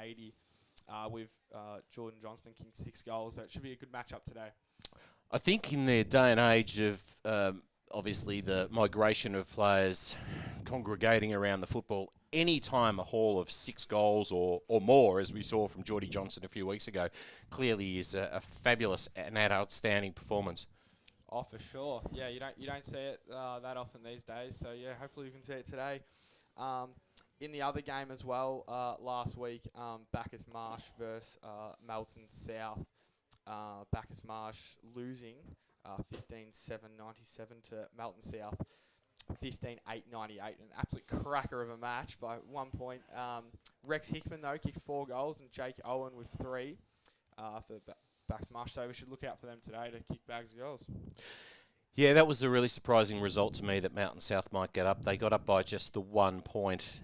180 with Jordan Johnston kicking 6 goals. So it should be a good matchup today. I think in their day and age of obviously the migration of players congregating around the football, any time a haul of 6 goals or more, as we saw from Geordie Johnson a few weeks ago, clearly is a fabulous and outstanding performance. Oh, for sure. Yeah, you don't see it that often these days. So yeah, hopefully we can see it today. In the other game as well, last week, Bacchus Marsh versus Melton South. Bacchus Marsh losing 15-7-97 to Melton South 15-8-98. An absolute cracker of a match by 1 point. Rex Hickman, though, kicked 4 goals, and Jake Owen with 3 for Bacchus Marsh. So we should look out for them today to kick bags of goals. Yeah, that was a really surprising result to me that Mountain South might get up. They got up by just the 1 point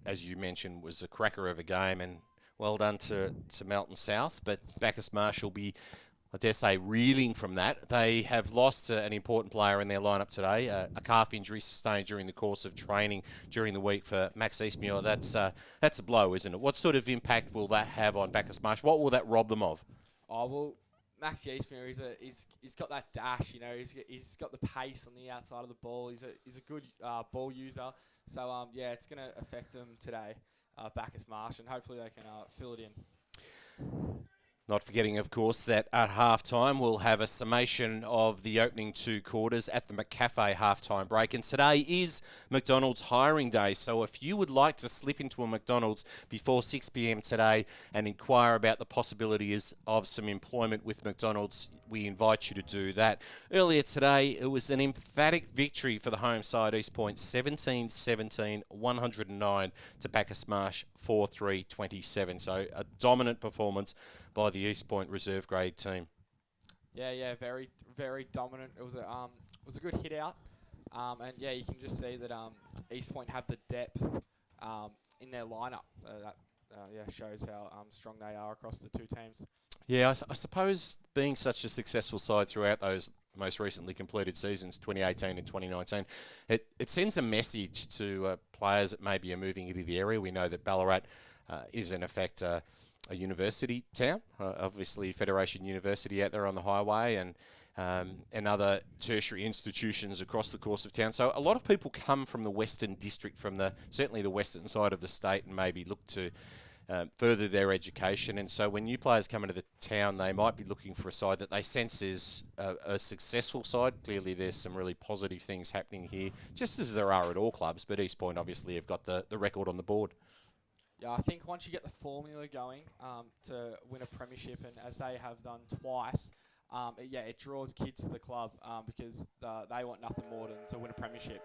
as you mentioned, was a cracker of a game, and well done to Mountain South. But Bacchus Marsh will be, I dare say, reeling from that. They have lost an important player in their lineup today, a calf injury sustained during the course of training during the week for Max Eastmuir. That's a blow, isn't it? What sort of impact will that have on Bacchus Marsh? What will that rob them of? Oh, well, Max Eastmuir, he's got that dash, he's got the pace on the outside of the ball. He's a good ball user. So, yeah, it's going to affect them today, Bacchus Marsh, and hopefully they can fill it in. Not forgetting, of course, that at halftime we'll have a summation of the opening 2 quarters at the McCafe halftime break. And today is McDonald's hiring day. So if you would like to slip into a McDonald's before 6 p.m. today and inquire about the possibilities of some employment with McDonald's, we invite you to do that. Earlier today, it was an emphatic victory for the home side, East Point, 17-17, 109 to Bacchus Marsh, 4-3-27. So a dominant performance by the East Point reserve grade team. Yeah, very, very dominant. It was a good hit out, and yeah, you can just see that East Point have the depth in their lineup. That shows how strong they are across the 2 teams. Yeah, I suppose being such a successful side throughout those most recently completed seasons, 2018 and 2019, it sends a message to players that maybe are moving into the area. We know that Ballarat is in effect a university town, obviously Federation University out there on the highway, and other tertiary institutions across the course of town. So a lot of people come from the Western District, certainly the western side of the state, and maybe look to further their education. And so when new players come into the town, they might be looking for a side that they sense is a successful side. Clearly there's some really positive things happening here, just as there are at all clubs, but East Point obviously have got the record on the board. Yeah, I think once you get the formula going to win a premiership, and as they have done twice, it draws kids to the club because they want nothing more than to win a premiership.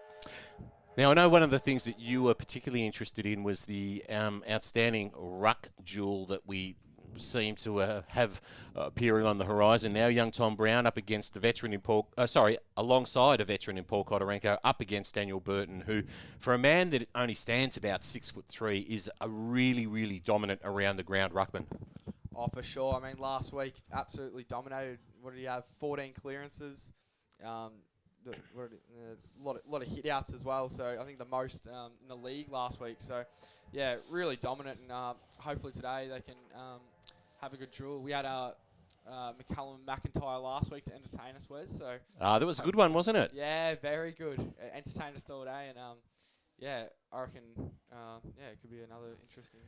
Now, I know one of the things that you were particularly interested in was the outstanding ruck duel that we seem to have appearing on the horizon now. Young Tom Brown up against a veteran in alongside a veteran in Paul Kodorenko, up against Daniel Burton, who, for a man that only stands about 6'3", is a really, really dominant around the ground ruckman. Oh, for sure. I mean, last week absolutely dominated. What did he have? 14 clearances. A lot of hit outs as well. So I think the most in the league last week. So yeah, really dominant, and hopefully today they can have a good duel. We had McCallum McIntyre last week to entertain us with. So that was a good one, wasn't it? Yeah, very good. Entertained us all day, and I reckon it could be another interesting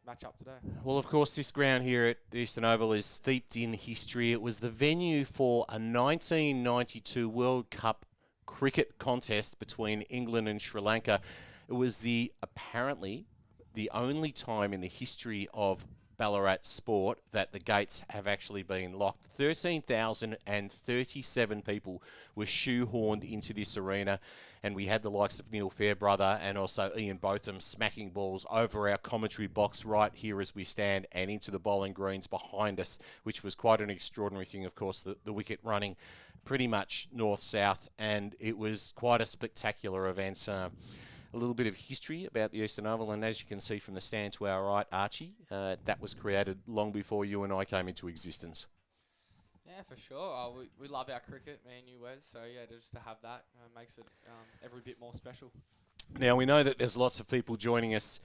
match up today. Well, of course, this ground here at the Eastern Oval is steeped in history. It was the venue for a 1992 World Cup cricket contest between England and Sri Lanka. It was apparently the only time in the history of Ballarat sport that the gates have actually been locked. 13,037 people were shoehorned into this arena, and we had the likes of Neil Fairbrother and also Ian Botham smacking balls over our commentary box right here as we stand and into the bowling greens behind us, which was quite an extraordinary thing. Of course, the wicket running pretty much north-south, and it was quite a spectacular event. A little bit of history about the Eastern Oval, and as you can see from the stand to our right, Archie, that was created long before you and I came into existence. Yeah, for sure. We love our cricket, me and you, Wes, so yeah, just to have that makes it every bit more special. Now, we know that there's lots of people joining us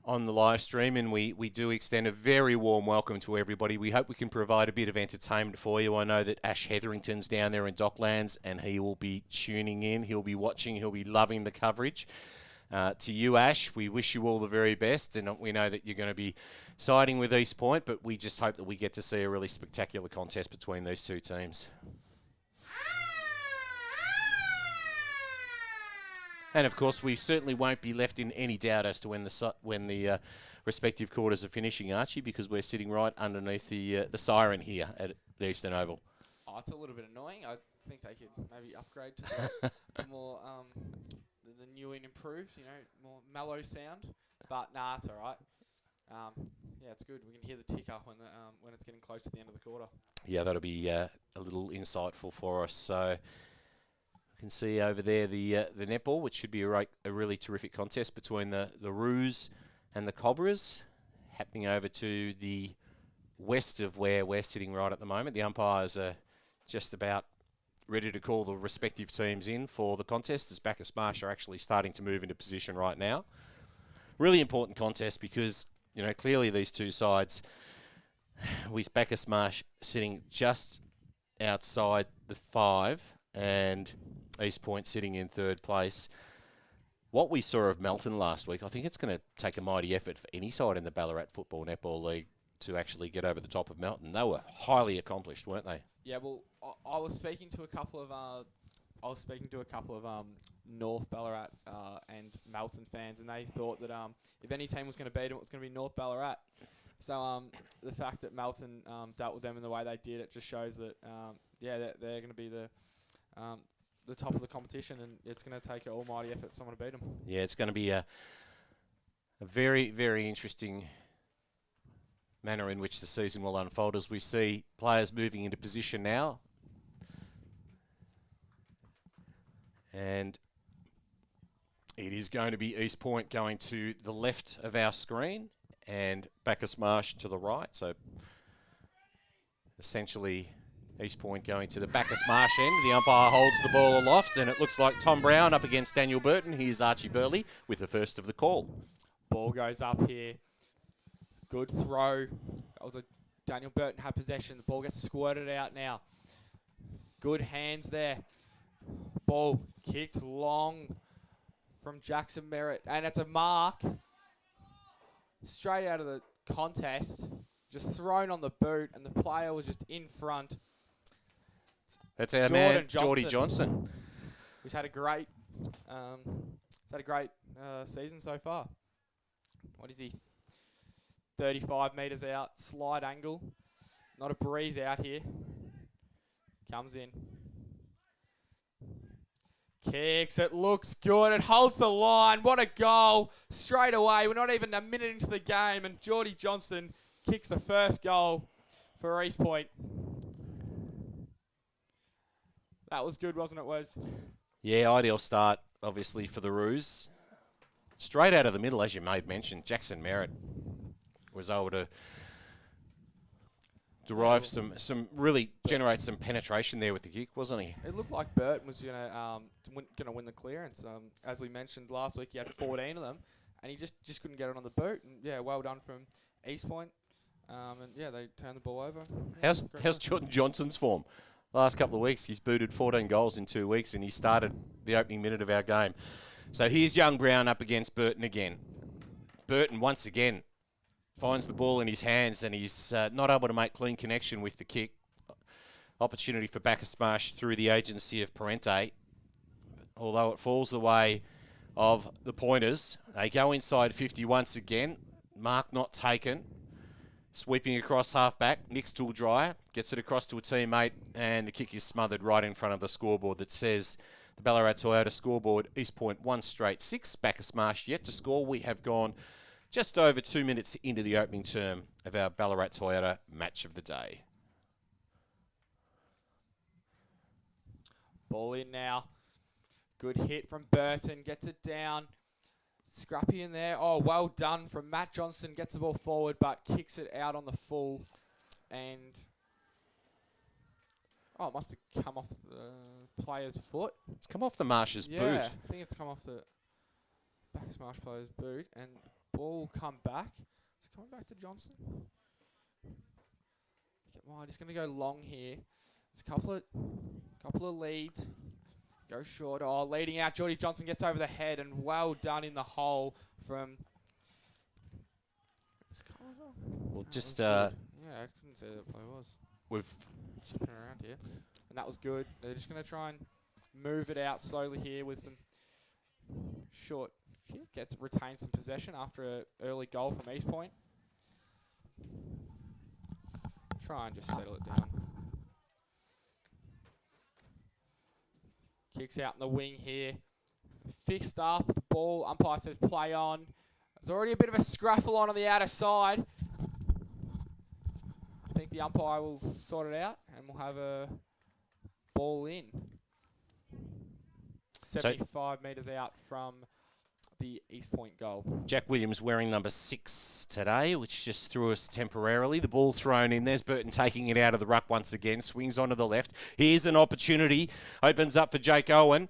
on the live stream, and we do extend a very warm welcome to everybody. We hope we can provide a bit of entertainment for you. I know that Ash Hetherington's down there in Docklands, and he will be tuning in. He'll be watching. He'll be loving the coverage. To you, Ash, we wish you all the very best, and we know that you're going to be siding with East Point, but we just hope that we get to see a really spectacular contest between these two teams. And of course, we certainly won't be left in any doubt as to when the respective quarters are finishing, Archie, because we're sitting right underneath the siren here at the Eastern Oval. Oh, it's a little bit annoying. I think they could maybe upgrade to the more the new and improved, more mellow sound. But nah, it's all right. Yeah, it's good. We can hear the ticker when it's getting close to the end of the quarter. Yeah, that'll be a little insightful for us. So. Can see over there the netball, which should be a really terrific contest between the Roos and the Cobras, happening over to the west of where we're sitting right at the moment. The umpires are just about ready to call the respective teams in for the contest, as Bacchus Marsh are actually starting to move into position right now. Really important contest because, clearly these two sides, with Bacchus Marsh sitting just outside the 5 and East Point sitting in third place. What we saw of Melton last week, I think it's going to take a mighty effort for any side in the Ballarat Football Netball League to actually get over the top of Melton. They were highly accomplished, weren't they? Yeah, well, I was speaking to a couple of North Ballarat and Melton fans, and they thought that if any team was going to beat them, it was going to be North Ballarat. So the fact that Melton dealt with them in the way they did, it just shows that they're going to be the top of the competition, and it's going to take an almighty effort for someone to beat them. Yeah, it's going to be a very, very interesting manner in which the season will unfold as we see players moving into position now. And it is going to be East Point going to the left of our screen and Bacchus Marsh to the right. So essentially East Point going to the Bacchus Marsh end. The umpire holds the ball aloft, and it looks like Tom Brown up against Daniel Burton. Here's Archie Burley with the first of the call. Ball goes up here. Good throw. That was Daniel Burton had possession. The ball gets squirted out now. Good hands there. Ball kicked long from Jackson Merritt, and it's a mark. Straight out of the contest. Just thrown on the boot, and the player was just in front. That's our man, Geordie Johnson. He's had a great, season so far. What is he? 35 metres out, slide angle. Not a breeze out here. Comes in. Kicks, it looks good, it holds the line. What a goal straight away. We're not even a minute into the game, and Geordie Johnson kicks the first goal for East Point. That was good, wasn't it, Wes? Yeah, ideal start, obviously, for the Roos. Straight out of the middle, as you made mention, Jackson Merritt was able to derive generate some penetration there with the kick, wasn't he? It looked like Burton was gonna win the clearance. As we mentioned last week, he had 14 of them, and he just couldn't get it on the boot. And yeah, well done from East Point. And yeah, they turned the ball over. How's Jordan Johnson's form? Last couple of weeks, he's booted 14 goals in 2 weeks, and he started the opening minute of our game. So here's young Brown up against Burton again. Burton, once again, finds the ball in his hands, and he's not able to make clean connection with the kick. Opportunity for Bacchus Marsh through the agency of Parente. Although it falls the way of the Pointers. They go inside 50 once again. Mark not taken. Sweeping across half-back, Nick Stooldryer gets it across to a teammate, and the kick is smothered right in front of the scoreboard that says the Ballarat Toyota scoreboard, East Point 1 straight 6, Bacchus Marsh yet to score. We have gone just over 2 minutes into the opening term of our Ballarat Toyota match of the day. Ball in now. Good hit from Burton, gets it down. Scrappy in there. Oh, well done from Matt Johnson. Gets the ball forward, but kicks it out on the full. And it must have come off the player's foot. It's come off the Marsh's boot. Yeah, I think it's come off the Bacchus Marsh player's boot. And Ball will come back. It's coming back to Johnson. Well, just going to go long here. There's a couple of leads. Go short. Oh, leading out. Geordie Johnson gets over the head, and well done in the hole from... Well, That just... was good. Yeah, I couldn't say that play was. We've Shipping around here. And that was good. They're just going to try and move it out slowly here with some short kick. Retains some possession after an early goal from East Point. Try and just settle it down. Kicks out in the wing here. Fixed up. The ball. Umpire says play on. There's already a bit of a scruffle on the outer side. I think the umpire will sort it out and we'll have a ball in. 75 metres out from the East Point goal. Jack Williams wearing number 6 today, which just threw us temporarily. The ball thrown in. There's Burton taking it out of the ruck once again. Swings onto the left. Here's an opportunity. Opens up for Jake Owen.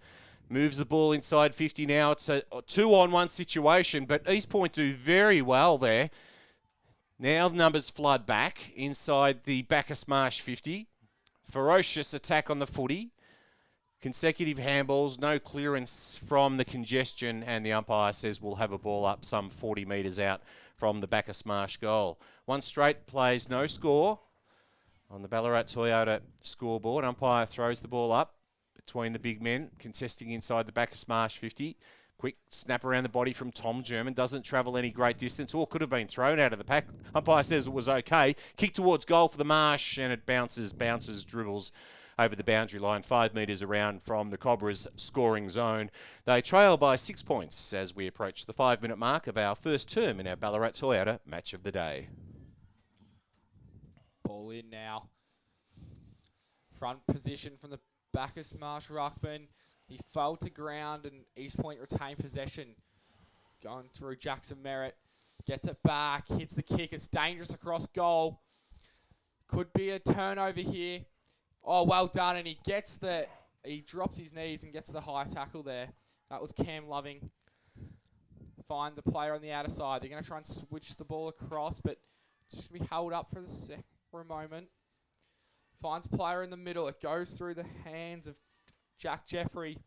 Moves the ball inside 50 now. It's a 2-on-1 situation, but East Point do very well there. Now the numbers flood back inside the Bacchus Marsh 50. Ferocious attack on the footy. Consecutive handballs, no clearance from the congestion, and the umpire says we'll have a ball up some 40 metres out from the Bacchus Marsh goal. One straight plays no score on the Ballarat Toyota scoreboard. Umpire throws the ball up between the big men, contesting inside the Bacchus Marsh 50. Quick snap around the body from Tom German. Doesn't travel any great distance or could have been thrown out of the pack. Umpire says it was okay. Kick towards goal for the Marsh, and it bounces, dribbles over the boundary line, 5 metres around from the Cobras' scoring zone. They trail by 6 points as we approach the 5-minute mark of our first term in our Ballarat Toyota match of the day. Ball in now. Front position from the Bacchus Marsh ruckman. He fell to ground and East Point retained possession. Going through Jackson Merritt. Gets it back. Hits the kick. It's dangerous across goal. Could be a turnover here. Oh, well done. And he drops his knees and gets the high tackle there. That was Cam Loving. Find the player on the outer side. They're going to try and switch the ball across, but it's just going to be held up for a moment. Finds player in the middle. It goes through the hands of Jack Jeffrey.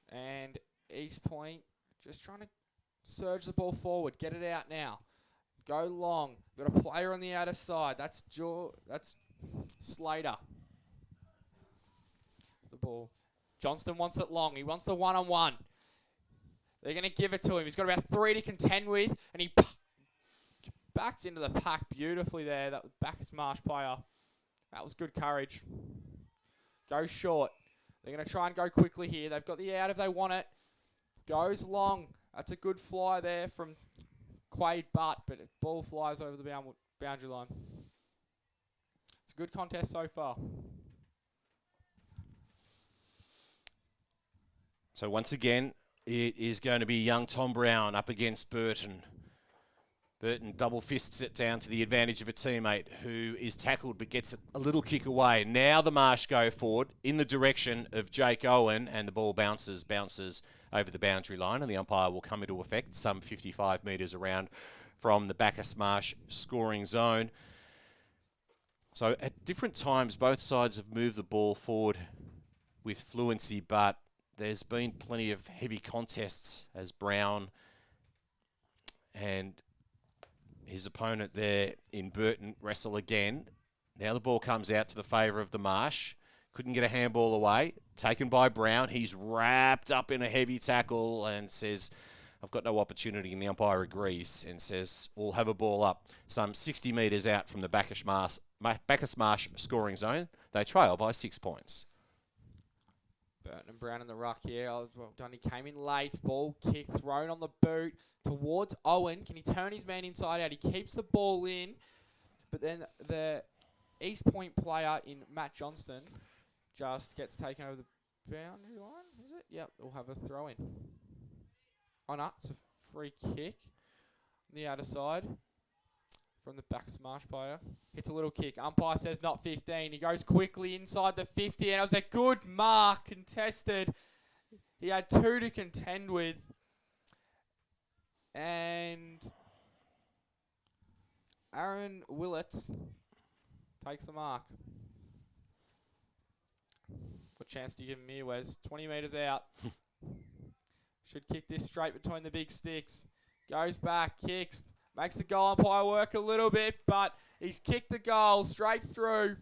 And East Point just trying to surge the ball forward. Get it out now. Go long. Got a player on the outer side. That's Slater. That's the ball. Johnston wants it long. He wants the one-on-one. They're going to give it to him. He's got about 3 to contend with, and he backs into the pack beautifully there. That was Bacchus Marsh player. That was good courage. Goes short. They're going to try and go quickly here. They've got the out if they want it. Goes long. That's a good fly there from Quade Butt, but the ball flies over the boundary line. It's a good contest so far. So once again, it is going to be young Tom Brown up against Burton. Burton double fists it down to the advantage of a teammate who is tackled but gets a little kick away. Now the Marsh go forward in the direction of Jake Owen, and the ball bounces over the boundary line, and the umpire will come into effect some 55 metres around from the Bacchus Marsh scoring zone. So at different times, both sides have moved the ball forward with fluency, but there's been plenty of heavy contests as Brown and his opponent there in Burton wrestle again. Now the ball comes out to the favour of the Marsh. Couldn't get a handball away. Taken by Brown. He's wrapped up in a heavy tackle and says, I've got no opportunity. And the umpire agrees and says, we'll have a ball up some 60 metres out from the Bacchus Marsh scoring zone. They trail by 6 points. Burton and Brown in the ruck here. Oh, well done. He came in late. Ball kick thrown on the boot towards Owen. Can he turn his man inside out? He keeps the ball in. But then the East Point player in Matt Johnston just gets taken over the boundary line. Is it? Yep. We'll have a throw in. Oh, no. It's a free kick on the outer side from the Bacchus Marsh player. Hits a little kick. Umpire says not 15. He goes quickly inside the 50, and it was a good mark contested. He had 2 to contend with, And Aaron Willett takes the mark. What chance do you give him here, Wes? 20 metres out. Should kick this straight between the big sticks. Goes back, kicks, makes the goal umpire work a little bit, but he's kicked the goal straight through.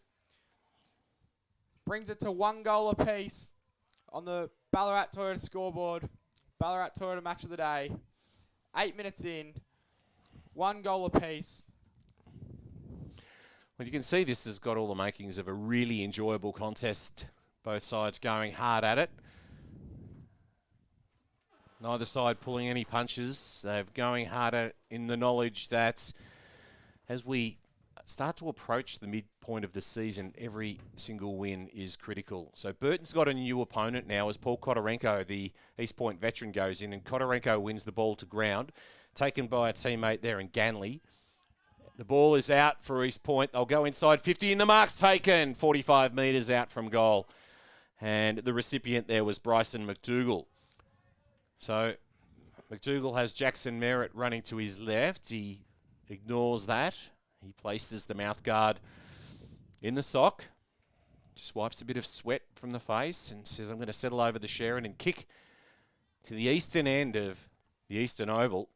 Brings it to 1 goal apiece on the Ballarat Toyota scoreboard. Ballarat Toyota match of the day. 8 minutes in, 1 goal apiece. Well, you can see this has got all the makings of a really enjoyable contest. Both sides going hard at it. Neither side pulling any punches. They're going hard at it in the knowledge that as we start to approach the midpoint of the season, every single win is critical. So Burton's got a new opponent now as Paul Kotorenko, the East Point veteran, goes in, and Kotorenko wins the ball to ground, taken by a teammate there in Ganley. The ball is out for East Point. They'll go inside 50 and the mark's taken, 45 metres out from goal. And the recipient there was Bryson McDougall. So McDougall has Jackson Merritt running to his left. He ignores that. He places the mouth guard in the sock. Just wipes a bit of sweat from the face and says, I'm going to settle over the Sharon and kick to the eastern end of the Eastern Oval.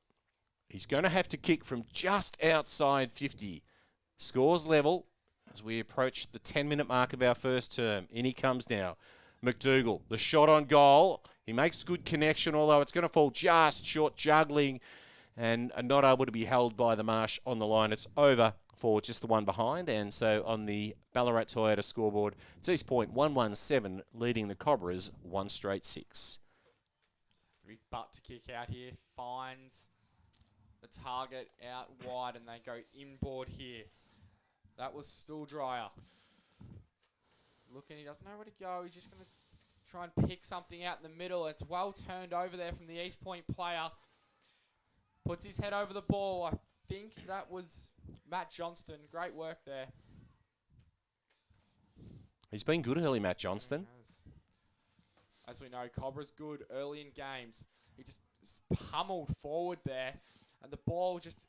He's going to have to kick from just outside 50. Scores level as we approach the 10-minute mark of our first term. In he comes now. McDougall, the shot on goal. He makes good connection, although it's going to fall just short, juggling and not able to be held by the Marsh on the line. It's over for just the one behind. And so on the Ballarat Toyota scoreboard, it's East Point 117 leading the Cobras 1 straight 6. Big butt to kick out here. Finds the target out wide and they go inboard here. That was Stooldryer. Looking, he doesn't know where to go. He's just going to try and pick something out in the middle. It's well turned over there from the East Point player. Puts his head over the ball. I think that was Matt Johnston. Great work there. He's been good early, Matt Johnston. As we know, Cobra's good early in games. He just pummeled forward there. And the ball just...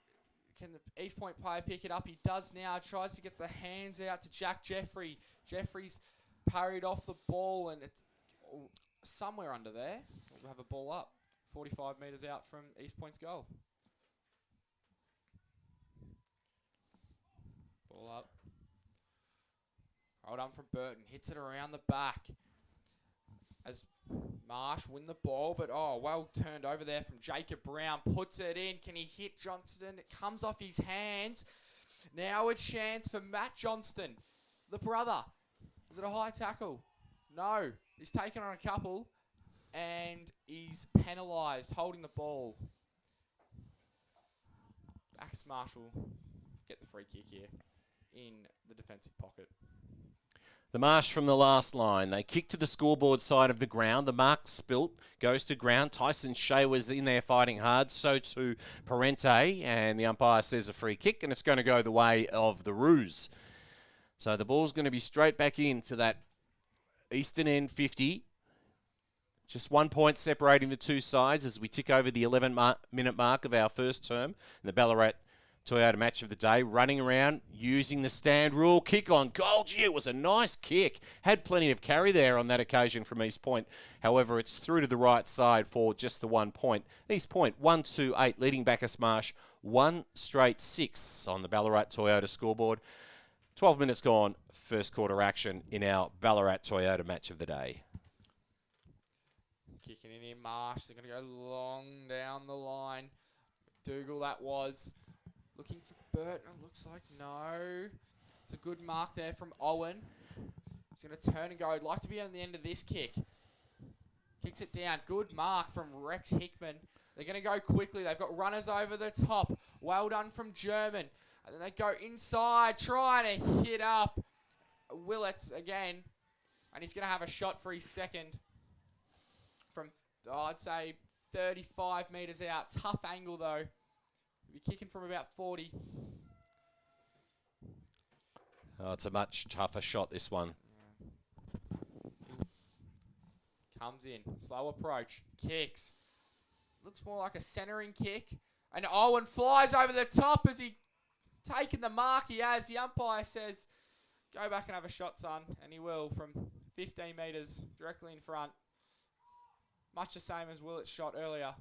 Can the East Point player pick it up? He does now. Tries to get the hands out to Jack Jeffrey. Jeffrey's parried off the ball and it's somewhere under there. We'll have a ball up. 45 metres out from East Point's goal. Ball up. Well done from Burton. Hits it around the back. As Marsh win the ball, but well turned over there from Jacob Brown. Puts it in. Can he hit Johnston? It comes off his hands. Now a chance for Matt Johnston, the brother. Is it a high tackle? No. He's taken on a couple and he's penalised holding the ball. Bacchus Marshall get the free kick here in the defensive pocket. The Marsh from the last line. They kick to the scoreboard side of the ground. The mark spilt, goes to ground. Tyson Shea was in there fighting hard. So too Parente. And the umpire says a free kick, and it's going to go the way of the Roos. So the ball's going to be straight back into that eastern end 50. Just 1 point separating the two sides as we tick over the 11-minute mark of our first term in the Ballarat Toyota match of the day. Running around, using the stand rule. Kick on goal. Gee, it was a nice kick. Had plenty of carry there on that occasion from East Point. However, it's through to the right side for just the 1 point. East Point 1-2-8, leading Bacchus Marsh 1 straight 6 on the Ballarat Toyota scoreboard. 12 minutes gone, first quarter action in our Ballarat Toyota match of the day. Kicking in here, Marsh. They're going to go long down the line. McDougall, that was. Looking for Burton. Looks like no. It's a good mark there from Owen. He's going to turn and go. I'd like to be on the end of this kick. Kicks it down. Good mark from Rex Hickman. They're going to go quickly. They've got runners over the top. Well done from German. And then they go inside, trying to hit up Willett again. And he's going to have a shot for his second from, I'd say, 35 metres out. Tough angle, though. He'll be kicking from about 40. Oh, it's a much tougher shot, this one. Yeah. Comes in. Slow approach. Kicks. Looks more like a centering kick. And Owen flies over the top as he taking the mark he has. The umpire says, go back and have a shot, son. And he will from 15 metres directly in front. Much the same as Willett's shot earlier.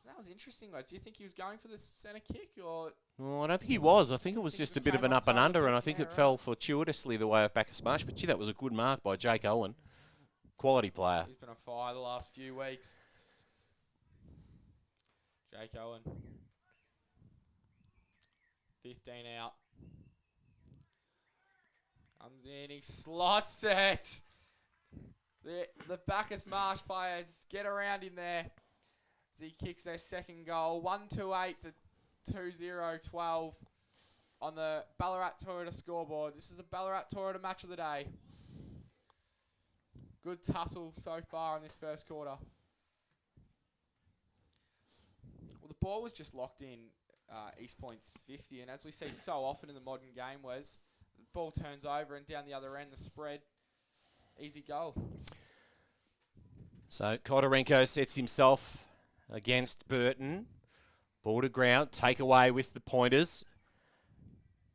That was interesting, Wes. Do you think he was going for the centre kick or? Well, I don't think he was. I think it was just a bit of an up and under, and I think it fell fortuitously the way of Bacchus Marsh. But gee, that was a good mark by Jake Owen. Quality player. He's been on fire the last few weeks. Jake Owen. 15 out. Comes in, he slots it. The Bacchus Marsh players get around him there as he kicks their second goal. 128 to 2-0-12 on the Ballarat Toyota scoreboard. This is the Ballarat Toyota match of the day. Good tussle so far in this first quarter. Well, the ball was just locked in East Point's 50, and as we see so often in the modern game, Wes, the ball turns over and down the other end, the spread, easy goal. So Kodorenko sets himself against Burton. Ball to ground, take away with the pointers.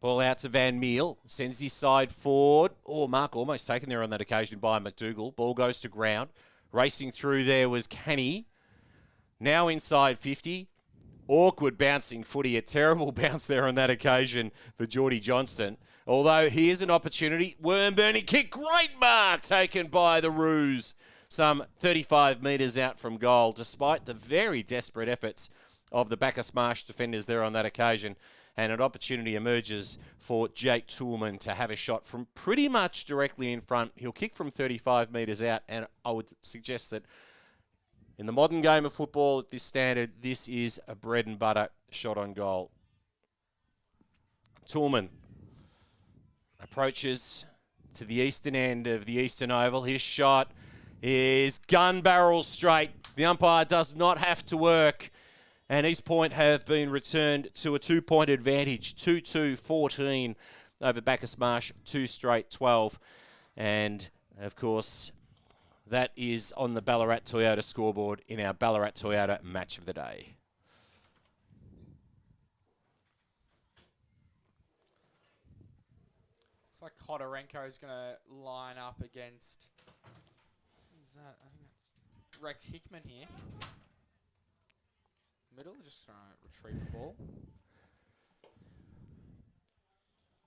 Ball out to Van Meel, sends his side forward. Oh, mark almost taken there on that occasion by McDougall. Ball goes to ground. Racing through there was Kenny. Now inside 50. Awkward bouncing footy. A terrible bounce there on that occasion for Geordie Johnston. Although here's an opportunity. Worm-burning kick. Great mark taken by the Roos. Some 35 metres out from goal, despite the very desperate efforts of the Bacchus Marsh defenders there on that occasion. And an opportunity emerges for Jake Toolman to have a shot from pretty much directly in front. He'll kick from 35 metres out, and I would suggest that in the modern game of football at this standard, this is a bread and butter shot on goal. Toolman approaches to the eastern end of the Eastern Oval. His shot is gun barrel straight. The umpire does not have to work. And East Point have been returned to a 2-point advantage. 2-2-14 over Bacchus Marsh, 2 straight 12. And, of course, that is on the Ballarat Toyota scoreboard in our Ballarat Toyota match of the day. Looks like Kodorenko is going to line up against, who's that? I think that's Rex Hickman here. Middle, just trying to retrieve the ball.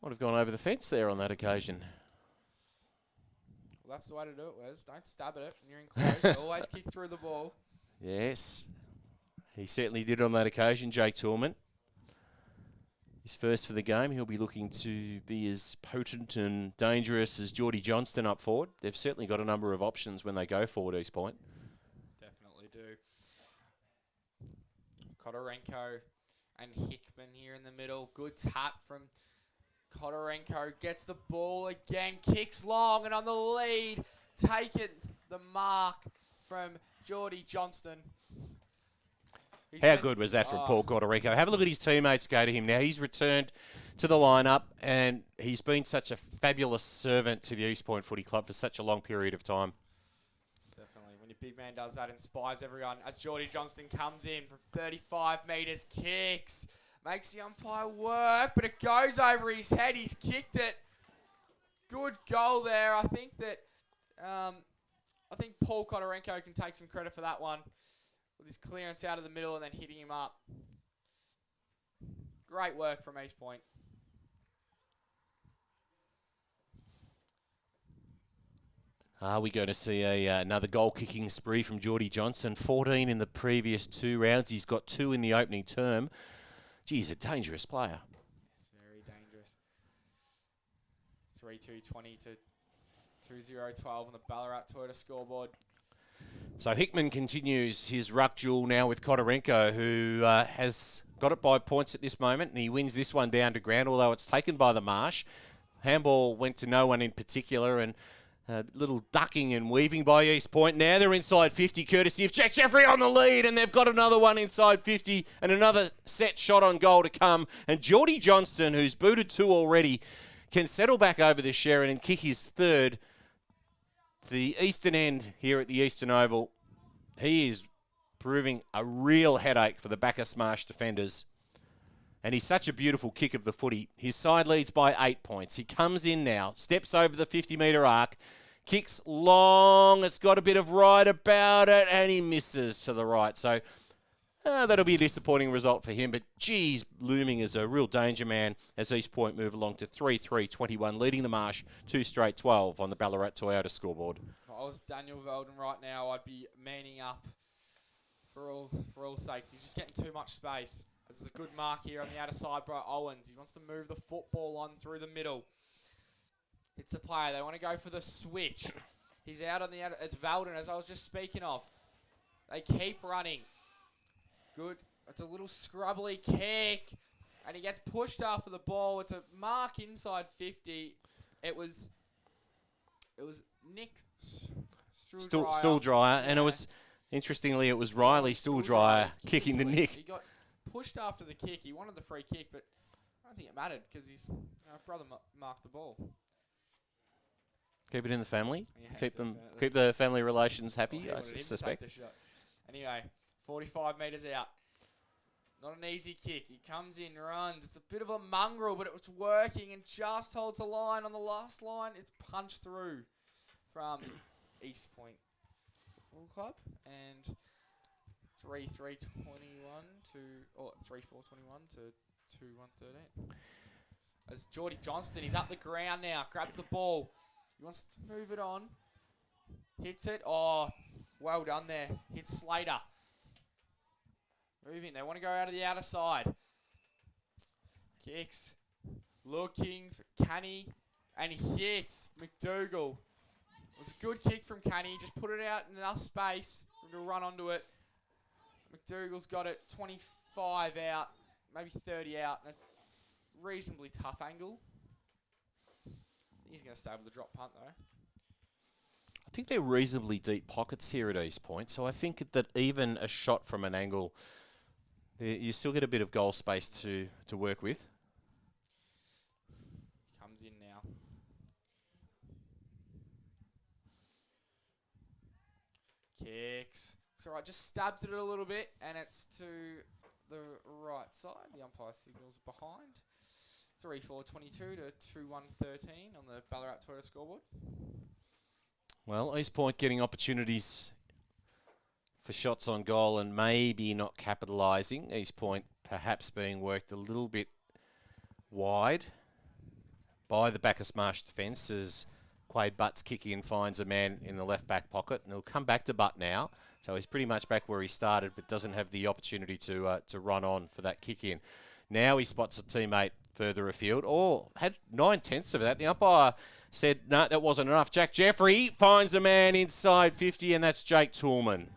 Might have gone over the fence there on that occasion. Well, that's the way to do it, Wes. Don't stab at it when you're in close. Always kick through the ball. Yes, he certainly did on that occasion, Jake Toolman. His first for the game. He'll be looking to be as potent and dangerous as Geordie Johnston up forward. They've certainly got a number of options when they go forward, East Point. Definitely do. Kodorenko and Hickman here in the middle. Good tap from Kodorenko. Gets the ball again. Kicks long and on the lead. Taken the mark from Geordie Johnston. How good was that from Paul Kodorenko? Have a look at his teammates go to him now. He's returned to the lineup and he's been such a fabulous servant to the East Point Footy Club for such a long period of time. When your big man does that, inspires everyone. As Geordie Johnston comes in from 35 metres, kicks, makes the umpire work, but it goes over his head. He's kicked it. Good goal there. I think Paul Kodorenko can take some credit for that one with his clearance out of the middle and then hitting him up. Great work from East Point. Are we going to see another goal-kicking spree from Geordie Johnston? 14 in the previous 2 rounds. He's got 2 in the opening term. Gee, he's a dangerous player. It's very dangerous. 3-2-20 to 2-0-12 on the Ballarat Toyota scoreboard. So Hickman continues his ruck duel now with Kodorenko, who has got it by points at this moment, and he wins this one down to ground, although it's taken by the Marsh. Handball went to no one in particular, and a little ducking and weaving by East Point. Now they're inside 50, courtesy of Jack Jeffrey on the lead, and they've got another one inside 50 and another set shot on goal to come. And Geordie Johnston, who's booted 2 already, can settle back over the Sherrin and kick his third. The eastern end here at the Eastern Oval, he is proving a real headache for the Bacchus Marsh defenders. And he's such a beautiful kick of the footy. His side leads by 8 points. He comes in now, steps over the 50-metre arc, kicks long. It's got a bit of right about it, and he misses to the right. So that'll be a disappointing result for him. But, geez, looming as a real danger man as East Point move along to 3-3-21, leading the Marsh 2 straight 12 on the Ballarat Toyota scoreboard. If I was Daniel Veldon right now, I'd be manning up for all sakes. He's just getting too much space. This is a good mark here on the outer side by Owens. He wants to move the football on through the middle. It's the player. They want to go for the switch. He's out on the outer. It's Veldon, as I was just speaking of. They keep running. Good. It's a little scrubbly kick. And he gets pushed after the ball. It's a mark inside 50. It was Nick Stooldryer. And it was, interestingly, it was Riley Stooldryer kicking the Nick. He got pushed after the kick. He wanted the free kick, but I don't think it mattered because his brother marked the ball. Keep it in the family. Yeah, keep the family relations happy, I I suspect. Anyway, 45 metres out. Not an easy kick. He comes in, runs. It's a bit of a mongrel, but it was working and just holds the line. On the last line, it's punched through from East Point Football Club. And 3-3-21 to 3-4-21 to 2-1-13. As Geordie Johnston, he's up the ground now, grabs the ball. He wants to move it on. Hits it. Oh, well done there. Hits Slater. Moving. They want to go out of the outer side. Kicks. Looking for Canny. And he hits McDougall. It was a good kick from Canny. Just put it out in enough space for him to run onto it. McDougall's got it 25 out, maybe 30 out, and a reasonably tough angle. He's going to stay with the drop punt, though. I think they're reasonably deep pockets here at East Point, so I think that even a shot from an angle, you still get a bit of goal space to work with. Comes in now. Kicks. It's alright, just stabs it a little bit, and it's to the right side. The umpire signals behind. 3-4-22 to 2-1-13 on the Ballarat Toyota scoreboard. Well, East Point getting opportunities for shots on goal and maybe not capitalising. East Point perhaps being worked a little bit wide by the Bacchus Marsh defence as Quade Butt's kicking and finds a man in the left back pocket. And he'll come back to Butt now. So he's pretty much back where he started but doesn't have the opportunity to run on for that kick in. Now he spots a teammate further afield. Oh, had 9/10 of that. The umpire said, no, that wasn't enough. Jack Jeffrey finds the man inside 50, and that's Jake Toolman.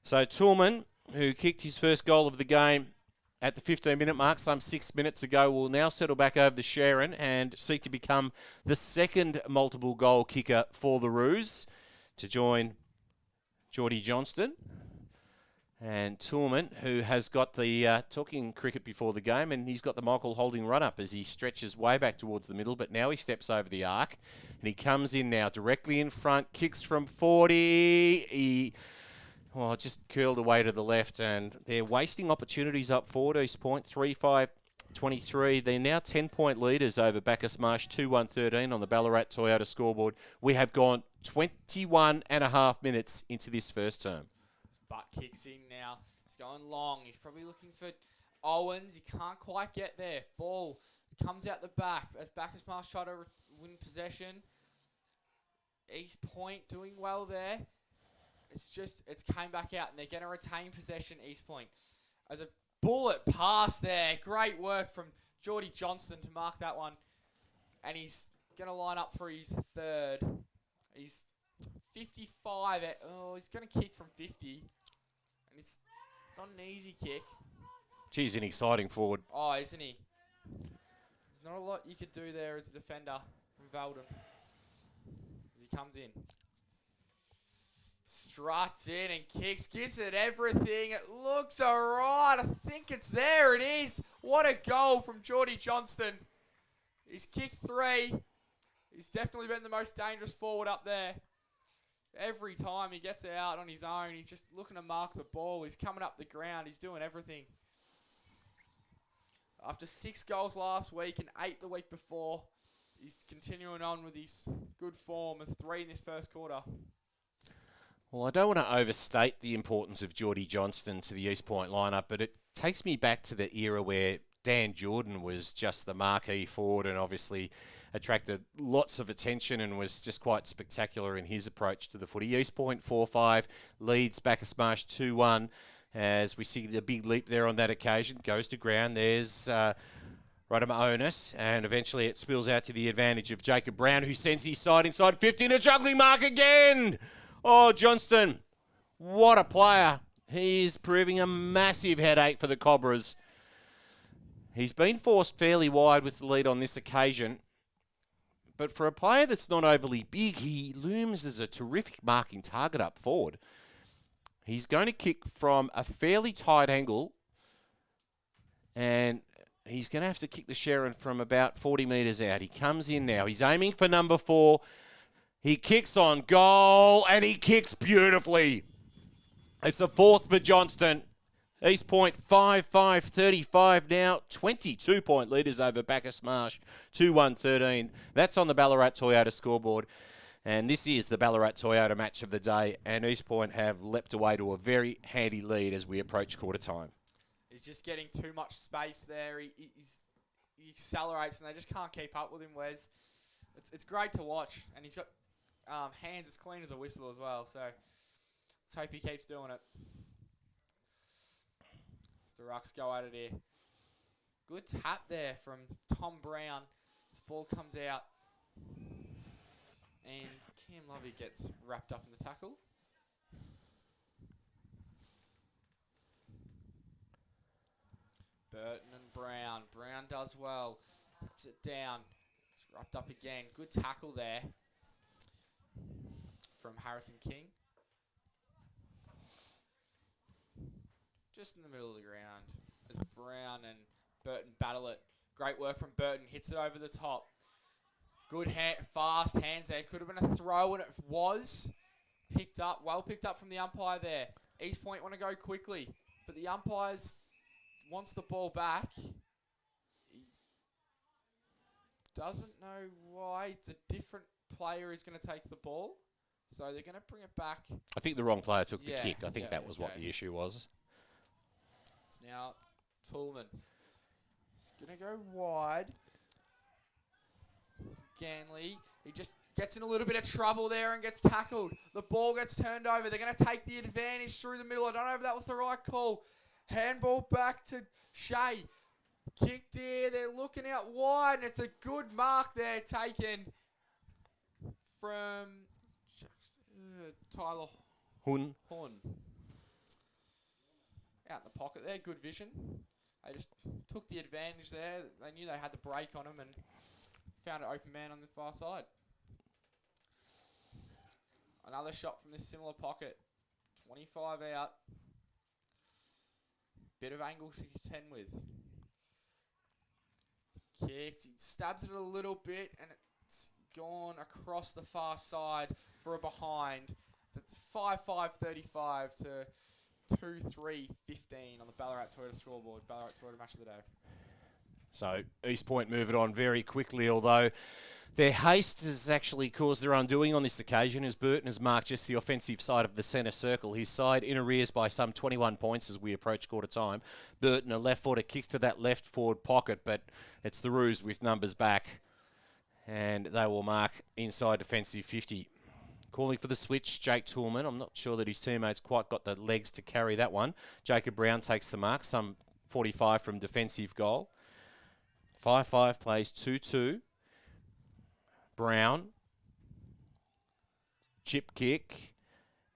So Toolman, who kicked his first goal of the game at the 15-minute mark some 6 minutes ago, will now settle back over to Sharon and seek to become the second multiple goal kicker for the Roos to join Geordie Johnston. And Toolman, who has got the talking cricket before the game, and he's got the Michael Holding run-up as he stretches way back towards the middle, but now he steps over the arc, and he comes in now directly in front, kicks from 40, he just curled away to the left, and they're wasting opportunities up forward, East Point, 3-5-23. They're now 10-point leaders over Bacchus Marsh, 2-1-13 on the Ballarat Toyota scoreboard. We have gone 21 and a half minutes into this first term. Butt kicks in now. He's going long. He's probably looking for Owens. He can't quite get there. Ball comes out the back as Bacchus Marsh try to win possession. East Point doing well there. It's came back out and they're going to retain possession, East Point. As a bullet pass there. Great work from Geordie Johnston to mark that one. And he's going to line up for his third. He's 55. He's going to kick from 50. And it's not an easy kick. Geez, an exciting forward. Oh, isn't he? There's not a lot you could do there as a defender from Veldon. As he comes in. Struts in and kicks. Gives it everything. It looks alright. I think it's there. It is. What a goal from Geordie Johnston. He's kicked 3. He's definitely been the most dangerous forward up there. Every time he gets out on his own, he's just looking to mark the ball. He's coming up the ground. He's doing everything. After 6 goals last week and 8 the week before, he's continuing on with his good form of 3 in this first quarter. Well, I don't want to overstate the importance of Geordie Johnston to the East Point lineup, but it takes me back to the era where Dan Jordan was just the marquee forward and obviously attracted lots of attention and was just quite spectacular in his approach to the footy. East Point 4-5, leads Bacchus Marsh 2-1. As we see the big leap there on that occasion, goes to ground. There's Rudama Onus, and eventually it spills out to the advantage of Jacob Brown, who sends his side inside 50 and a juggling mark again. Oh, Johnston, what a player. He's proving a massive headache for the Cobras. He's been forced fairly wide with the lead on this occasion, but for a player that's not overly big, he looms as a terrific marking target up forward. He's going to kick from a fairly tight angle, and he's going to have to kick the Sharon from about 40 metres out. He comes in now. He's aiming for number 4. He kicks on goal, and he kicks beautifully. It's the 4th for Johnston. East Point 5-5-35 now. 22-point leaders over Bacchus Marsh. 2-1-13. That's on the Ballarat Toyota scoreboard. And this is the Ballarat Toyota match of the day. And East Point have leapt away to a very handy lead as we approach quarter time. He's just getting too much space there. He accelerates and they just can't keep up with him, Wes. It's great to watch. And he's got hands as clean as a whistle as well. So let's hope he keeps doing it. The Rucks go at it here. Good tap there from Tom Brown. This ball comes out. And Cam Lovey gets wrapped up in the tackle. Burton and Brown. Brown does well. Puts it down. It's wrapped up again. Good tackle there from Harrison King. Just in the middle of the ground as Brown and Burton battle it. Great work from Burton. Hits it over the top. Good fast hands there. Could have been a throw, and it was picked up. Well picked up from the umpire there. East Point want to go quickly, but the umpire wants the ball back. He doesn't know why. It's a different player who's going to take the ball, so they're going to bring it back. I think the wrong player took the kick. I think that was what the issue was. It's now Toolman. He's going to go wide. Ganley, he just gets in a little bit of trouble there and gets tackled. The ball gets turned over. They're going to take the advantage through the middle. I don't know if that was the right call. Handball back to Shea. Kicked here. They're looking out wide, and it's a good mark there taken from Tyler Hun. Out in the pocket there. Good vision. They just took the advantage there. They knew they had the break on him and found an open man on the far side. Another shot from this similar pocket. 25 out. Bit of angle to contend with. Kicks. He stabs it a little bit and it's gone across the far side for a behind. That's 5-5-35 to 2-3-15 on the Ballarat Toyota scoreboard. Ballarat Toyota match of the day. So East Point move it on very quickly, although their haste has actually caused their undoing on this occasion as Burton has marked just the offensive side of the centre circle. His side in arrears by some 21 points as we approach quarter time. Burton, a left footer, kicks to that left forward pocket, but it's the Roos with numbers back. And they will mark inside defensive 50. Calling for the switch, Jake Toolman. I'm not sure that his teammates quite got the legs to carry that one. Jacob Brown takes the mark, some 45 from defensive goal. 5-5 plays 2-2. Brown. Chip kick.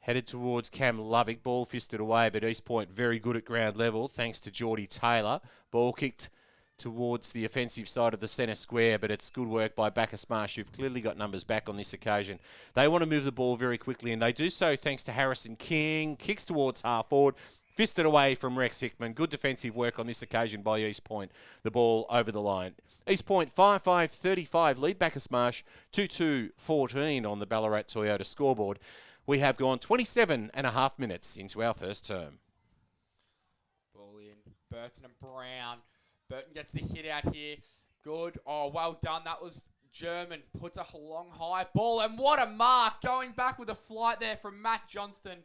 Headed towards Cam Lovick. Ball fisted away, but East Point very good at ground level thanks to Geordie Taylor. Ball kicked towards the offensive side of the centre square, but it's good work by Bacchus Marsh, who've clearly got numbers back on this occasion. They want to move the ball very quickly, and they do so thanks to Harrison King. Kicks towards half forward. Fisted away from Rex Hickman. Good defensive work on this occasion by East Point. The ball over the line. East Point 5-5-35. Lead Bacchus Marsh 2-2-14 on the Ballarat Toyota scoreboard. We have gone 27 and a half minutes into our first term. Ball in. Burton and Brown. Burton gets the hit out here. Good. Oh, well done. That was German. Puts a long high ball. And what a mark. Going back with a flight there from Matt Johnston.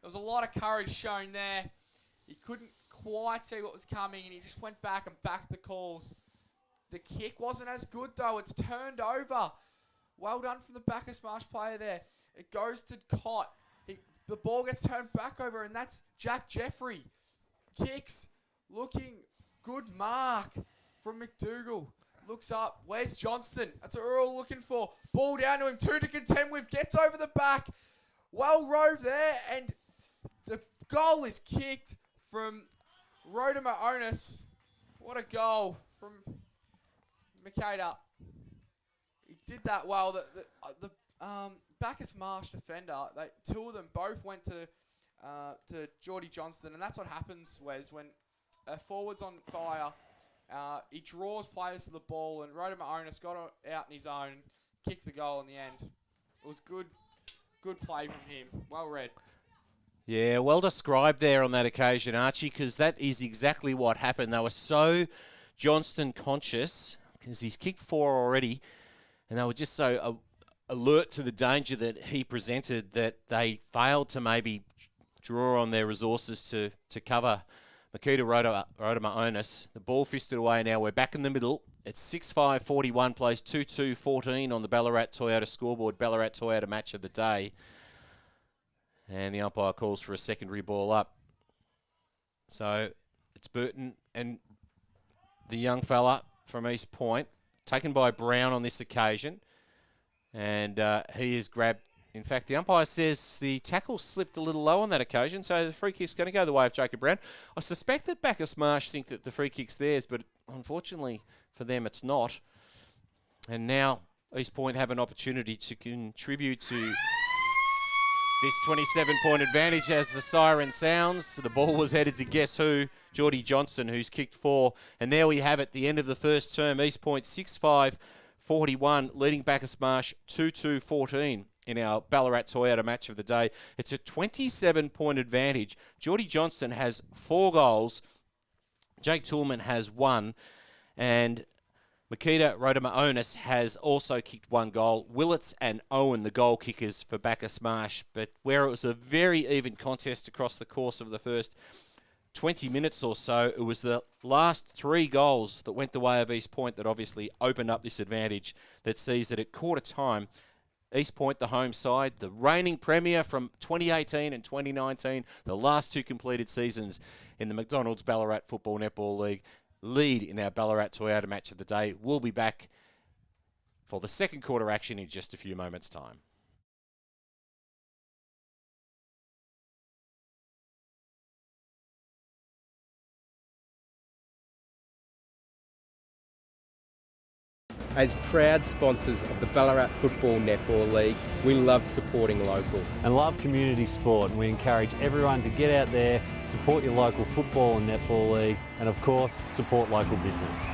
There was a lot of courage shown there. He couldn't quite see what was coming, and he just went back and backed the calls. The kick wasn't as good, though. It's turned over. Well done from the Bacchus Marsh player there. It goes to Cott. The ball gets turned back over, and that's Jack Jeffrey. Kicks. Looking good mark from McDougall. Looks up. Where's Johnston? That's what we're all looking for. Ball down to him. 2 to contend with. Gets over the back. Well roved there, and the goal is kicked from Rodimer Onus. What a goal from Makeda. He did that well. The Bacchus Marsh defender, two of them both went to Geordie Johnston, and that's what happens, Wes, when a forward's on fire. He draws players to the ball, and Rodimer Onus got out on his own, kicked the goal in the end. It was good play from him. Well read. Yeah, well described there on that occasion, Archie, because that is exactly what happened. They were so Johnston conscious, because he's kicked 4 already, and they were just so alert to the danger that he presented that they failed to maybe draw on their resources to cover Makeda Rodimer Onus. The ball fisted away now. We're back in the middle. It's 6-5-41, plays 2-2-14 on the Ballarat Toyota scoreboard. Ballarat Toyota match of the day. And the umpire calls for a secondary ball up. So it's Burton and the young fella from East Point, taken by Brown on this occasion. And he is grabbed. In fact, the umpire says the tackle slipped a little low on that occasion, so the free kick's going to go the way of Jacob Brown. I suspect that Bacchus Marsh think that the free kick's theirs, but unfortunately for them it's not. And now East Point have an opportunity to contribute to this 27-point advantage as the siren sounds. The ball was headed to guess who? Geordie Johnston, who's kicked 4. And there we have it, the end of the first term. East Point 6-5-41, leading Bacchus Marsh 2-2-14 in our Ballarat Toyota match of the day. It's a 27-point advantage. Geordie Johnston has 4 goals. Jake Toolman has 1. And Makeda Rodimer Onus has also kicked 1 goal. Willits and Owen, the goal kickers for Bacchus Marsh. But where it was a very even contest across the course of the first 20 minutes or so, it was the last 3 goals that went the way of East Point that obviously opened up this advantage that sees that at quarter time, East Point, the home side, the reigning premier from 2018 and 2019, the last 2 completed seasons in the McDonald's Ballarat Football Netball League, lead in our Ballarat Toyota match of the day. We'll be back for the second quarter action in just a few moments' time. As proud sponsors of the Ballarat Football Netball League, we love supporting local. And love community sport, and we encourage everyone to get out there, support your local football and netball league, and of course, support local business.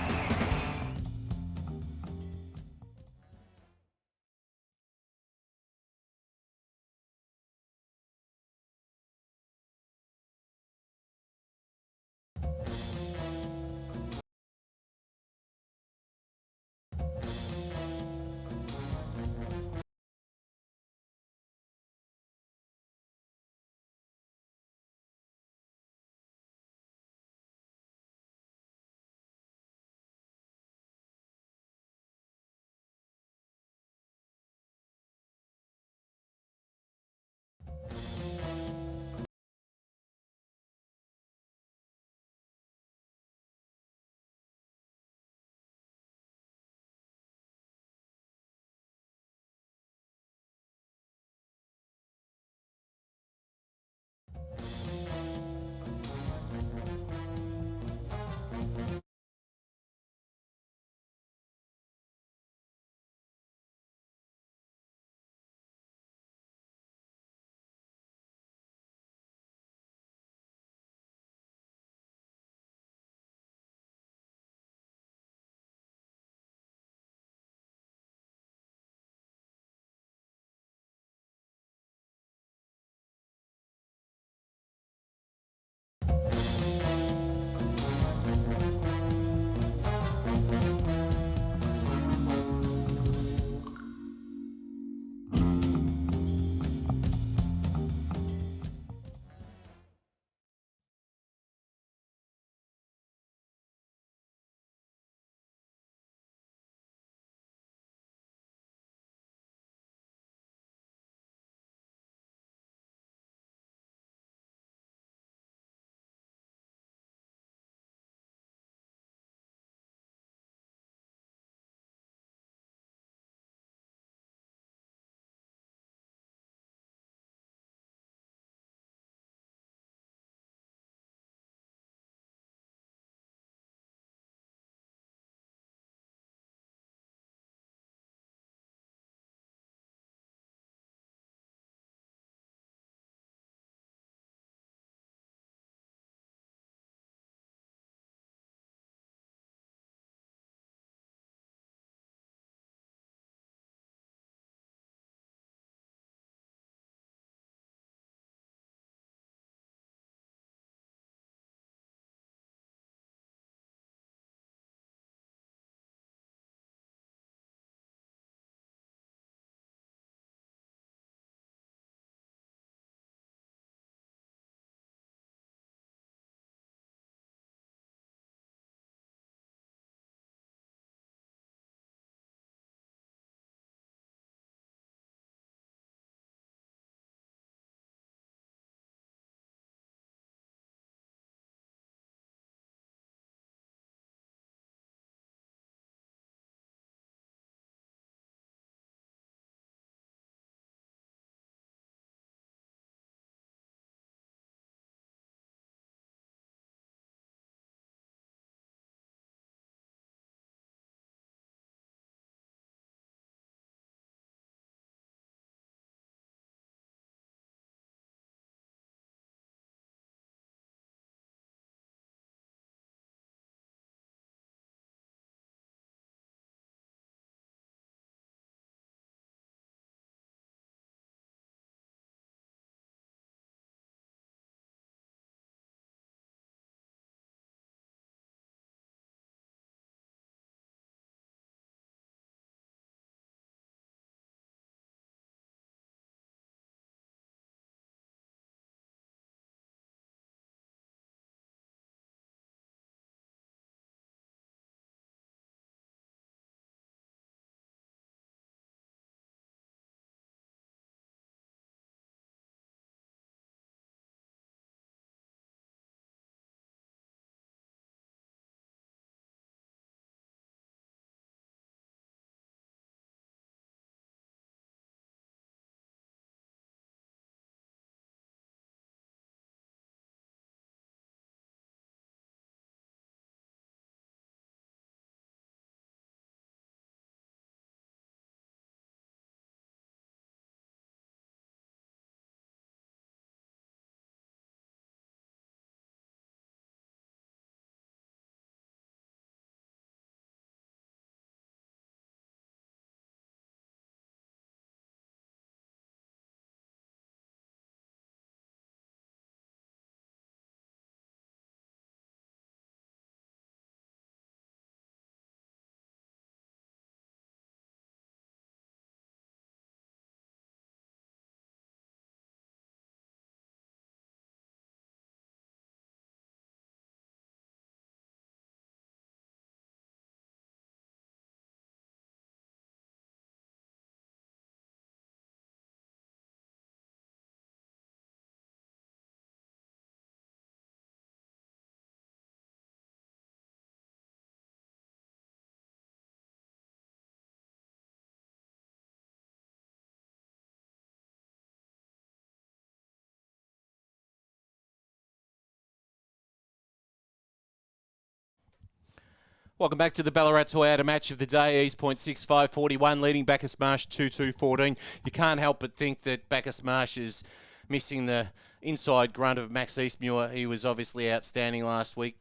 Welcome back to the Ballarat Toyota match of the day. East Point 6-5-41, leading Bacchus Marsh 2-2-14. You can't help but think that Bacchus Marsh is missing the inside grunt of Max Eastmuir. He was obviously outstanding last week.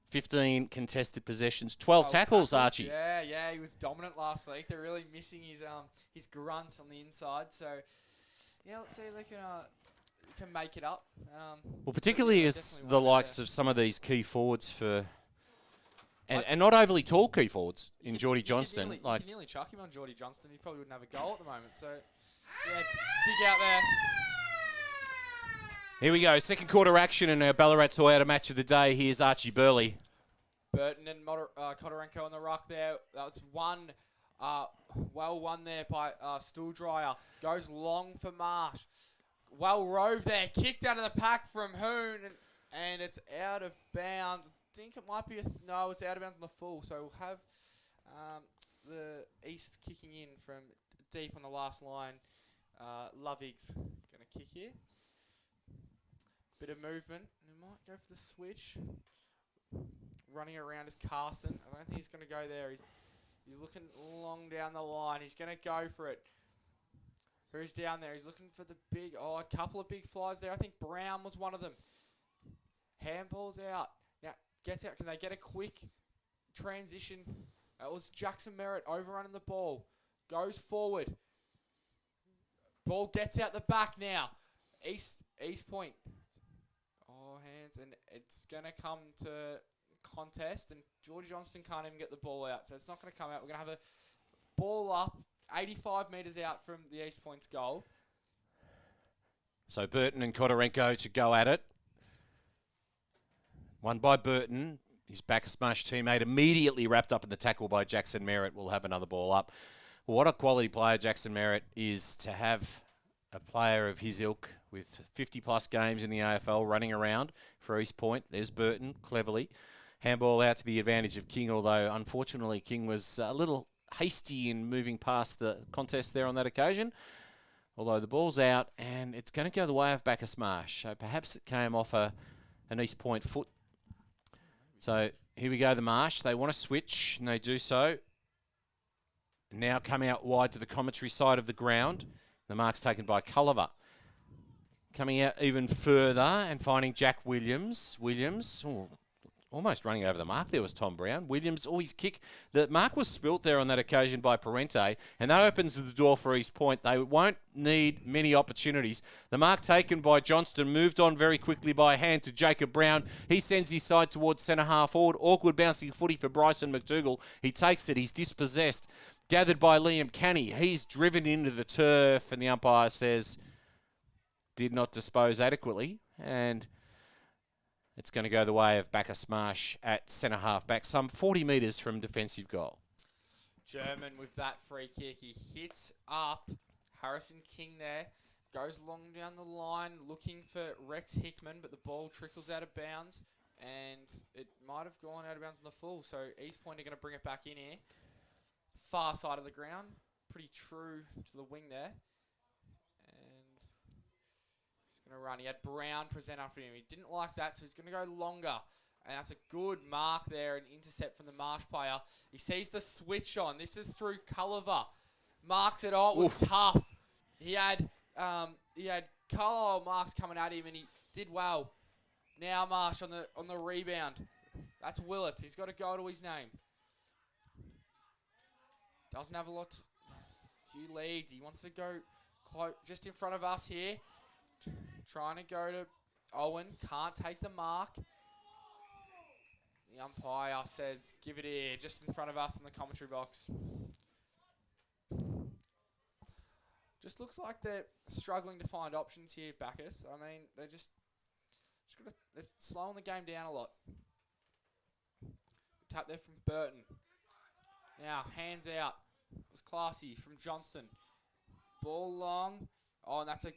15 contested possessions, 12 tackles, Archie. Yeah, he was dominant last week. They're really missing his grunt on the inside. So, yeah, let's see if they can make it up. Well, particularly as the likes of some of these key forwards and not overly tall key forwards in Geordie Johnston. You could nearly chuck him on Geordie Johnston. He probably wouldn't have a goal at the moment. So, yeah, big out there. Here we go. Second quarter action in our Ballarat Toyota match of the day. Here's Archie Burley. Burton and Kodorenko on the ruck there. That was one, well won there by Stooldryer. Goes long for Marsh. Well roved there. Kicked out of the pack from Hoon. And it's out of bounds. I think it might be no, it's out of bounds on the full. So we'll have the East kicking in from deep on the last line. Lovig's going to kick here. Bit of movement. He might go for the switch. Running around is Carson. I don't think he's going to go there. He's looking long down the line. He's going to go for it. Who's down there? He's looking for the big... Oh, a couple of big flies there. I think Brown was one of them. Handball's out. Now, gets out. Can they get a quick transition? That was Jackson Merritt overrunning the ball. Goes forward. Ball gets out the back now. East Point. Hands, and it's going to come to contest, and Geordie Johnston can't even get the ball out, so it's not going to come out. We're going to have a ball up 85 metres out from the East Point's goal. So Burton and Kodorenko to go at it. Won by Burton. His Bacchus Marsh teammate immediately wrapped up in the tackle by Jackson Merritt. Will have another ball up. Well, what a quality player Jackson Merritt is to have a player of his ilk with 50-plus games in the AFL running around for East Point. There's Burton, cleverly. Handball out to the advantage of King, although unfortunately King was a little hasty in moving past the contest there on that occasion. Although the ball's out, and it's going to go the way of Bacchus Marsh. So perhaps it came off an East Point foot. So here we go, the Marsh. They want to switch, and they do so. Now come out wide to the commentary side of the ground. The mark's taken by Culliver. Coming out even further and finding Jack Williams. Williams, almost running over the mark there was Tom Brown. Williams, his kick. The mark was spilt there on that occasion by Parente, and that opens the door for East Point. They won't need many opportunities. The mark taken by Johnston, moved on very quickly by hand to Jacob Brown. He sends his side towards centre half forward. Awkward bouncing footy for Bryson McDougall. He takes it. He's dispossessed. Gathered by Liam Canny. He's driven into the turf, and the umpire says did not dispose adequately, and it's going to go the way of Bacchus Marsh at centre half back, some 40 metres from defensive goal. German with that free kick. He hits up Harrison King there. Goes long down the line looking for Rex Hickman, but the ball trickles out of bounds, and it might have gone out of bounds on the full. So East Point are going to bring it back in here. Far side of the ground. Pretty true to the wing there. Going to run. He had Brown present up to him. He didn't like that, so he's going to go longer. And that's a good mark there, an intercept from the Marsh player. He sees the switch on. This is through Culliver. Marks it all. It was tough. He had Carlisle marks coming at him, and he did well. Now Marsh on the rebound. That's Willits. He's got a goal to his name. Doesn't have few leads. He wants to go just in front of us here. Trying to go to Owen. Can't take the mark. The umpire says, give it here, just in front of us in the commentary box. Just looks like they're struggling to find options here, Bacchus. I mean, they're they're slowing the game down a lot. Tap there from Burton. Now, hands out. It was classy from Johnston. Ball long. Oh, and that's a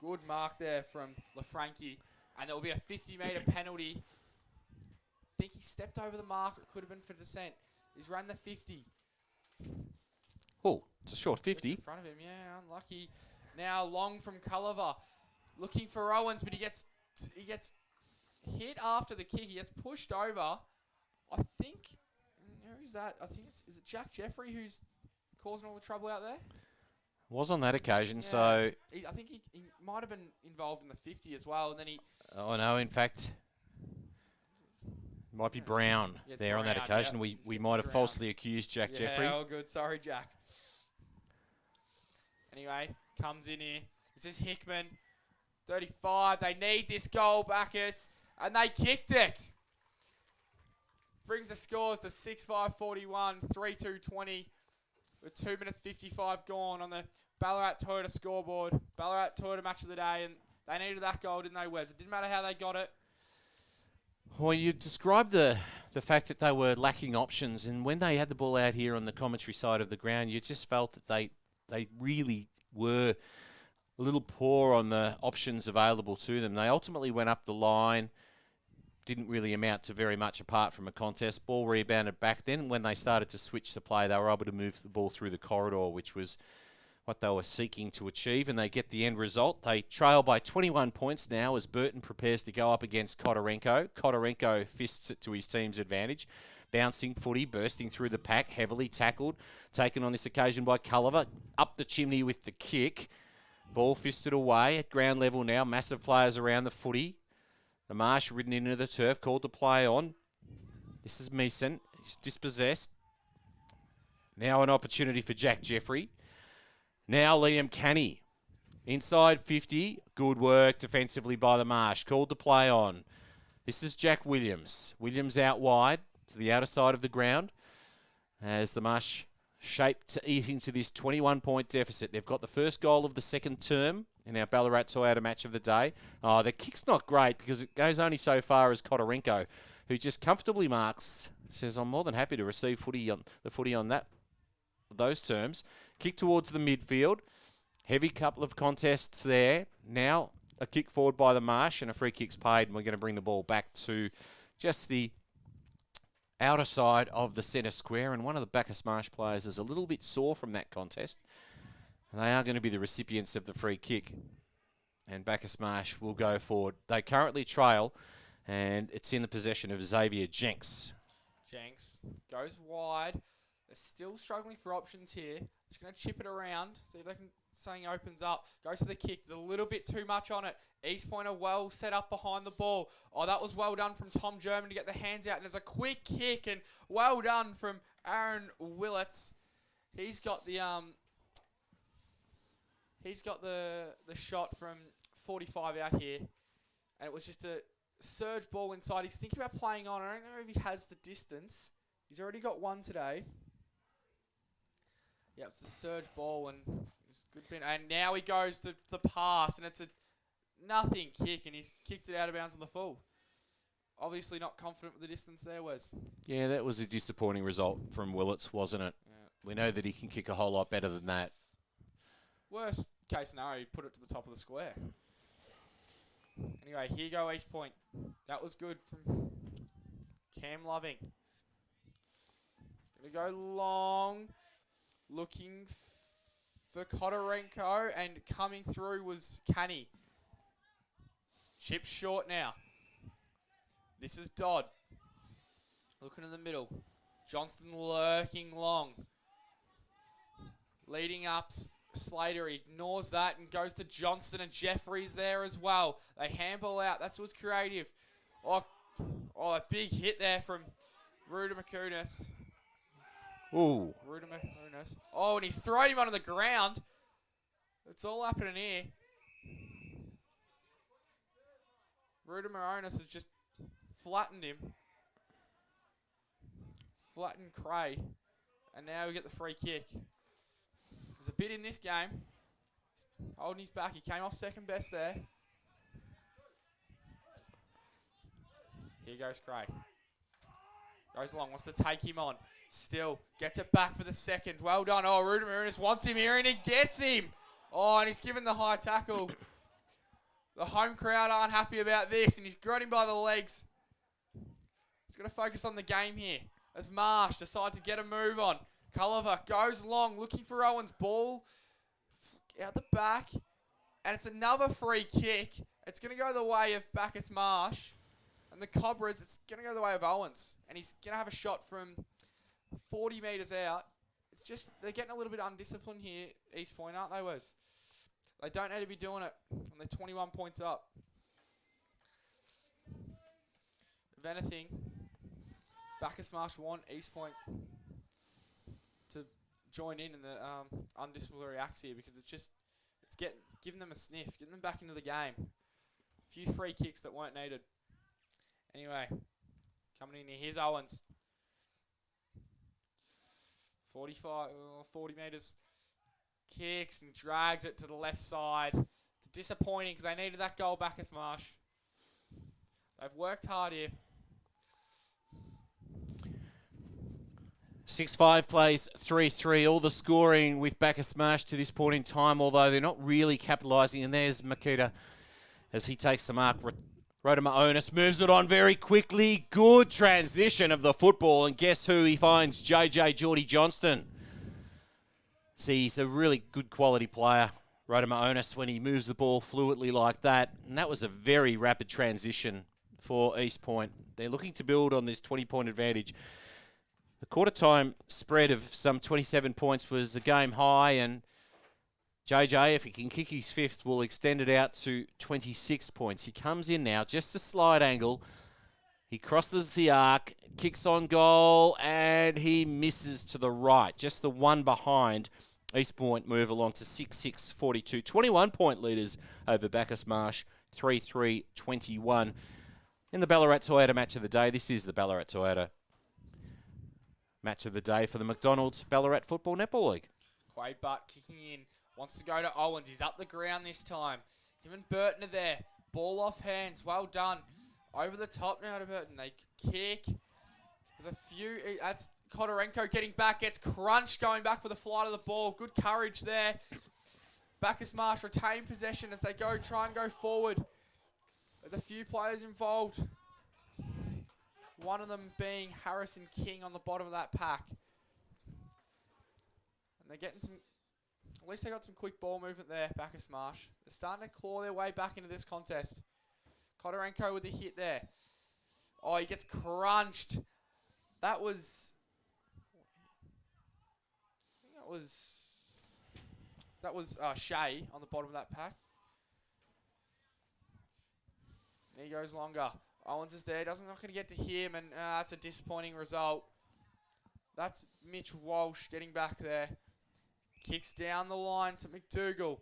good mark there from LaFranchi. And there will be a 50-metre penalty. I think he stepped over the mark. It could have been for dissent. He's run the 50. Oh, it's a short 50. In front of him, yeah, unlucky. Now long from Culliver. Looking for Owens, but he gets hit after the kick. He gets pushed over. I think that? I think is it Jack Jeffrey who's causing all the trouble out there? Was on that occasion, Yeah. so... I think he might have been involved in the 50 as well, and then he... Oh, no, in fact... Might be Brown there on that Brown, occasion. yeah. We might have falsely accused Jack Jeffrey. Yeah, all good. Sorry, Jack. Anyway, comes in here. This is Hickman. 35. They need this goal, Bacchus. And they kicked it. Brings the scores to 6-5-41, 3-2-20. With 2 minutes 55 gone on the Ballarat Toyota scoreboard. Ballarat Toyota match of the day. And they needed that goal, didn't they, Wes? It didn't matter how they got it. Well, you described the fact that they were lacking options, and when they had the ball out here on the commentary side of the ground, you just felt that they really were a little poor on the options available to them. They ultimately went up the line, didn't really amount to very much apart from a contest. Ball rebounded back. Then when they started to switch the play, they were able to move the ball through the corridor, which was what they were seeking to achieve, and they get the end result. They trail by 21 points now as Burton prepares to go up against Kotorenko. Kotorenko fists it to his team's advantage. Bouncing footy, bursting through the pack, heavily tackled, taken on this occasion by Culliver. Up the chimney with the kick. Ball fisted away at ground level now. Massive players around the footy. The Marsh ridden into the turf, called to play on. This is Meeson. He's dispossessed. Now an opportunity for Jack Jeffrey. Now Liam Canny. Inside 50. Good work defensively by the Marsh. Called to play on. This is Jack Williams. Williams out wide to the outer side of the ground as the Marsh shape to eat into this 21-point deficit. They've got the first goal of the second term in our Ballarat Toyota match of the day. Oh, the kick's not great because it goes only so far as Kotorenko, who just comfortably marks, says, I'm more than happy to receive the footy on those terms. Kick towards the midfield. Heavy couple of contests there. Now a kick forward by the Marsh and a free kick's paid, and we're going to bring the ball back to just the outer side of the centre square. And one of the Bacchus Marsh players is a little bit sore from that contest. And they are going to be the recipients of the free kick. And Bacchus Marsh will go forward. They currently trail, and it's in the possession of Xavier Jenks. Jenks goes wide. They're still struggling for options here. Just going to chip it around, see if they can. Something opens up. Goes to the kick. There's a little bit too much on it. East Point are well set up behind the ball. Oh, that was well done from Tom German to get the hands out. And there's a quick kick, and well done from Aaron Willets. He's got the shot from 45 out here, and it was just a surge ball inside. He's thinking about playing on. I don't know if he has the distance. He's already got one today. Yeah, it's the surge ball, and it's good pin. And now he goes to the pass, and it's a nothing kick, and he's kicked it out of bounds on the full. Obviously not confident with the distance there, Wes. Yeah, that was a disappointing result from Willets, wasn't it? Yeah. We know that he can kick a whole lot better than that. Worst case scenario, he'd put it to the top of the square. Anyway, here you go, East Point. That was good from Cam Loving. Gonna go long. Looking for Kotorenko, and coming through was Canny. Chip short now. This is Dodd. Looking in the middle. Johnston lurking long. Leading up, Slater ignores that and goes to Johnston, and Jeffrey's there as well. They handball out. That's what's creative. Oh, a big hit there from Ruda McCunas. Ooh. Rudimaronis. Oh, and he's thrown him onto the ground. It's all happening here. Rudimaronis has just flattened him. Flattened Cray. And now we get the free kick. There's a bit in this game. He's holding his back. He came off second best there. Here goes Cray. Goes long, wants to take him on. Still, gets it back for the second. Well done. Oh, Rudimaronis wants him here, and he gets him. Oh, and he's given the high tackle. The home crowd aren't happy about this, and he's got him by the legs. He's got to focus on the game here. As Marsh decides to get a move on. Culliver goes long, looking for Owen's ball. Out the back. And it's another free kick. It's going to go the way of Bacchus Marsh. And the Cobras, it's going to go the way of Owens. And he's going to have a shot from 40 metres out. It's just they're getting a little bit undisciplined here, East Point, aren't they, Wes? They don't need to be doing it when they're 21 points up. If anything, Bacchus Marsh want East Point to join in the undisciplinary acts here, because it's giving them a sniff, getting them back into the game. A few free kicks that weren't needed. Anyway, coming in here, here's Owens. 40 metres. Kicks and drags it to the left side. It's disappointing because they needed that goal, Bacchus Marsh. They've worked hard here. 6-5 plays 3-3. All the scoring with Bacchus Marsh to this point in time, although they're not really capitalising. And there's Makita as he takes the mark. Rodimer Onus moves it on very quickly. Good transition of the football. And guess who he finds? JJ Geordie Johnston. See, he's a really good quality player, Rodimer Onus, when he moves the ball fluidly like that. And that was a very rapid transition for East Point. They're looking to build on this 20-point advantage. The quarter-time spread of some 27 points was a game high, and JJ, if he can kick his fifth, will extend it out to 26 points. He comes in now, just a slight angle. He crosses the arc, kicks on goal, and he misses to the right. Just the one behind. East Point move along to 6-6-42. 21-point leaders over Bacchus Marsh, 3-3-21. In the Ballarat Toyota match of the day, this is the Ballarat Toyota match of the day for the McDonald's Ballarat Football Netball League. Quade Butt kicking in. Wants to go to Owens. He's up the ground this time. Him and Burton are there. Ball off hands. Well done. Over the top now to Burton. They kick. There's a few. That's Kodorenko getting back. Gets crunched going back with the flight of the ball. Good courage there. Bacchus Marsh retain possession as they try and go forward. There's a few players involved. One of them being Harrison King on the bottom of that pack. And they're getting some... At least they got some quick ball movement there, Bacchus Marsh. They're starting to claw their way back into this contest. Kodorenko with a hit there. Oh, he gets crunched. That was... I think that was Shea on the bottom of that pack. And he goes longer. Owens is there. Not going to get to him, and that's a disappointing result. That's Mitch Walsh getting back there. Kicks down the line to McDougall.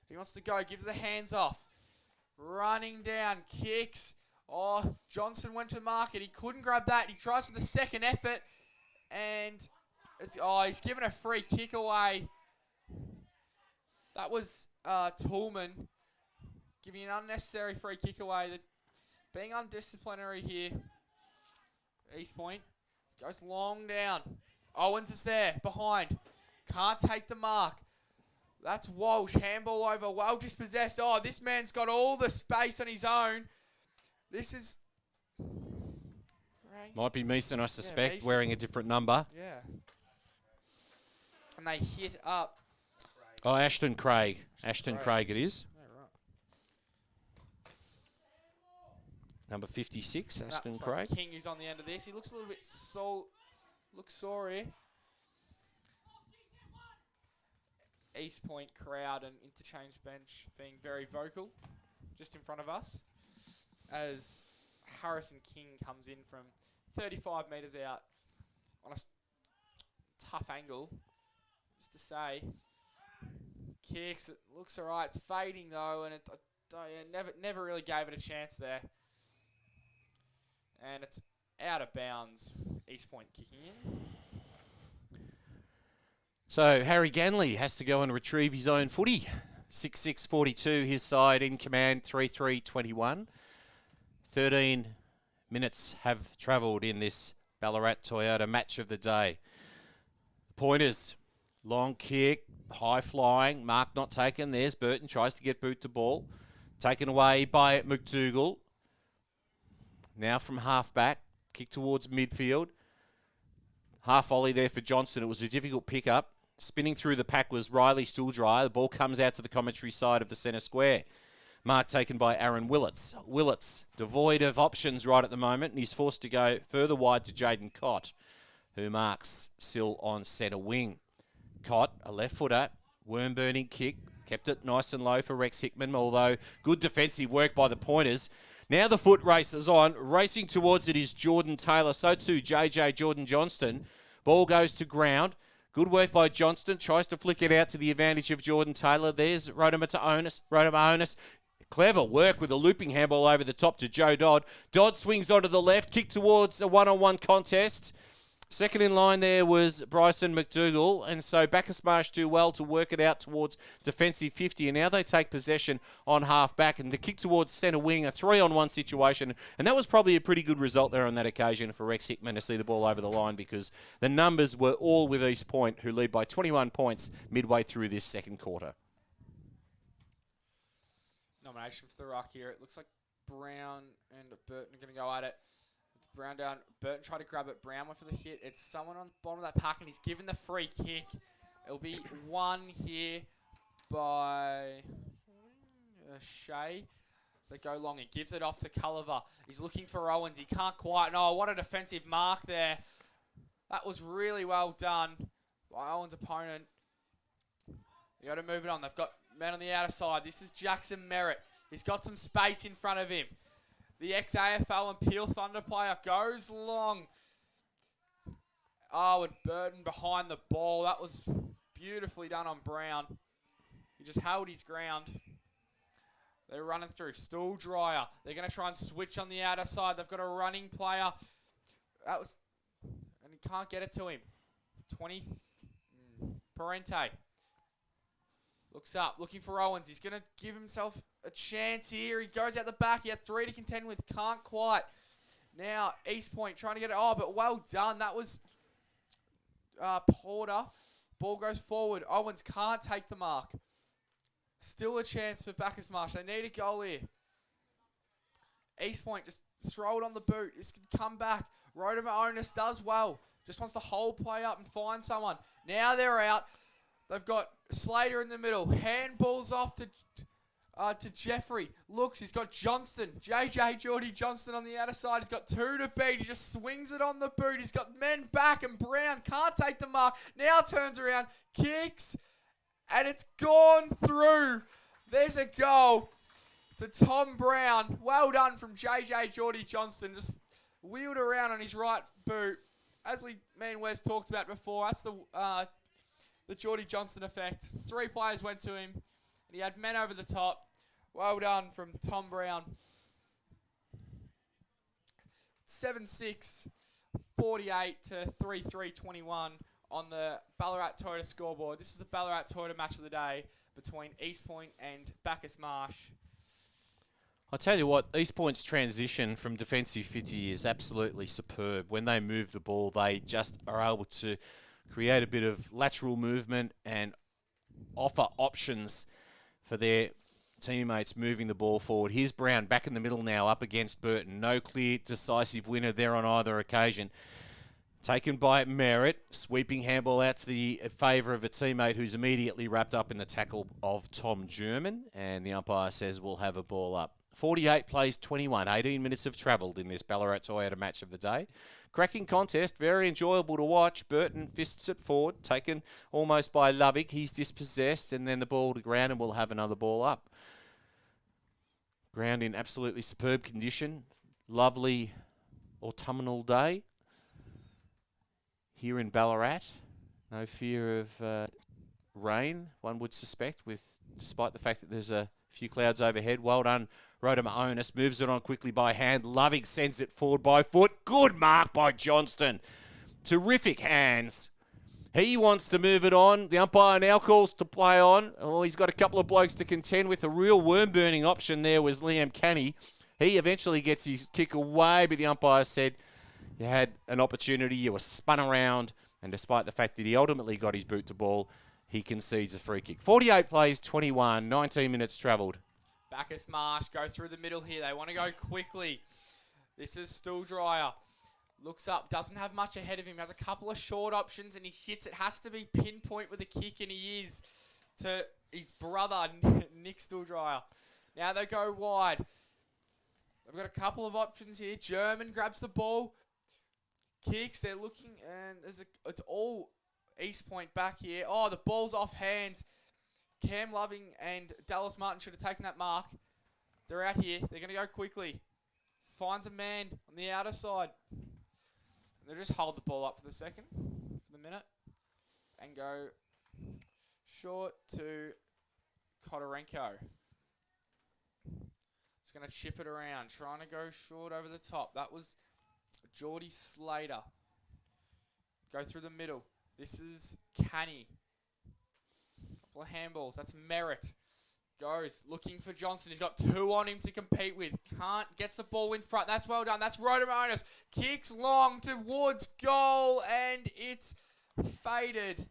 He wants to go. Gives the hands off. Running down. Kicks. Oh, Johnson went to market. He couldn't grab that. He tries for the second effort. And he's given a free kick away. That was Toolman giving an unnecessary free kick away. Being undisciplinary here. East Point goes long down. Owens is there behind. Can't take the mark. That's Walsh. Handball over. Well dispossessed. Oh, this man's got all the space on his own. This is... Might be Meeson, I suspect, Meeson. wearing a different number. Yeah. And they hit up. Oh, Ashton Craig. Ashton Craig it is. Yeah, right. Number 56, And Ashton that's Craig. Like King, who's on the end of this. He looks a little bit sore here. East Point crowd and interchange bench being very vocal just in front of us as Harrison King comes in from 35 metres out on a tough angle. Just to say, kicks, it looks alright. It's fading though, and it never really gave it a chance there. And it's out of bounds. East Point kicking in. So Harry Ganley has to go and retrieve his own footy. 6-6-42, his side in command, 3-3-21. 13 minutes have travelled in this Ballarat Toyota match of the day. Pointers, long kick, high flying, mark not taken. There's Burton, tries to get boot to ball. Taken away by McDougall. Now from half back, kick towards midfield. Half volley there for Johnson. It was a difficult pickup. Spinning through the pack was Riley Stilldry. The ball comes out to the commentary side of the centre square. Mark taken by Aaron Willits. Willits, devoid of options right at the moment, and he's forced to go further wide to Jaden Cott, who marks Sill on centre wing. Cott, a left footer, worm-burning kick, kept it nice and low for Rex Hickman, although good defensive work by the Pointers. Now the foot race is on. Racing towards it is Jordan Taylor. So too JJ Jordan Johnston. Ball goes to ground. Good work by Johnston. Tries to flick it out to the advantage of Jordan Taylor. There's Rodimer to Onus. Clever work with a looping handball over the top to Joe Dodd. Dodd swings onto the left. Kick towards a one-on-one contest. Second in line there was Bryson McDougall, and so Bacchus Marsh do well to work it out towards defensive 50, and now they take possession on half-back, and the kick towards centre wing, a 3-on-1 situation, and that was probably a pretty good result there on that occasion for Rex Hickman to see the ball over the line, because the numbers were all with East Point, who lead by 21 points midway through this second quarter. Nomination for the ruck here. It looks like Brown and Burton are going to go at it. Brown down. Burton tried to grab it. Brown went for the hit. It's someone on the bottom of that pack, and he's given the free kick. It'll be one here by Shea. They go long. He gives it off to Culliver. He's looking for Owens. He can't quite. No, what a defensive mark there. That was really well done by Owens' opponent. You got to move it on. They've got men on the outer side. This is Jackson Merritt. He's got some space in front of him. The ex-AFL and Peel Thunder player goes long. Oh, and Burton behind the ball. That was beautifully done on Brown. He just held his ground. They're running through. Stool Dryer. They're going to try and switch on the outer side. They've got a running player. And he can't get it to him. 20. Parente. Looks up, looking for Owens. He's going to give himself a chance here. He goes out the back. He had 3 to contend with. Can't quite. Now, East Point trying to get it. Oh, but well done. That was Porter. Ball goes forward. Owens can't take the mark. Still a chance for Bacchus Marsh. They need a goal here. East Point just throw it on the boot. This can come back. Rodimer Onus does well. Just wants to hold play up and find someone. Now they're out. They've got Slater in the middle. Handballs off to Jeffrey. Looks, he's got Johnston. JJ Geordie Johnston on the outer side. He's got 2 to beat. He just swings it on the boot. He's got men back, and Brown can't take the mark. Now turns around, kicks, and it's gone through. There's a goal to Tom Brown. Well done from JJ Geordie Johnston. Just wheeled around on his right boot. As me and Wes talked about before, that's the Geordie Johnston effect. 3 players went to him, and he had men over the top. Well done from Tom Brown. 7-6, 48 to 3-3-21 on the Ballarat Toyota scoreboard. This is the Ballarat Toyota match of the day between East Point and Bacchus Marsh. I'll tell you what, East Point's transition from defensive 50 is absolutely superb. When they move the ball, they just are able to create a bit of lateral movement and offer options for their teammates moving the ball forward. Here's Brown back in the middle now, up against Burton. No clear, decisive winner there on either occasion. Taken by Merritt, sweeping handball out to the favour of a teammate who's immediately wrapped up in the tackle of Tom German, and the umpire says we'll have a ball up. 48 plays 21, 18 minutes have travelled in this Ballarat Toyota match of the day. Cracking contest, very enjoyable to watch. Burton fists it forward, taken almost by Lovick. He's dispossessed, and then the ball to ground, and we'll have another ball up. Ground in absolutely superb condition. Lovely autumnal day here in Ballarat. No fear of rain, one would suspect, despite the fact that there's a few clouds overhead. Well done, Rodimer Onus. Moves it on quickly by hand. Lovick sends it forward by foot. Good mark by Johnston. Terrific hands. He wants to move it on. The umpire now calls to play on. Oh, he's got a couple of blokes to contend with. A real worm-burning option there was Liam Canny. He eventually gets his kick away, but the umpire said you had an opportunity, you were spun around, and despite the fact that he ultimately got his boot to ball, he concedes a free kick. 48 plays, 21, 19 minutes travelled. Bacchus Marsh go through the middle here. They want to go quickly. This is Stool Dryer. Looks up, doesn't have much ahead of him. Has a couple of short options, and he hits it. Has to be pinpoint with a kick, and he is to his brother, Nick Stool Dryer. Now they go wide. They've got a couple of options here. German grabs the ball. kicks. They're looking, and it's all East Point back here. Oh, the ball's off hands. Cam Loving and Dallas Martin should have taken that mark. They're out here. They're going to go quickly. Finds a man on the outer side. They'll just hold the ball up for the minute, and go short to Kodorenko. Just going to chip it around, trying to go short over the top. That was Geordie Slater. Go through the middle. This is Canny. Couple of handballs. That's Merritt. Goes looking for Johnson. He's got 2 on him to compete with. Gets the ball in front. That's well done. That's Rodemonis. Kicks long towards goal, and it's faded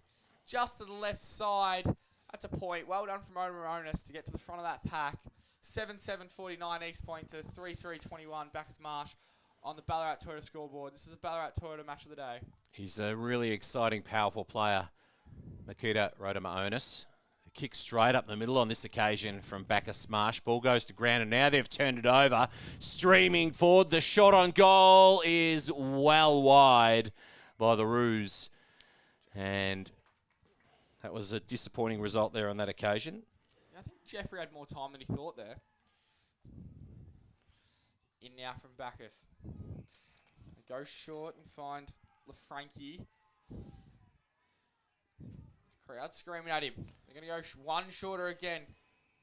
just to the left side. That's a point. Well done from Rodemonis to get to the front of that pack. 7-7-49 East Point to 3-3-21 Bacchus Marsh on the Ballarat Toyota scoreboard. This is the Ballarat Toyota match of the day. He's a really exciting, powerful player, Makita Rodemonis. Kick straight up the middle on this occasion from Bacchus Marsh. Ball goes to ground, and now they've turned it over. Streaming forward. The shot on goal is well wide by the Roos. And that was a disappointing result there on that occasion. I think Jeffrey had more time than he thought there. In now from Bacchus. They go short and find LaFranchi. Crowd screaming at him. They're going to go one shorter again.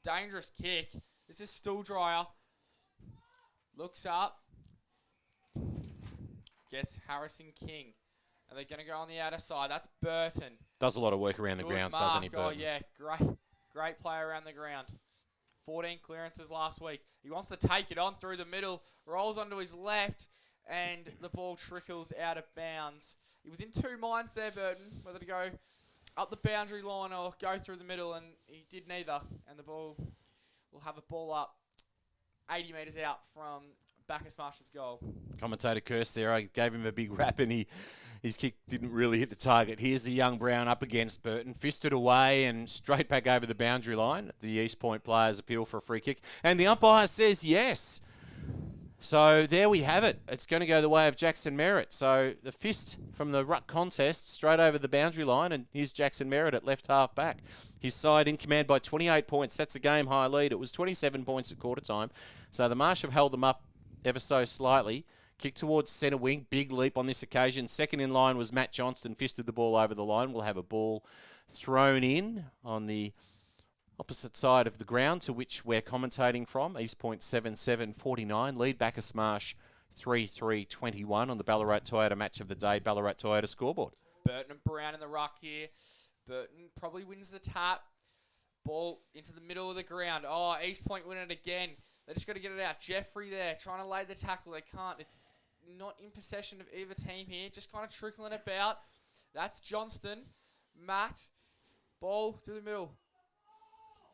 Dangerous kick. This is still Dryer. Looks up. Gets Harrison King. And they're going to go on the outer side. That's Burton. Does a lot of work around the grounds, doesn't he, Burton? Oh, yeah. Great player around the ground. 14 clearances last week. He wants to take it on through the middle. Rolls onto his left. And the ball trickles out of bounds. He was in 2 minds there, Burton. Whether to go up the boundary line or go through the middle, and he did neither. And the ball will have a ball up 80 metres out from Bacchus Marsh's goal. Commentator cursed there. I gave him a big rap, and his kick didn't really hit the target. Here's the young Brown up against Burton. Fisted away and straight back over the boundary line. The East Point players appeal for a free kick. And the umpire says yes. So there we have it. It's going to go the way of Jackson Merritt. So the fist from the ruck contest straight over the boundary line, and here's Jackson Merritt at left half back. His side in command by 28 points. That's a game high lead. It was 27 points at quarter time. So the Marsh have held them up ever so slightly. Kick towards centre wing. Big leap on this occasion. Second in line was Matt Johnston. Fisted the ball over the line. We'll have a ball thrown in on the opposite side of the ground to which we're commentating from. East Point 7-7-49. Lead Bacchus Marsh 3-3-21 on the Ballarat Toyota match of the day. Ballarat Toyota scoreboard. Burton and Brown in the ruck here. Burton probably wins the tap. Ball into the middle of the ground. Oh, East Point win it again. They just got to get it out. Jeffrey there trying to lay the tackle. They can't. It's not in possession of either team here. Just kind of trickling about. That's Johnston. Matt. Ball to the middle.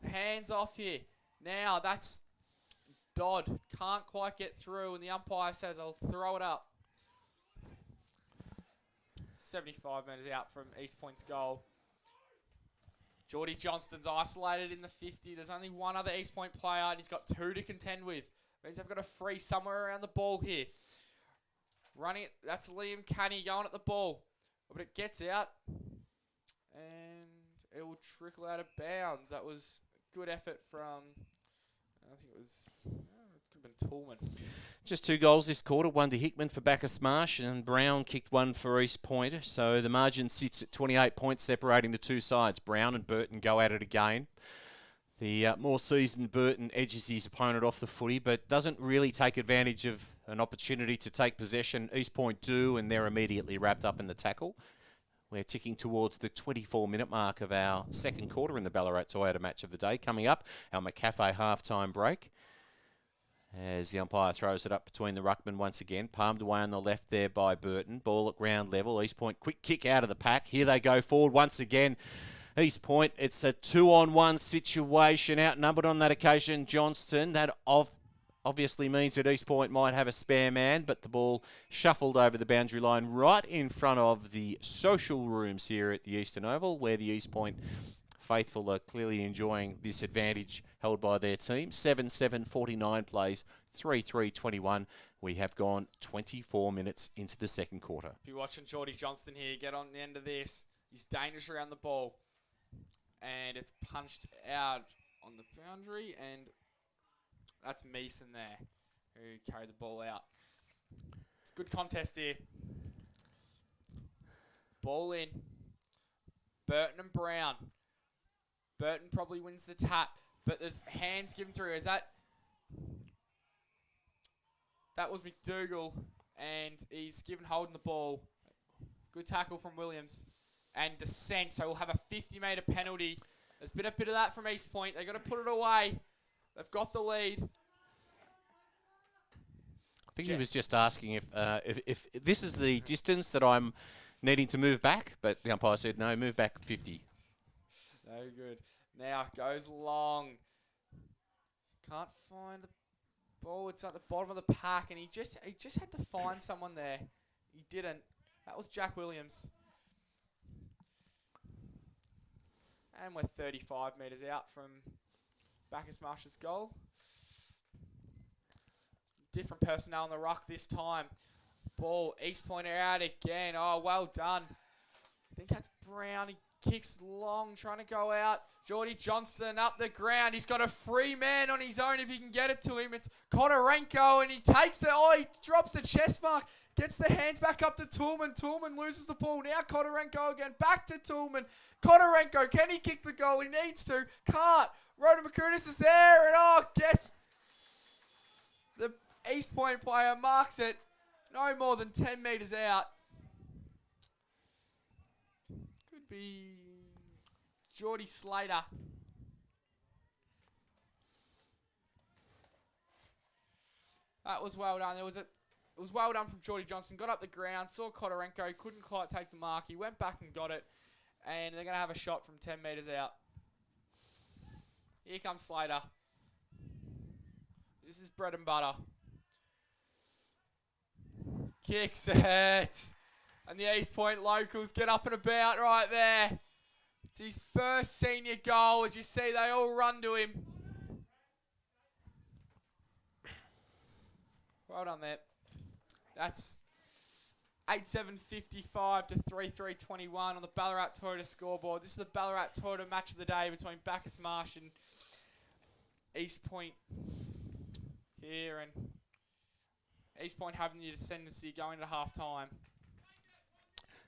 Hands off here. Now that's Dodd. Can't quite get through, and the umpire says, I'll throw it up. 75 metres out from East Point's goal. Geordie Johnston's isolated in the 50. There's only one other East Point player, and he's got 2 to contend with. Means they've got a free somewhere around the ball here. Running it. That's Liam Canny going at the ball. But it gets out, and it will trickle out of bounds. That was good effort from, I think it was, it could have been Toolman. Just 2 goals this quarter, one to Hickman for Bacchus Marsh, and Brown kicked one for East Point. So the margin sits at 28 points, separating the 2 sides. Brown and Burton go at it again. The more seasoned Burton edges his opponent off the footy, but doesn't really take advantage of an opportunity to take possession. East Point do, and they're immediately wrapped up in the tackle. We're ticking towards the 24-minute mark of our second quarter in the Ballarat Toyota match of the day. Coming up, our McCafe halftime break. As the umpire throws it up between the ruckman once again. Palmed away on the left there by Burton. Ball at ground level. East Point, quick kick out of the pack. Here they go forward once again. East Point, it's a 2-on-1 situation. Outnumbered on that occasion, Johnston. That obviously means that East Point might have a spare man, but the ball shuffled over the boundary line right in front of the social rooms here at the Eastern Oval, where the East Point faithful are clearly enjoying this advantage held by their team. 7-7-49 plays, 3-3-21. We have gone 24 minutes into the second quarter. If you're watching Geordie Johnston here, get on the end of this. He's dangerous around the ball. And it's punched out on the boundary. And that's Mason there, who carried the ball out. It's a good contest here. Ball in. Burton and Brown. Burton probably wins the tap. But there's hands given through. Is that... That was McDougall, and he's given Holden the ball. Good tackle from Williams. And descent, so we'll have a 50-metre penalty. There's been a bit of that from East Point. They've got to put it away. They've got the lead. I think he was just asking if this is the distance that I'm needing to move back, but the umpire said, no, move back 50. No good. Now goes long. Can't find the ball. It's at the bottom of the pack, and he just had to find someone there. He didn't. That was Jack Williams. And we're 35 metres out from Bacchus Marsh's goal. Different personnel on the ruck this time. Ball, East Point are out again. Oh, well done. I think that's Brown. He kicks long, trying to go out. Geordie Johnston up the ground. He's got a free man on his own if he can get it to him. It's Kodorenko, and he takes the... Oh, he drops the chest mark. Gets the hands back up to Toolman. Toolman loses the ball. Now Kodorenko again. Back to Toolman. Kodorenko, can he kick the goal? He needs to. Can't. Rhoda McCunis is there, and oh, guess the East Point player marks it no more than 10 metres out. Could be Geordie Slater. That was well done. It was well done from Geordie Johnston. Got up the ground, saw Kodorenko, couldn't quite take the mark. He went back and got it, and they're going to have a shot from 10 metres out. Here comes Slater. This is bread and butter. Kicks it. And the East Point locals get up and about right there. It's his first senior goal. As you see, they all run to him. Well done there. That's 8-7-55 to 3-3-21 on the Ballarat Toyota scoreboard. This is the Ballarat Toyota match of the day between Bacchus Marsh and East Point here, and East Point having the ascendancy going to half-time.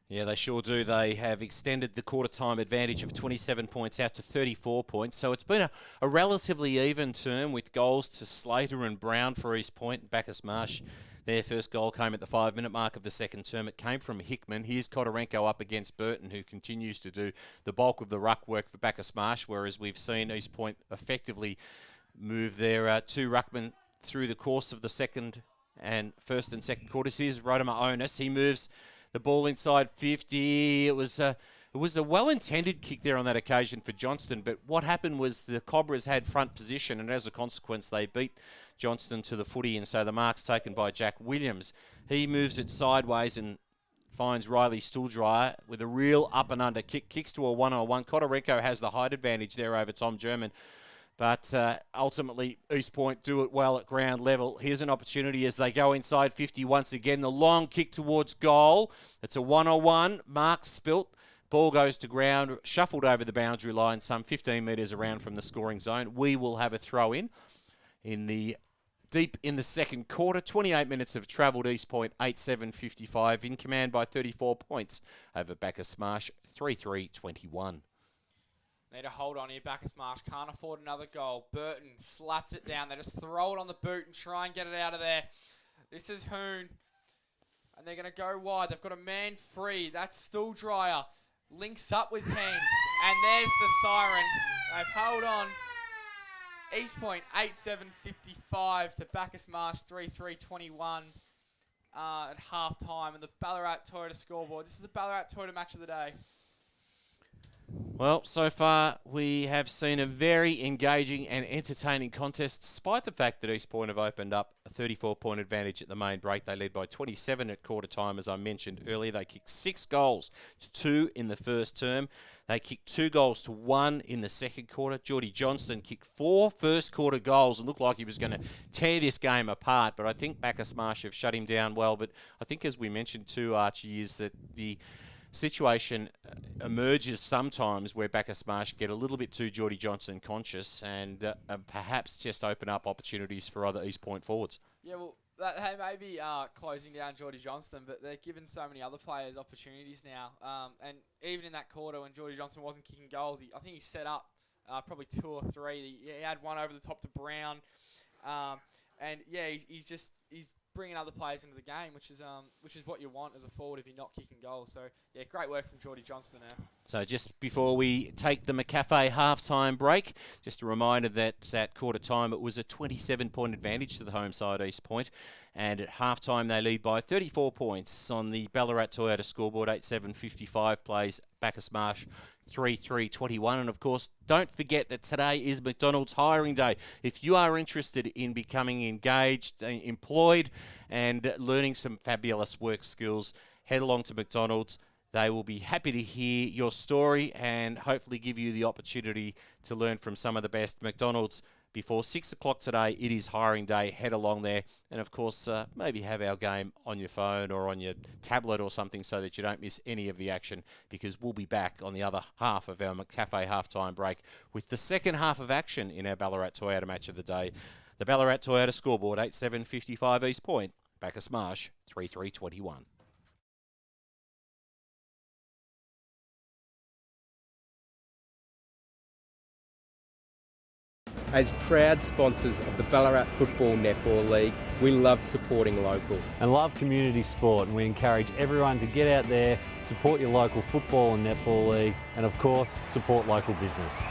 Yeah, they sure do. They have extended the quarter-time advantage of 27 points out to 34 points. So it's been a relatively even term with goals to Slater and Brown for East Point and Bacchus Marsh. Their first goal came at the 5-minute mark of the second term. It came from Hickman. Here's Kodorenko up against Burton, who continues to do the bulk of the ruck work for Bacchus Marsh, whereas we've seen East Point effectively move their two ruckmen through the course of the first and second quarters. Here's Rodimer Onus. He moves the ball inside 50. It was a well-intended kick there on that occasion for Johnston, but what happened was the Cobras had front position, and as a consequence, they beat Johnston to the footy, and so the mark's taken by Jack Williams. He moves it sideways and finds Riley Stooldryer with a real up and under kick. Kicks to a 1-on-1. Kodorenko has the height advantage there over Tom German. But ultimately, East Point do it well at ground level. Here's an opportunity as they go inside 50 once again. The long kick towards goal. It's a 1-on-1. Mark spilt. Ball goes to ground, shuffled over the boundary line, some 15 metres around from the scoring zone. We will have a throw in deep in the second quarter. 28 minutes have travelled. East Point 8-7-55 in command by 34 points over Bacchus Marsh 3-3-21. Need a hold on here. Bacchus Marsh can't afford another goal. Burton slaps it down. They just throw it on the boot and try and get it out of there. This is Hoon. And they're going to go wide. They've got a man free. That's Stooldryer. Links up with hands. And there's the siren. They've held on. East Point 8-7-55 to Bacchus Marsh 3-3-21 at half time. And the Ballarat Toyota scoreboard. This is the Ballarat Toyota match of the day. Well, so far we have seen a very engaging and entertaining contest, despite the fact that East Point have opened up a 34-point advantage at the main break. They led by 27 at quarter time, as I mentioned earlier. They kicked 6 goals to 2 in the first term. They kicked 2 goals to 1 in the second quarter. Geordie Johnston kicked 4 first quarter goals and looked like he was going to tear this game apart. But I think Bacchus Marsh have shut him down well. But I think, as we mentioned too, Archie, is that the situation emerges sometimes where Bacchus Marsh get a little bit too Geordie Johnson conscious and perhaps just open up opportunities for other East Point forwards. Yeah, well, they may be closing down Geordie Johnston, but they're giving so many other players opportunities now. And even in that quarter when Geordie Johnston wasn't kicking goals, I think he set up probably 2 or 3. He had one over the top to Brown. And yeah, he's bringing other players into the game, which is what you want as a forward if you're not kicking goals. So yeah, great work from Geordie Johnston there. So just before we take the McCafe halftime break, just a reminder that at quarter time it was a 27-point advantage to the home side, East Point. And at halftime they lead by 34 points on the Ballarat Toyota scoreboard. 8-7-55 plays Bacchus Marsh 3-3-21. And of course, don't forget that today is McDonald's hiring day. If you are interested in becoming engaged, employed, and learning some fabulous work skills, head along to McDonald's. They will be happy to hear your story and hopefully give you the opportunity to learn from some of the best. McDonald's, before 6 o'clock today, it is hiring day. Head along there. And of course, maybe have our game on your phone or on your tablet or something so that you don't miss any of the action, because we'll be back on the other half of our McCafe halftime break with the second half of action in our Ballarat Toyota match of the day. The Ballarat Toyota scoreboard, 8-7-55 East Point. Bacchus Marsh, 3-3-21. As proud sponsors of the Ballarat Football Netball League, we love supporting local. And love community sport, and we encourage everyone to get out there, support your local football and netball league, and of course, support local business.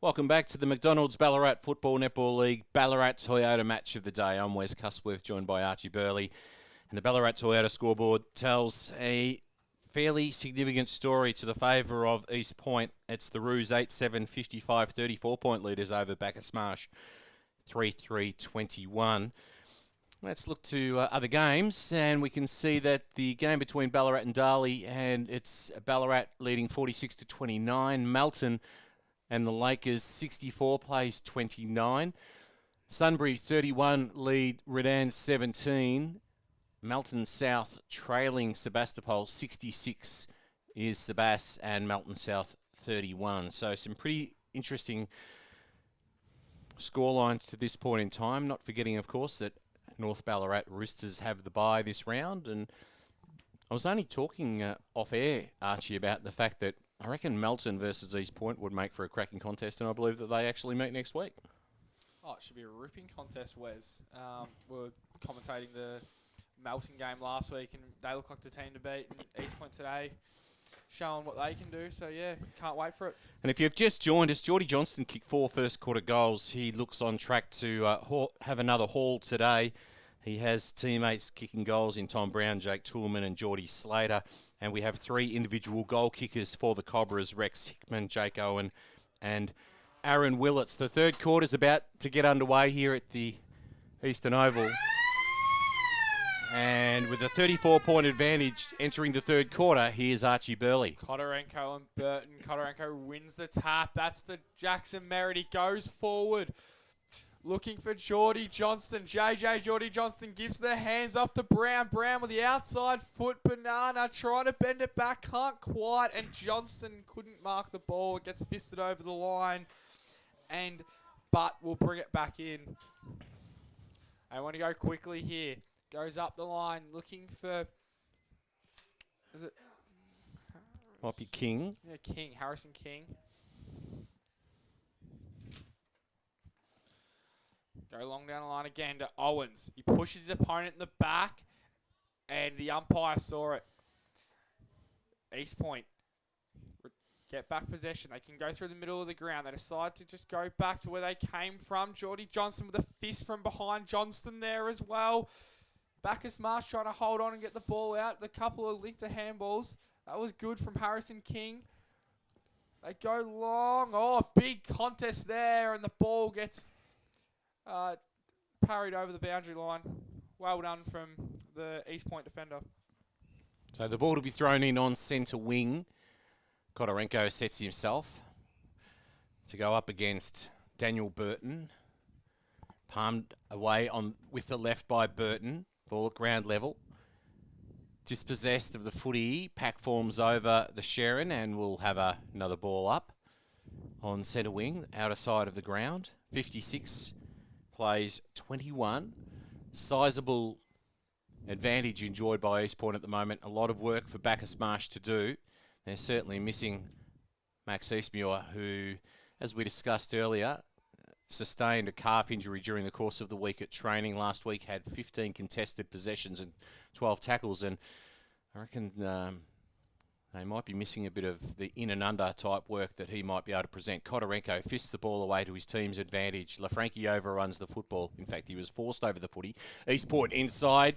Welcome back to the McDonald's Ballarat Football Netball League Ballarat Toyota match of the day. I'm Wes Cusworth, joined by Archie Burley. And the Ballarat Toyota scoreboard tells a fairly significant story to the favour of East Point. It's the Roos 8-7, 55, 34-point leaders over Bacchus Marsh, 3-3, 21. Let's look to other games, and we can see that the game between Ballarat and Darley, and it's Ballarat leading 46-29. Melton and the Lakers 64 plays 29. Sunbury 31 lead Redan 17. Melton South trailing Sebastopol 66 is Sebas, and Melton South 31. So some pretty interesting scorelines to this point in time. Not forgetting, of course, that North Ballarat Roosters have the bye this round. And I was only talking off air, Archie, about the fact that I reckon Melton versus East Point would make for a cracking contest, and I believe that they actually meet next week. Oh, it should be a ripping contest, Wes. We were commentating the Melton game last week, and they look like the team to beat. And East Point today, showing what they can do. So, yeah, can't wait for it. And if you've just joined us, Geordie Johnston kicked 4 first-quarter goals. He looks on track to have another haul today. He has teammates kicking goals in Tom Brown, Jake Toolman and Geordie Slater. And we have 3 individual goal kickers for the Cobras, Rex Hickman, Jake Owen and Aaron Willits. The third quarter's about to get underway here at the Eastern Oval. And with a 34-point advantage entering the third quarter, here's Archie Burley. Kodorenko and Burton. Kodorenko wins the tap. That's the Jackson Merritt. He goes forward. Looking for Geordie Johnston. Geordie Johnston gives the hands off to Brown. Brown with the outside foot banana. Trying to bend it back. Can't quite. And Johnston couldn't mark the ball. It gets fisted over the line. And Butt will bring it back in. I want to go quickly here. Goes up the line. Looking for... Is it... Might be King. Yeah, King. Harrison King. Go long down the line again to Owens. He pushes his opponent in the back, and the umpire saw it. East Point get back possession. They can go through the middle of the ground. They decide to just go back to where they came from. Geordie Johnston with a fist from behind Johnston there as well. Bacchus Marsh trying to hold on and get the ball out. The couple of linked to handballs. That was good from Harrison King. They go long. Oh, big contest there, and the ball gets... parried over the boundary line. Well done from the East Point defender. So the ball to be thrown in on centre wing. Kodorenko sets himself to go up against Daniel Burton. Palmed away on with the left by Burton. Ball at ground level. Dispossessed of the footy. Pack forms over the Sharon and will have another ball up on centre wing, outer side of the ground. 56 plays 21. Sizable advantage enjoyed by East Point at the moment. A lot of work for Bacchus Marsh to do. They're certainly missing Max Eastmuir, who, as we discussed earlier, sustained a calf injury during the course of the week at training. Last week had 15 contested possessions and 12 tackles, and I reckon they might be missing a bit of the in and under type work that he might be able to present. Kodorenko fists the ball away to his team's advantage. Lafranchi overruns the football. In fact, he was forced over the footy. East Point inside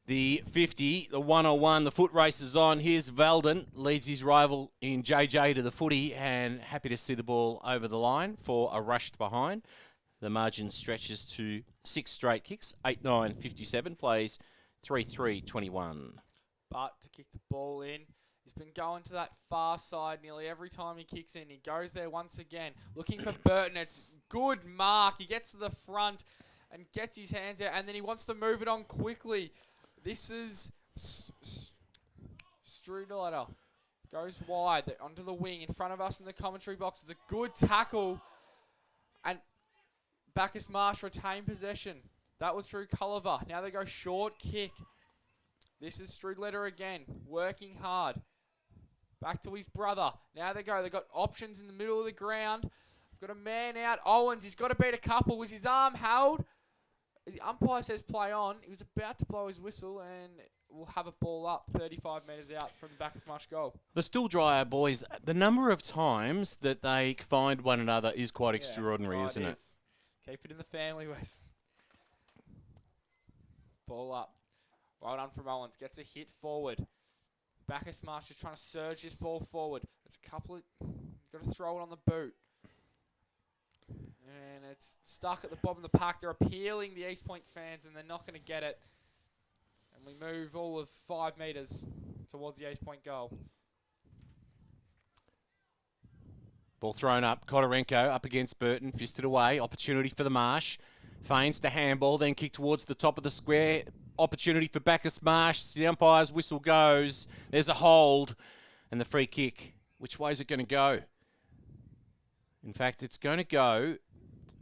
the 50, the 101, the foot race is on. Here's Veldon, leads his rival in JJ to the footy, and happy to see the ball over the line for a rushed behind. The margin stretches to 6 straight kicks, 8-9, 57, plays 3-3, 21. But to kick the ball in, he's been going to that far side nearly every time he kicks in. He goes there once again, looking for Burton. It's good mark. He gets to the front and gets his hands out, and then he wants to move it on quickly. This is Strudelatter. Goes wide, onto the wing, in front of us in the commentary box. It's a good tackle. And Bacchus Marsh retain possession. That was through Culliver. Now they go short kick. This is Strudelatter again, working hard. Back to his brother. Now they go. They've got options in the middle of the ground. Got a man out. Owens, he's got to beat a couple. Was his arm held? The umpire says play on. He was about to blow his whistle, and we'll have a ball up 35 metres out from the Bacchus Marsh goal. The stool dryer boys, the number of times that they find one another is quite extraordinary, isn't it? Keep it in the family, Wes. Ball up. Well done from Owens. Gets a hit forward. Bacchus Marsh just trying to surge this ball forward. There's a couple of... Got to throw it on the boot. And it's stuck at the bottom of the pack. They're appealing the East Point fans, and they're not going to get it. And we move all of 5 metres towards the East Point goal. Ball thrown up. Kodorenko up against Burton. Fisted away. Opportunity for the Marsh. Feigns to handball. Then kick towards the top of the square. Opportunity for Bacchus Marsh. The umpire's whistle goes. There's a hold. And the free kick. Which way is it going to go? In fact, it's going to go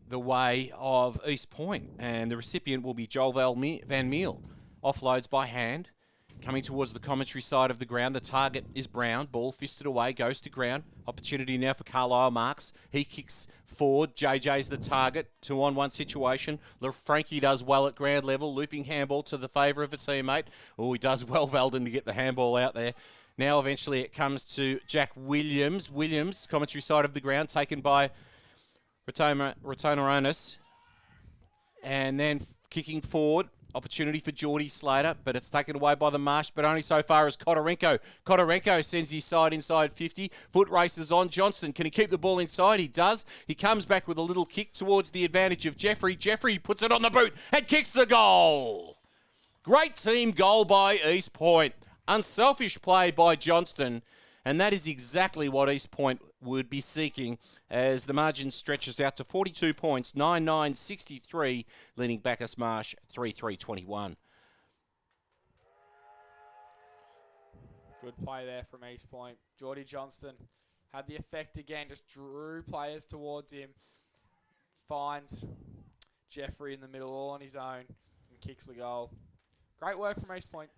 the way of East Point. And the recipient will be Joel Van Meel. Offloads by hand. Coming towards the commentary side of the ground. The target is Brown. Ball fisted away. Goes to ground. Opportunity now for Carlisle Marks. He kicks forward. JJ's the target. 2-on-1 situation. Frankie does well at ground level. Looping handball to the favour of a teammate. Oh, he does well, Veldon, to get the handball out there. Now eventually it comes to Jack Williams. Williams, commentary side of the ground, taken by Rotonaronis. And then kicking forward. Opportunity for Geordie Slater, but it's taken away by the Marsh, but only so far as Kodorenko. Kodorenko sends his side inside 50. Foot races on. Johnston, can he keep the ball inside? He does. He comes back with a little kick towards the advantage of Jeffrey. Jeffrey puts it on the boot and kicks the goal. Great team goal by East Point. Unselfish play by Johnston, and that is exactly what East Point would be seeking as the margin stretches out to 42 points, 9-9-63, leading Bacchus Marsh 3-3-21. Good play there from East Point. Geordie Johnston had the effect again, just drew players towards him, finds Jeffrey in the middle all on his own, and kicks the goal. Great work from East Point.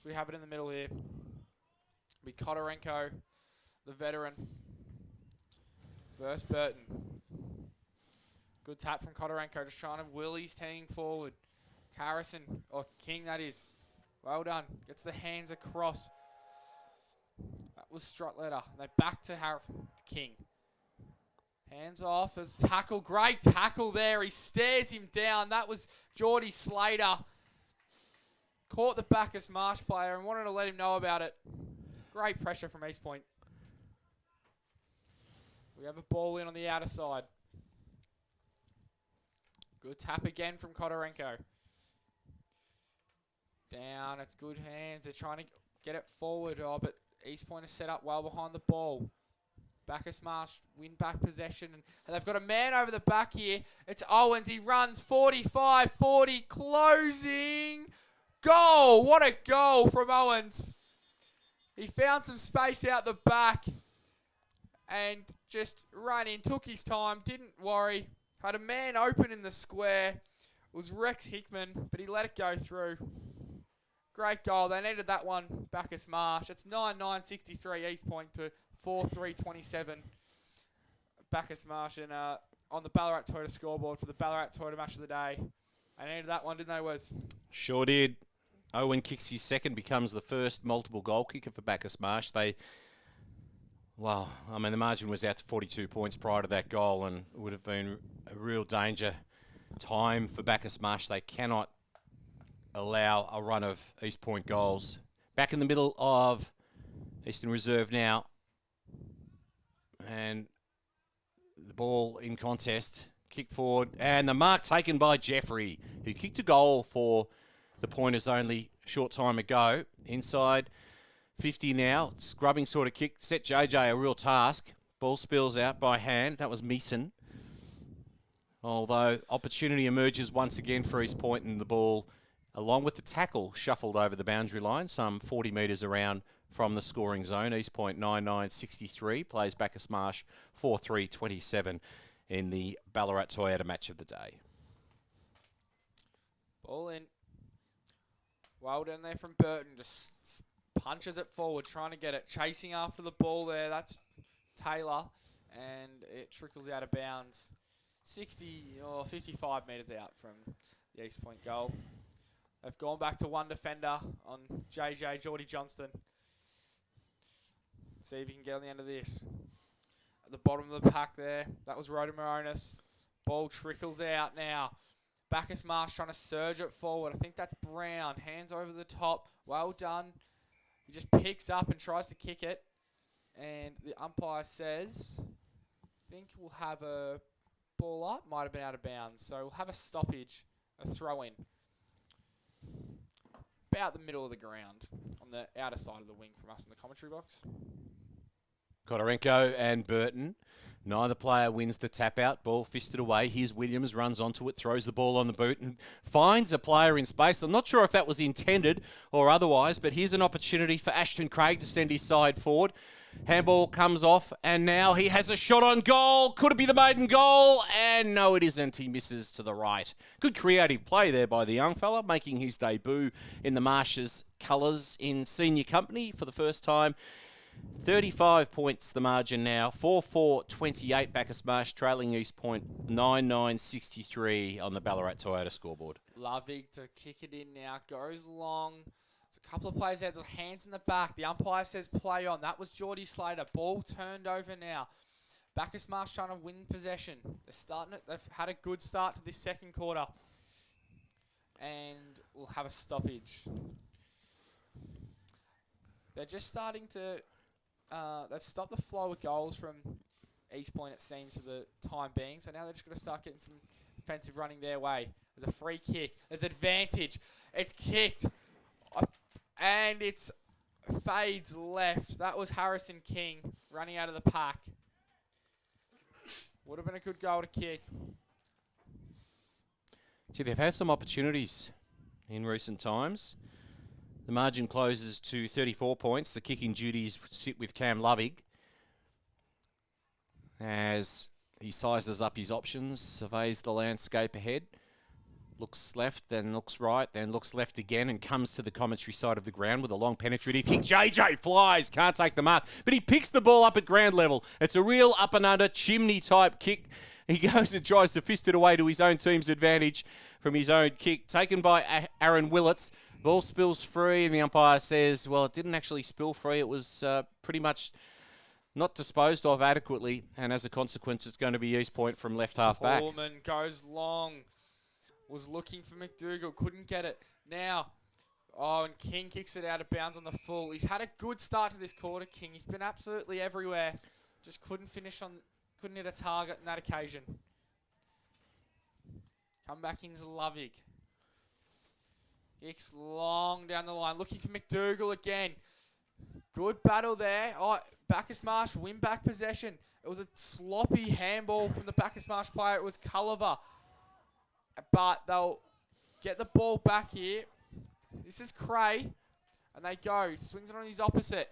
So we have it in the middle here. Be Kodorenko, the veteran, versus Burton. Good tap from Kodorenko, just trying to will his team forward. Harrison, or King that is. Well done. Gets the hands across. That was Strutletter. And they back to King. Hands off. It's tackle. Great tackle there. He stares him down. That was Geordie Slater. Caught the Bacchus Marsh player and wanted to let him know about it. Great pressure from East Point. We have a ball in on the outer side. Good tap again from Kodorenko. Down, it's good hands. They're trying to get it forward, but East Point is set up well behind the ball. Bacchus Marsh win back possession, and they've got a man over the back here. It's Owens. He runs 45-40, closing. Goal! What a goal from Owens. He found some space out the back and just ran in, took his time, didn't worry. Had a man open in the square. It was Rex Hickman, but he let it go through. Great goal. They needed that one, Bacchus Marsh. It's 9-9-63 East Point to 4-3-27 Bacchus Marsh, and on the Ballarat Toyota scoreboard for the Ballarat Toyota match of the day. They needed that one, didn't they, Wes? Sure did. Owen kicks his second, becomes the first multiple goal kicker for Bacchus Marsh. The margin was out to 42 points prior to that goal, and it would have been a real danger time for Bacchus Marsh. They cannot allow a run of East Point goals. Back in the middle of Eastern Reserve now, and the ball in contest. Kick forward, and the mark taken by Jeffrey, who kicked a goal for the Pointers only short time ago. Inside 50 now, scrubbing sort of kick. Set JJ a real task. Ball spills out by hand. That was Meeson. Although opportunity emerges once again for East Point, and the ball, along with the tackle, shuffled over the boundary line, some 40 metres around from the scoring zone. East Point 9-9-63, plays Bacchus Marsh 4-3-27 in the Ballarat Toyota match of the day. Ball in. Well done there from Burton. Just punches it forward, trying to get it. Chasing after the ball there. That's Taylor. And it trickles out of bounds. 60 or 55 metres out from the East Point goal. They've gone back to one defender on JJ, Geordie Johnston. See if he can get on the end of this. At the bottom of the pack there, that was Rhododendron. Ball trickles out now. Bacchus Marsh trying to surge it forward. I think that's Brown. Hands over the top. Well done. He just picks up and tries to kick it. And the umpire says, I think we'll have a ball up. Might have been out of bounds. So we'll have a stoppage, a throw in. About the middle of the ground. On the outer side of the wing from us in the commentary box. Kodorenko and Burton. Neither player wins the tap out. Ball fisted away. Here's Williams, runs onto it, throws the ball on the boot and finds a player in space. I'm not sure if that was intended or otherwise, but here's an opportunity for Ashton Craig to send his side forward. Handball comes off and now he has a shot on goal. Could it be the maiden goal? And no, it isn't. He misses to the right. Good creative play there by the young fella, making his debut in the Marsh's colours in senior company for the first time. 35 points the margin now. 4-4-28 Bacchus Marsh trailing East Point 9-9-63 on the Ballarat Toyota scoreboard. Lovig to kick it in now. Goes long. There's a couple of players there. There's hands in the back. The umpire says play on. That was Geordie Slater. Ball turned over now. Bacchus Marsh trying to win possession. They're starting it. They've had a good start to this second quarter. And we'll have a stoppage. They're just starting to... they've stopped the flow of goals from East Point, it seems, for the time being. So now they're just going to start getting some offensive running their way. There's a free kick. There's advantage. It's kicked. And it's fades left. That was Harrison King running out of the pack. Would have been a good goal to kick. Gee, they've had some opportunities in recent times. The margin closes to 34 points. The kicking duties sit with Cam Lovig as he sizes up his options, surveys the landscape ahead, looks left, then looks right, then looks left again, and comes to the commentary side of the ground with a long penetrative kick. JJ flies, can't take the mark, but he picks the ball up at ground level. It's a real up and under chimney type kick. He goes and tries to fist it away to his own team's advantage from his own kick, taken by Aaron Willits. Ball spills free, and the umpire says, well, it didn't actually spill free. It was pretty much not disposed of adequately, and as a consequence, it's going to be East Point from left half back. Coleman goes long. Was looking for McDougall. Couldn't get it. Now, and King kicks it out of bounds on the full. He's had a good start to this quarter, King. He's been absolutely everywhere. Just couldn't hit a target on that occasion. Come back into Lovig. Kicks long down the line. Looking for McDougall again. Good battle there. Bacchus Marsh win back possession. It was a sloppy handball from the Bacchus Marsh player. It was Culliver. But they'll get the ball back here. This is Cray. And they go. Swings it on his opposite.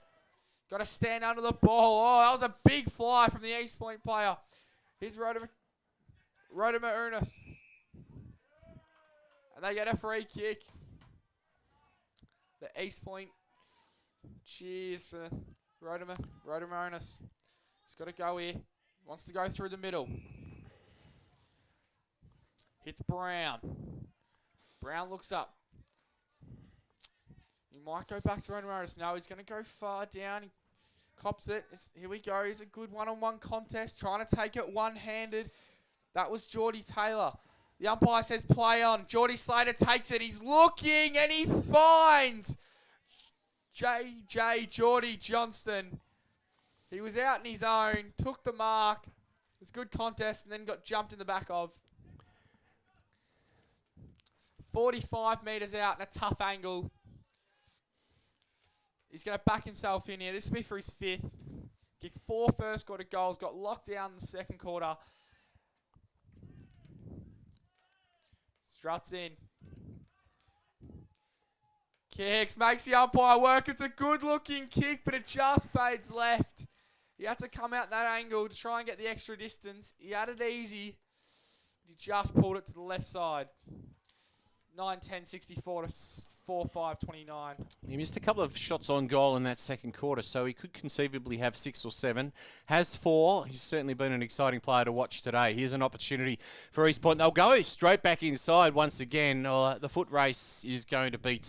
Got to stand under the ball. Oh, that was a big fly from the East Point player. Here's Rodimer Ernest. And they get a free kick. The East Point cheers for Rodimer Ernest. He's got to go here. Wants to go through the middle. Hits Brown. Brown looks up. He might go back to Rodimer Ernest. No, he's going to go far down. He cops it. Here we go. It's a good one-on-one contest. Trying to take it one-handed. That was Geordie Taylor. The umpire says play on. Geordie Slater takes it. He's looking and he finds Geordie Johnston. He was out in his own, took the mark. It was a good contest and then got jumped in the back of. 45 metres out in a tough angle. He's going to back himself in here. This will be for his fifth. Kicked 4 first quarter goals. Got locked down in the second quarter. Struts in. Kicks. Makes the umpire work. It's a good looking kick, but it just fades left. He had to come out that angle to try and get the extra distance. He had it easy. He just pulled it to the left side. 9-10, 64 to 4-5, 29. He missed a couple of shots on goal in that second quarter, so he could conceivably have 6 or 7. Has 4. He's certainly been an exciting player to watch today. Here's an opportunity for East Point. They'll go straight back inside once again. The foot race is going to be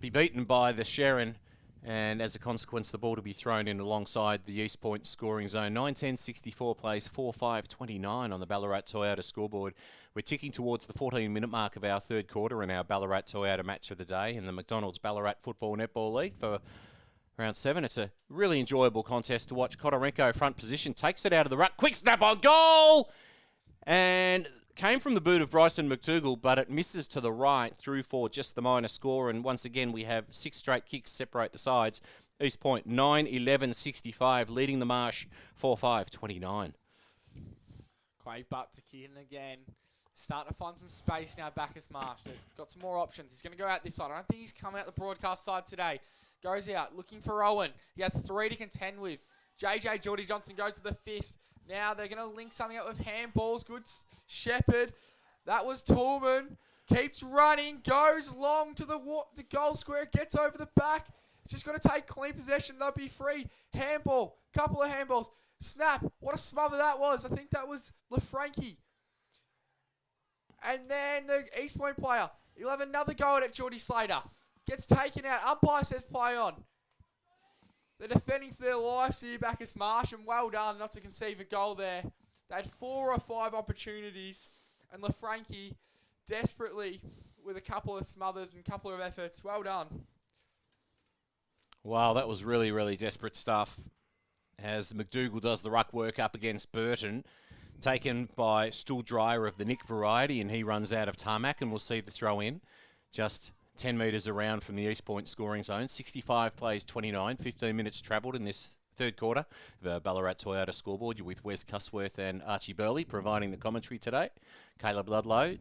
beaten by the Sharon, and as a consequence, the ball to be thrown in alongside the East Point scoring zone. 9-10, 64 plays 4-5, 29 on the Ballarat Toyota scoreboard. We're ticking towards the 14-minute mark of our third quarter in our Ballarat Toyota match of the day in the McDonald's Ballarat Football Netball League for round 7. It's a really enjoyable contest to watch. Kodorenko, front position, takes it out of the ruck. Quick snap on goal! And came from the boot of Bryson McDougall, but it misses to the right through for just the minor score. And once again, we have 6 straight kicks separate the sides. East Point 9-11-65, leading the Marsh 4-5, 29. Great butt to kick in again. Starting to find some space now, Bacchus Marsh. They've got some more options. He's going to go out this side. I don't think he's coming out the broadcast side today. Goes out, looking for Owen. He has 3 to contend with. JJ Geordie Johnson goes to the fist. Now they're going to link something up with handballs. Good Shepherd. That was Tallman. Keeps running. Goes long to the goal square. Gets over the back. It's just got to take clean possession. They'll be free. Handball. Couple of handballs. Snap. What a smother that was. I think that was LaFranchi. And then the East Point player. He'll have another go at it, Geordie Slater. Gets taken out. Umpire says play on. They're defending for their lives here, Bacchus Marsh, and well done not to conceive a goal there. They had 4 or 5 opportunities, and LaFranchi desperately with a couple of smothers and a couple of efforts. Well done. Wow, that was really, really desperate stuff. As McDougall does the ruck work up against Burton, taken by Stool Dryer of the Nick variety, and he runs out of tarmac, and we'll see the throw in just 10 metres around from the East Point scoring zone. 65 plays 29, 15 minutes travelled in this third quarter. The Ballarat Toyota scoreboard. You're with Wes Cusworth and Archie Burley providing the commentary today. Caleb Ludlow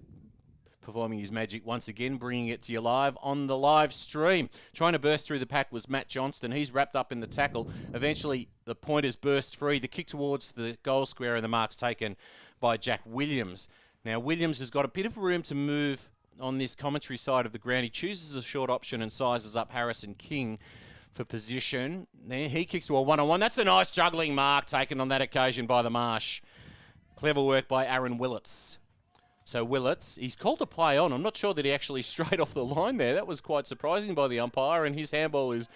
performing his magic once again, bringing it to you live on the live stream. Trying to burst through the pack was Matt Johnston. He's wrapped up in the tackle. Eventually, the Pointers burst free to kick towards the goal square, and the mark's taken by Jack Williams. Now, Williams has got a bit of room to move on this commentary side of the ground. He chooses a short option and sizes up Harrison King for position. There, he kicks to a one-on-one. That's a nice juggling mark taken on that occasion by the Marsh. Clever work by Aaron Willits. So Willits, he's called a play on. I'm not sure that he actually strayed off the line there. That was quite surprising by the umpire, and his handball is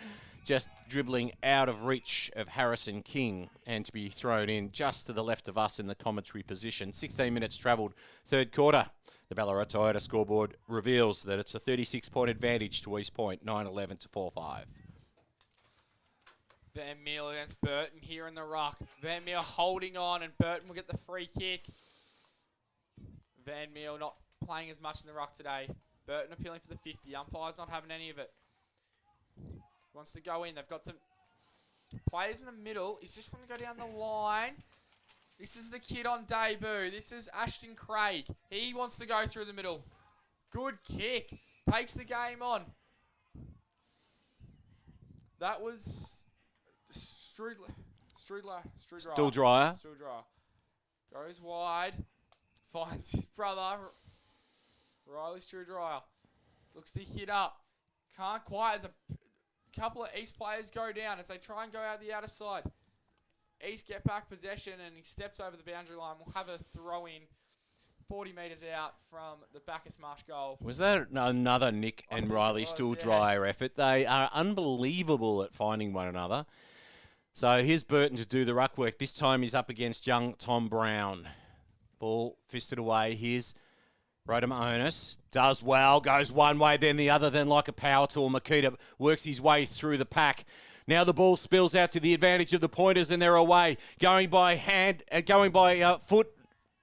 just dribbling out of reach of Harrison King and to be thrown in just to the left of us in the commentary position. 16 minutes travelled, third quarter. The Ballarat Toyota scoreboard reveals that it's a 36-point advantage to East Point, 9-11 to 4-5. Van Meel against Burton here in the ruck. Van Meel holding on, and Burton will get the free kick. Van Meel not playing as much in the ruck today. Burton appealing for the 50. Umpire's not having any of it. Wants to go in. They've got some players in the middle. He's just want to go down the line. This is the kid on debut. This is Ashton Craig. He wants to go through the middle. Good kick. Takes the game on. That was Strudler. Still Dryer. Goes wide. Finds his brother, Riley Strudryer. Looks to hit up. Can't quite, as a couple of East players go down as they try and go out the outer side. East get back possession, and he steps over the boundary line. We'll have a throw in 40 metres out from the Bacchus Marsh goal. Was that another Nick and Riley Stool Dryer effort? They are unbelievable at finding one another. So here's Burton to do the ruck work. This time he's up against young Tom Brown. Ball fisted away. Here's Rodham Onus. Does well. Goes one way, then the other. Then like a power tool, Makita works his way through the pack. Now the ball spills out to the advantage of the Pointers, and they're away. Going by foot,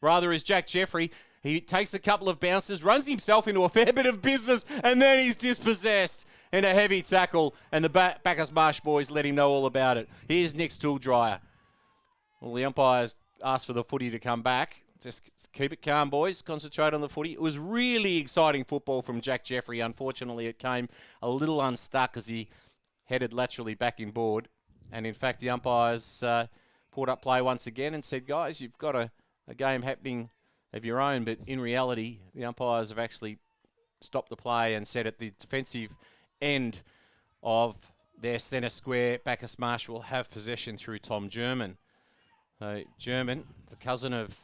rather, is Jack Jeffrey. He takes a couple of bounces, runs himself into a fair bit of business, and then he's dispossessed in a heavy tackle, and the Bacchus Marsh boys let him know all about it. Here's Nick Stooldryer. Well, the umpires asked for the footy to come back. Just keep it calm, boys. Concentrate on the footy. It was really exciting football from Jack Jeffrey. Unfortunately, it came a little unstuck as he headed laterally back in board. And in fact, the umpires pulled up play once again and said, guys, you've got a game happening of your own. But in reality, the umpires have actually stop the play and said at the defensive end of their centre square, Bacchus Marsh will have possession through Tom German. German, the cousin of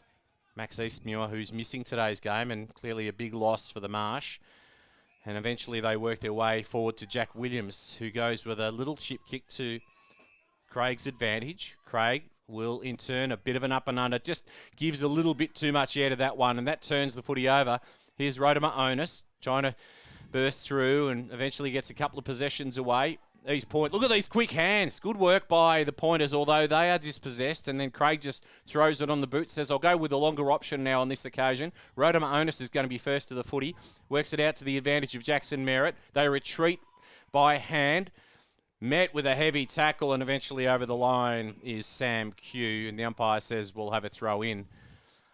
Max Eastmuir, who's missing today's game, and clearly a big loss for the Marsh. And eventually they work their way forward to Jack Williams, who goes with a little chip kick to Craig's advantage. Craig will, in turn, a bit of an up and under, just gives a little bit too much air to that one, and that turns the footy over. Here's Rodimer Onus trying to burst through and eventually gets a couple of possessions away. Look at these quick hands. Good work by the Pointers, although they are dispossessed. And then Craig just throws it on the boot, says, I'll go with the longer option now on this occasion. Rodimer Onus is going to be first to the footy. Works it out to the advantage of Jackson Merritt. They retreat by hand. Met with a heavy tackle, and eventually over the line is Sam Q. And the umpire says we'll have a throw in.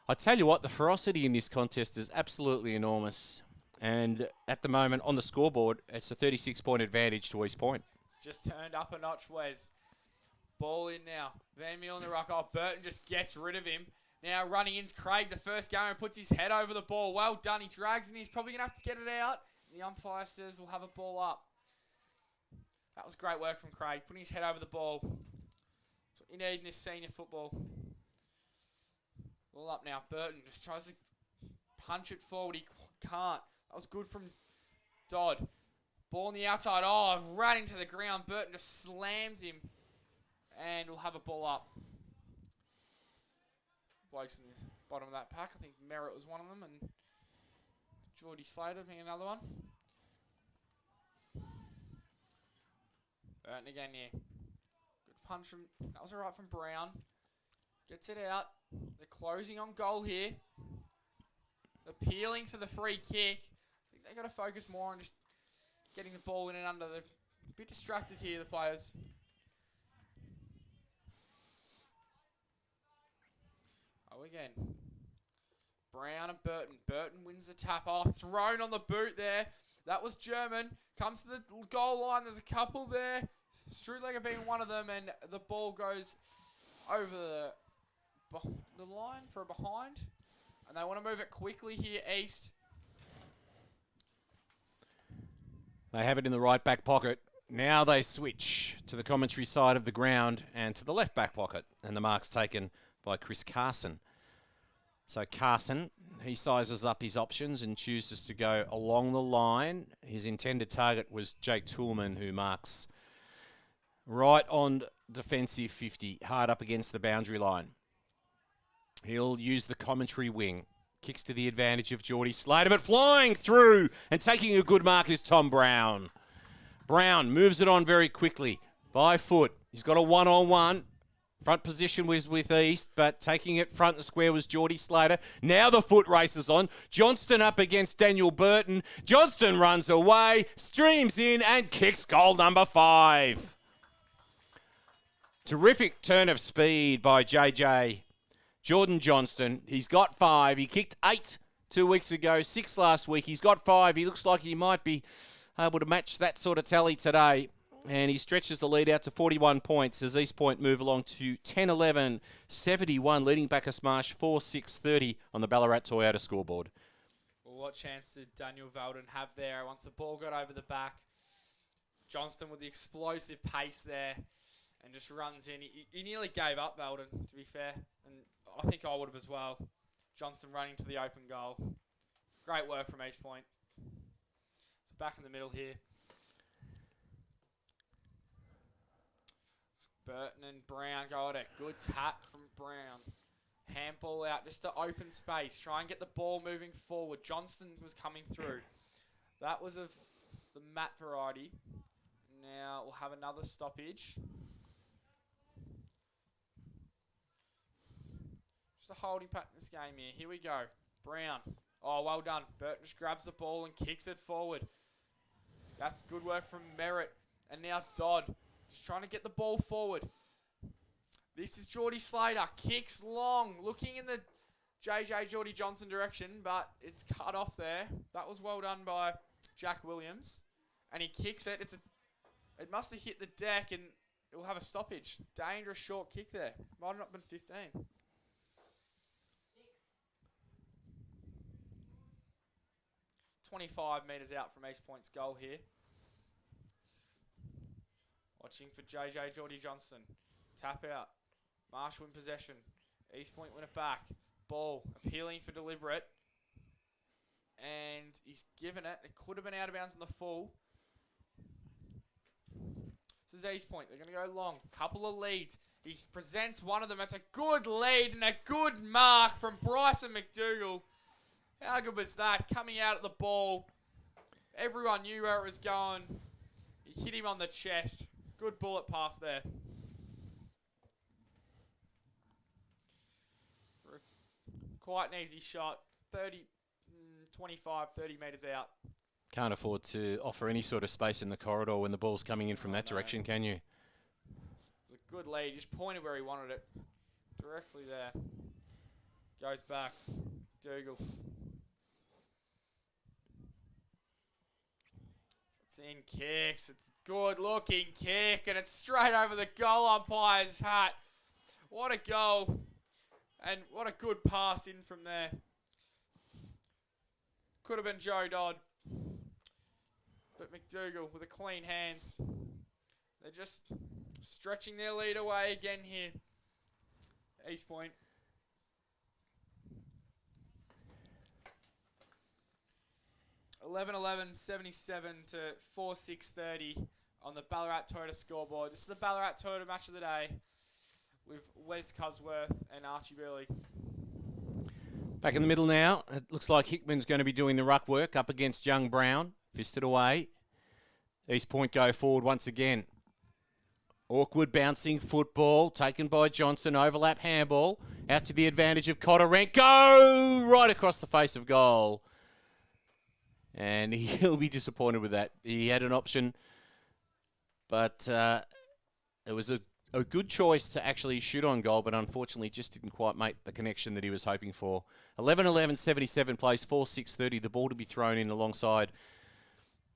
I tell you what, the ferocity in this contest is absolutely enormous. And at the moment on the scoreboard, it's a 36-point advantage to East Point. Just turned up a notch, Wes. Ball in now. Van Meel in the ruck. Oh, Burton just gets rid of him. Now running in's Craig, the first gamer, puts his head over the ball. Well done. He drags and he's probably going to have to get it out. The umpire says we'll have a ball up. That was great work from Craig, putting his head over the ball. That's what you need in this senior football. Ball up now. Burton just tries to punch it forward. He can't. That was good from Dodd. Ball on the outside. Oh, right into the ground. Burton just slams him. And we'll have a ball up. Blokes in the bottom of that pack. I think Merritt was one of them. And Geordie Slater being another one. Burton again here. Good punch from... That was alright from Brown. Gets it out. They're closing on goal here. Appealing for the free kick. I think they've got to focus more on just getting the ball in and under. They're a bit distracted here, the players. Oh, again. Brown and Burton. Burton wins the tap off. Thrown on the boot there. That was German. Comes to the goal line. There's a couple there. Strutlegger being one of them. And the ball goes over the line for a behind. And they want to move it quickly here, East. They have it in the right back pocket. Now they switch to the commentary side of the ground and to the left back pocket. And the mark's taken by Chris Carson. So Carson, he sizes up his options and chooses to go along the line. His intended target was Jake Toolman, who marks right on defensive 50, hard up against the boundary line. He'll use the commentary wing. Kicks to the advantage of Geordie Slater, but flying through and taking a good mark is Tom Brown. Brown moves it on very quickly by foot. He's got a one-on-one. Front position was with East, but taking it front and square was Geordie Slater. Now the foot races on. Johnston up against Daniel Burton. Johnston runs away, streams in and kicks goal number 5. Terrific turn of speed by JJ. Jordan Johnston, he's got 5. He kicked 8 2 weeks ago, 6 last week. He's got 5. He looks like he might be able to match that sort of tally today. And he stretches the lead out to 41 points as East Point move along to 10-11-71, leading Bacchus Marsh 4-6-30 on the Ballarat Toyota scoreboard. Well, what chance did Daniel Veldon have there once the ball got over the back? Johnston with the explosive pace there and just runs in. He nearly gave up, Veldon, to be fair. And I think I would have as well. Johnston running to the open goal. Great work from East Point. So back in the middle here. Burton and Brown go at it. Good tap from Brown. Handball out just to open space. Try and get the ball moving forward. Johnston was coming through. That was of the Matt variety. Now we'll have another stoppage. Just a holding pattern in this game here. Here we go. Brown. Oh, well done. Burton just grabs the ball and kicks it forward. That's good work from Merritt. And now Dodd. Just trying to get the ball forward. This is Geordie Slater. Kicks long. Looking in the JJ Geordie Johnson direction, but it's cut off there. That was well done by Jack Williams. And he kicks it. It must have hit the deck and it will have a stoppage. Dangerous short kick there. Might have not been 15. 25 metres out from East Point's goal here. Watching for JJ Geordie Johnson. Tap out. Marsh win possession. East Point win it back. Ball appealing for deliberate. And he's given it. It could have been out of bounds in the full. This is East Point. They're going to go long. Couple of leads. He presents one of them. It's a good lead and a good mark from Bryson McDougall. How good was that? Coming out at the ball. Everyone knew where it was going. He hit him on the chest. Good bullet pass there. Quite an easy shot. 25, 30 metres out. Can't afford to offer any sort of space in the corridor when the ball's coming in from that direction, can you? It's a good lead. He just pointed where he wanted it. Directly there. Goes back. Dougal. It's in kicks. It's a good looking kick. And it's straight over the goal umpire's hat. What a goal. And what a good pass in from there. Could have been Joe Dodd. But McDougall with a clean hands. They're just stretching their lead away again here. East Point. (11-11) 77 to 4-6-30 on the Ballarat Toyota scoreboard. This is the Ballarat Toyota match of the day with Wes Cusworth and Archie Burley. Back in the middle now. It looks like Hickman's going to be doing the ruck work up against Young Brown. Fisted away. East Point go forward once again. Awkward bouncing football taken by Johnson. Overlap handball. Out to the advantage of Kotorenko. Right across the face of goal. And he'll be disappointed with that. He had an option. But it was a good choice to actually shoot on goal, but unfortunately just didn't quite make the connection that he was hoping for. 11-11, 77 plays, 4-6-30. The ball to be thrown in alongside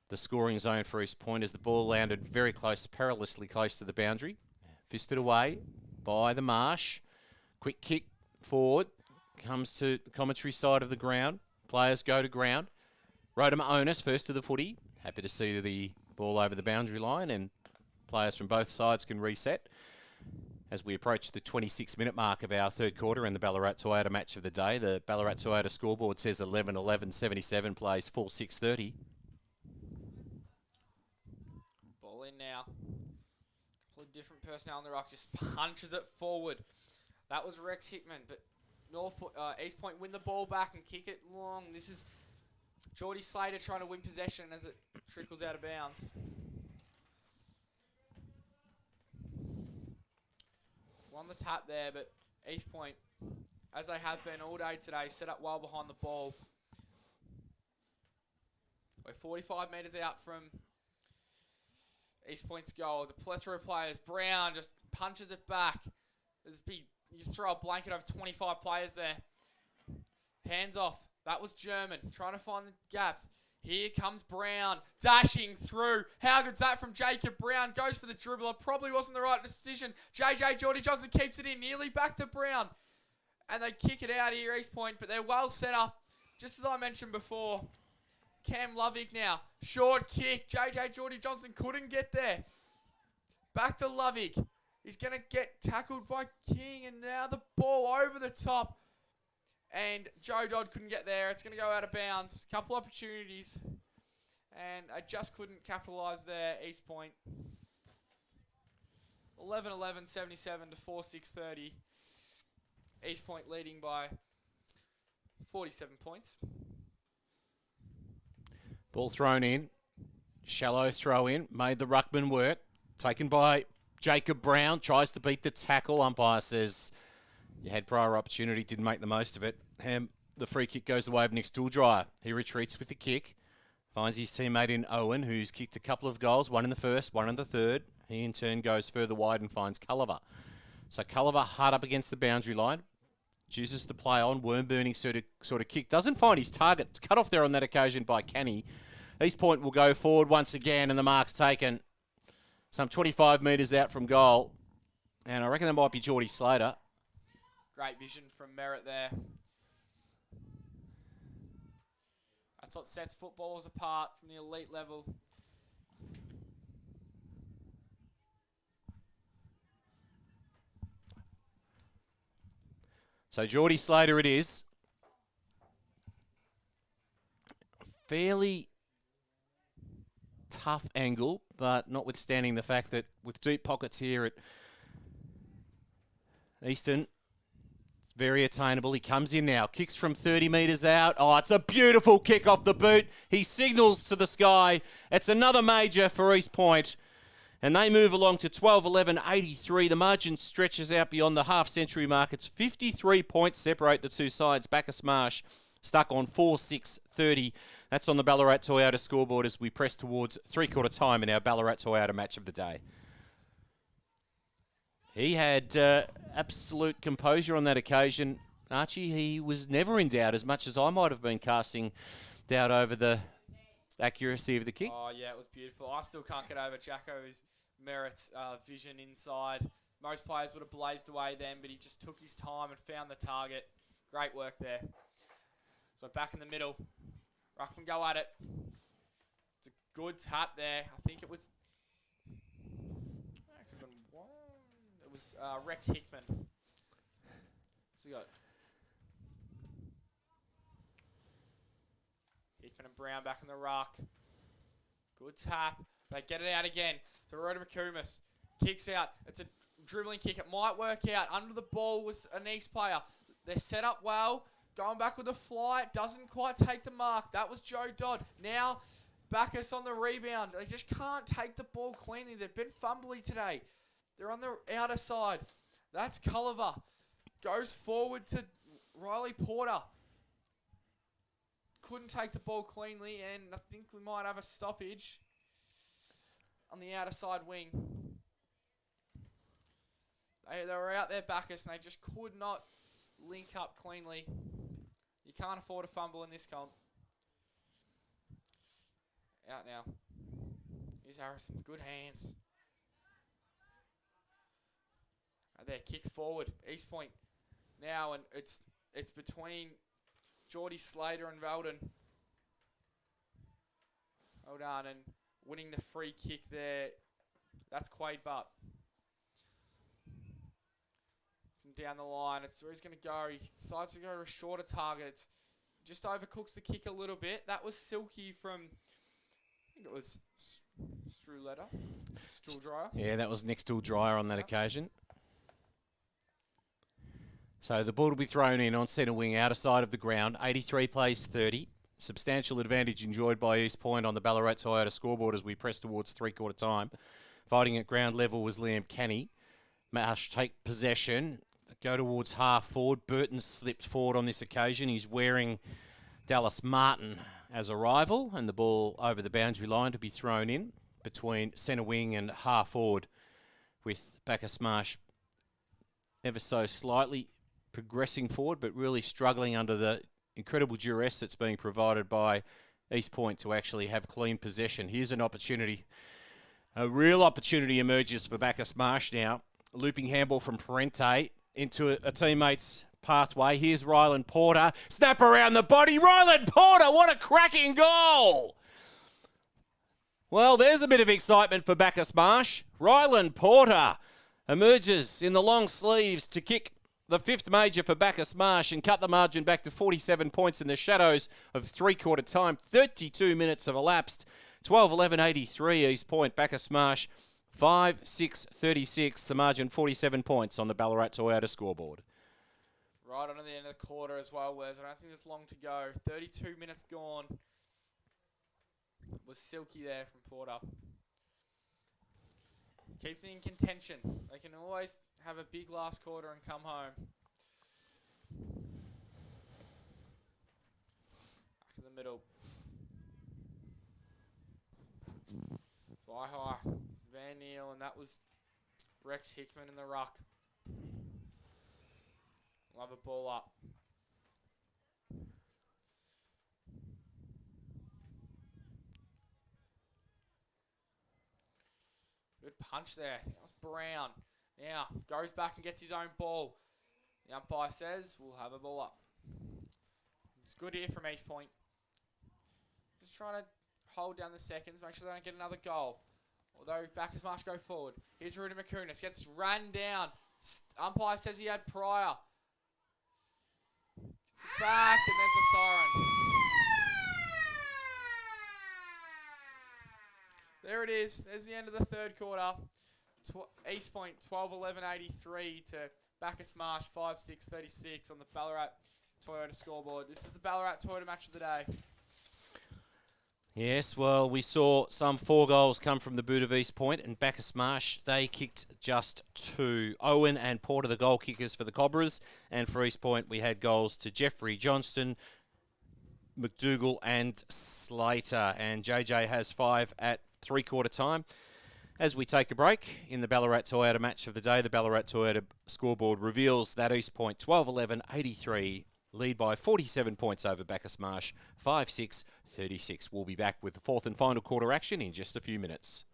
the scoring zone for East Point as the ball landed very close, perilously close to the boundary. Fisted away by the Marsh. Quick kick forward. Comes to the commentary side of the ground. Players go to ground. Rodimer Onus first to the footy. Happy to see the ball over the boundary line and players from both sides can reset as we approach the 26-minute mark of our third quarter in the Ballarat Toyota match of the day. The Ballarat Toyota scoreboard says 11-11, 77 plays, 4-6-30. Ball in now. Completely different personnel on the rock. Just punches it forward. That was Rex Hickman, but East Point win the ball back and kick it long. This is Geordie Slater trying to win possession as it trickles out of bounds. On the tap there, but East Point, as they have been all day today, set up well behind the ball. We're 45 metres out from East Point's goal. There's a plethora of players. Brown just punches it back. You throw a blanket over 25 players there. Hands off. That was German, trying to find the gaps. Here comes Brown, dashing through. How good's that from Jacob Brown? Goes for the dribbler. Probably wasn't the right decision. JJ Geordie Johnson keeps it in, nearly back to Brown. And they kick it out here, East Point, but they're well set up. Just as I mentioned before, Cam Lovick now. Short kick. JJ Geordie Johnson couldn't get there. Back to Lovick. He's going to get tackled by King, and now the ball over the top. And Joe Dodd couldn't get there. It's going to go out of bounds. Couple opportunities. And I just couldn't capitalise there, East Point. 11-11, 77 to 4-6-30. East Point leading by 47 points. Ball thrown in. Shallow throw in. Made the ruckman work. Taken by Jacob Brown. Tries to beat the tackle. Umpire says you had prior opportunity, didn't make the most of it. The free kick goes the way of Nick Stooldryer. He retreats with the kick. Finds his teammate in Owen, who's kicked a couple of goals, one in the first, one in the third. He in turn goes further wide and finds Culliver. So Culliver hard up against the boundary line. Chooses to play on, worm-burning sort of kick. Doesn't find his target. It's cut off there on that occasion by Canny. East Point will go forward once again, and the mark's taken some 25 metres out from goal. And I reckon that might be Geordie Slater. Great vision from Merritt there. That's what sets footballers apart from the elite level. So Geordie Slater it is. Fairly tough angle, but notwithstanding the fact that with deep pockets here at Easton, it's very attainable. He comes in now, kicks from 30 metres out. Oh, it's a beautiful kick off the boot. He signals to the sky. It's another major for East Point. And they move along to 12-11-83. The margin stretches out beyond the half-century mark. It's 53 points separate the two sides. Bacchus Marsh stuck on 4-6-30. That's on the Ballarat Toyota scoreboard as we press towards three-quarter time in our Ballarat Toyota match of the day. He had absolute composure on that occasion. Archie, he was never in doubt as much as I might have been casting doubt over the accuracy of the kick. Oh, yeah, it was beautiful. I still can't get over Jacko's Merritt's vision inside. Most players would have blazed away then, but he just took his time and found the target. Great work there. So back in the middle. Ruckman go at it. It's a good tap there. I think it was... It was Rex Hickman. So we got Hickman and Brown back in the ruck. Good tap. They get it out again. So Rhoda McComas kicks out. It's a dribbling kick. It might work out. Under the ball was an East player. They're set up well. Going back with a fly. Doesn't quite take the mark. That was Joe Dodd. Now Bacchus on the rebound. They just can't take the ball cleanly. They've been fumbly today. They're on the outer side. That's Culliver. Goes forward to Riley Porter. Couldn't take the ball cleanly, and I think we might have a stoppage on the outer side wing. They were out there, Bacchus, and they just could not link up cleanly. You can't afford a fumble in this comp. Out now. Here's Harrison. Good hands. Right there, kick forward. East Point now, and it's between Geordie Slater and Veldon. Well done, and winning the free kick there. That's Quade Butt. Down the line, it's where he's going to go. He decides to go to a shorter target. It's just overcooks the kick a little bit. That was Silky from, I think it was Stool Dryer. Yeah, that was Nick Stool Dryer on that occasion. So the ball will be thrown in on centre wing, outer side of the ground. 83 plays 30. Substantial advantage enjoyed by East Point on the Ballarat Toyota scoreboard as we press towards three-quarter time. Fighting at ground level was Liam Kenny. Marsh take possession. Go towards half forward. Burton slipped forward on this occasion. He's wearing Dallas Martin as a rival, and the ball over the boundary line to be thrown in between centre wing and half forward, with Bacchus Marsh ever so slightly progressing forward, but really struggling under the incredible duress that's being provided by East Point to actually have clean possession. Here's an opportunity. A real opportunity emerges for Bacchus Marsh now. Looping handball from Parente into a teammate's pathway. Here's Ryland Porter. Snap around the body. Ryland Porter, what a cracking goal! Well, there's a bit of excitement for Bacchus Marsh. Ryland Porter emerges in the long sleeves to kick the fifth major for Bacchus Marsh and cut the margin back to 47 points in the shadows of three-quarter time. 32 minutes have elapsed. 12-11-83 East Point. Bacchus Marsh 5-6-36. The margin 47 points on the Ballarat Toyota scoreboard. Right on to the end of the quarter as well, Wes. I don't think there's long to go. 32 minutes gone. Was Silky there from Porter. Keeps it in contention. They can always have a big last quarter and come home. Back in the middle. Fly high. Van Neal, and that was Rex Hickman in the ruck. Love a ball up. Good punch there. That was Brown. Now, goes back and gets his own ball. The umpire says, we'll have a ball up. It's good here from East Point. Just trying to hold down the seconds, make sure they don't get another goal. Although Bacchus Marsh go forward. Here's Rudy McCunas. Gets run down. Umpire says he had prior. Gets it back, and there's a siren. There it is. There's the end of the third quarter. East Point 12-11-83 to Bacchus Marsh 5-6-36 on the Ballarat Toyota scoreboard. This is the Ballarat Toyota match of the day. Yes, well, we saw some 4 goals come from the boot of East Point, and Bacchus Marsh, they kicked just 2. Owen and Porter, the goal kickers for the Cobras, and for East Point, we had goals to Jeffrey Johnston, McDougall and Slater, and JJ has 5 at three-quarter time. As we take a break in the Ballarat Toyota match of the day, the Ballarat Toyota scoreboard reveals that East Point 12-11-83 lead by 47 points over Bacchus Marsh, 5-6-36. We'll be back with the fourth and final quarter action in just a few minutes.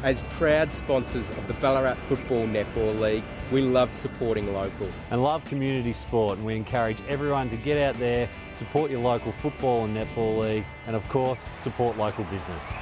As proud sponsors of the Ballarat Football Netball League, we love supporting local. And love community sport, and we encourage everyone to get out there, support your local football and netball league, and of course, support local business.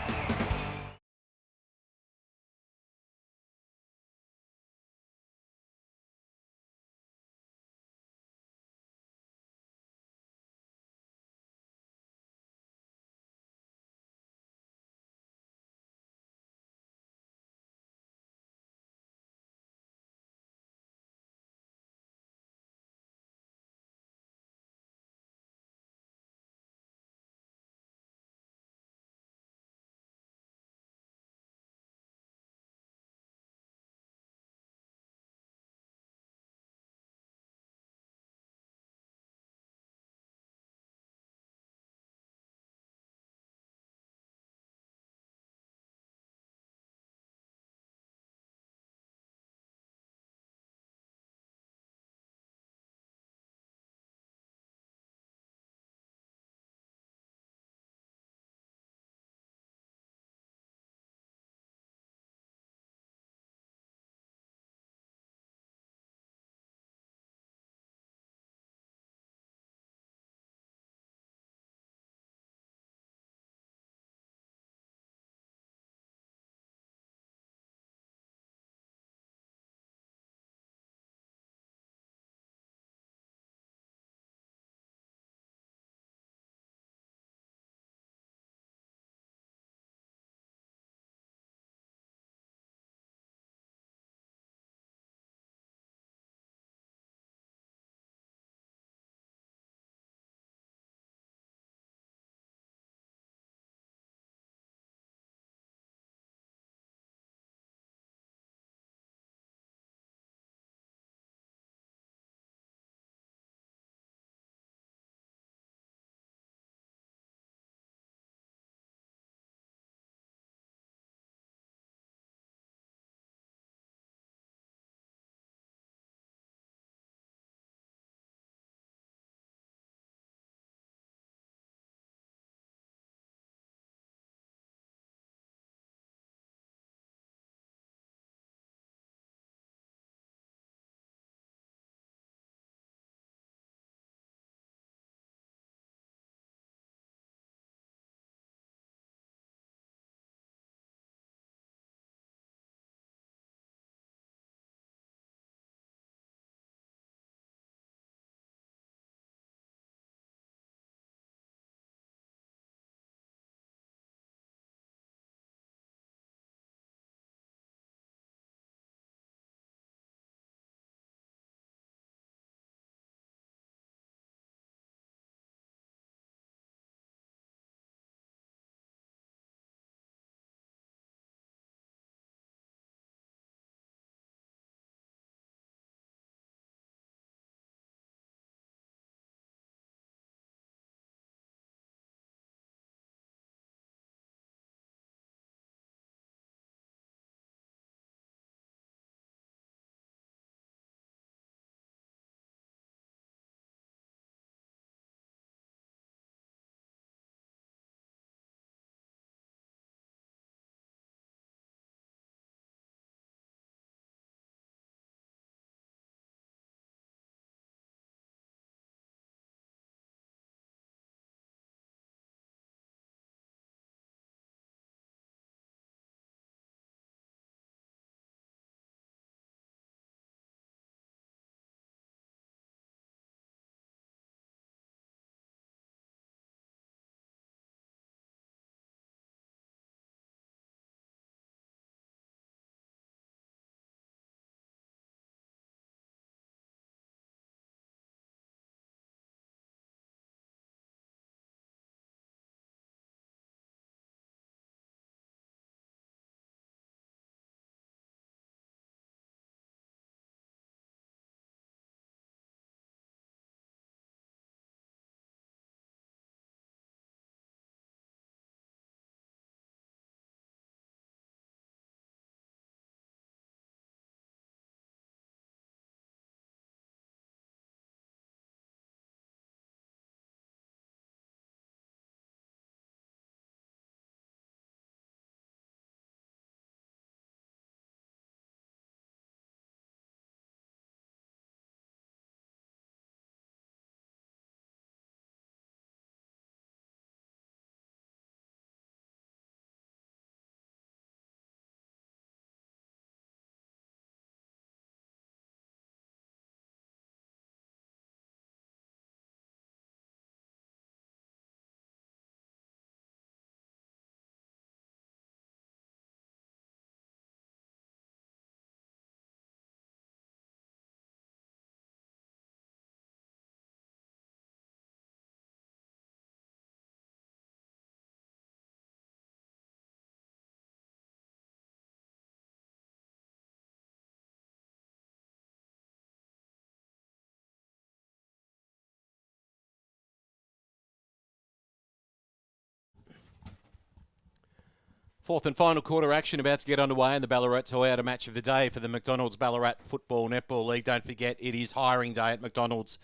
Fourth and final quarter action about to get underway in the Ballarat Toyota match of the day for the McDonald's Ballarat Football Netball League. Don't forget, it is hiring day at McDonald's.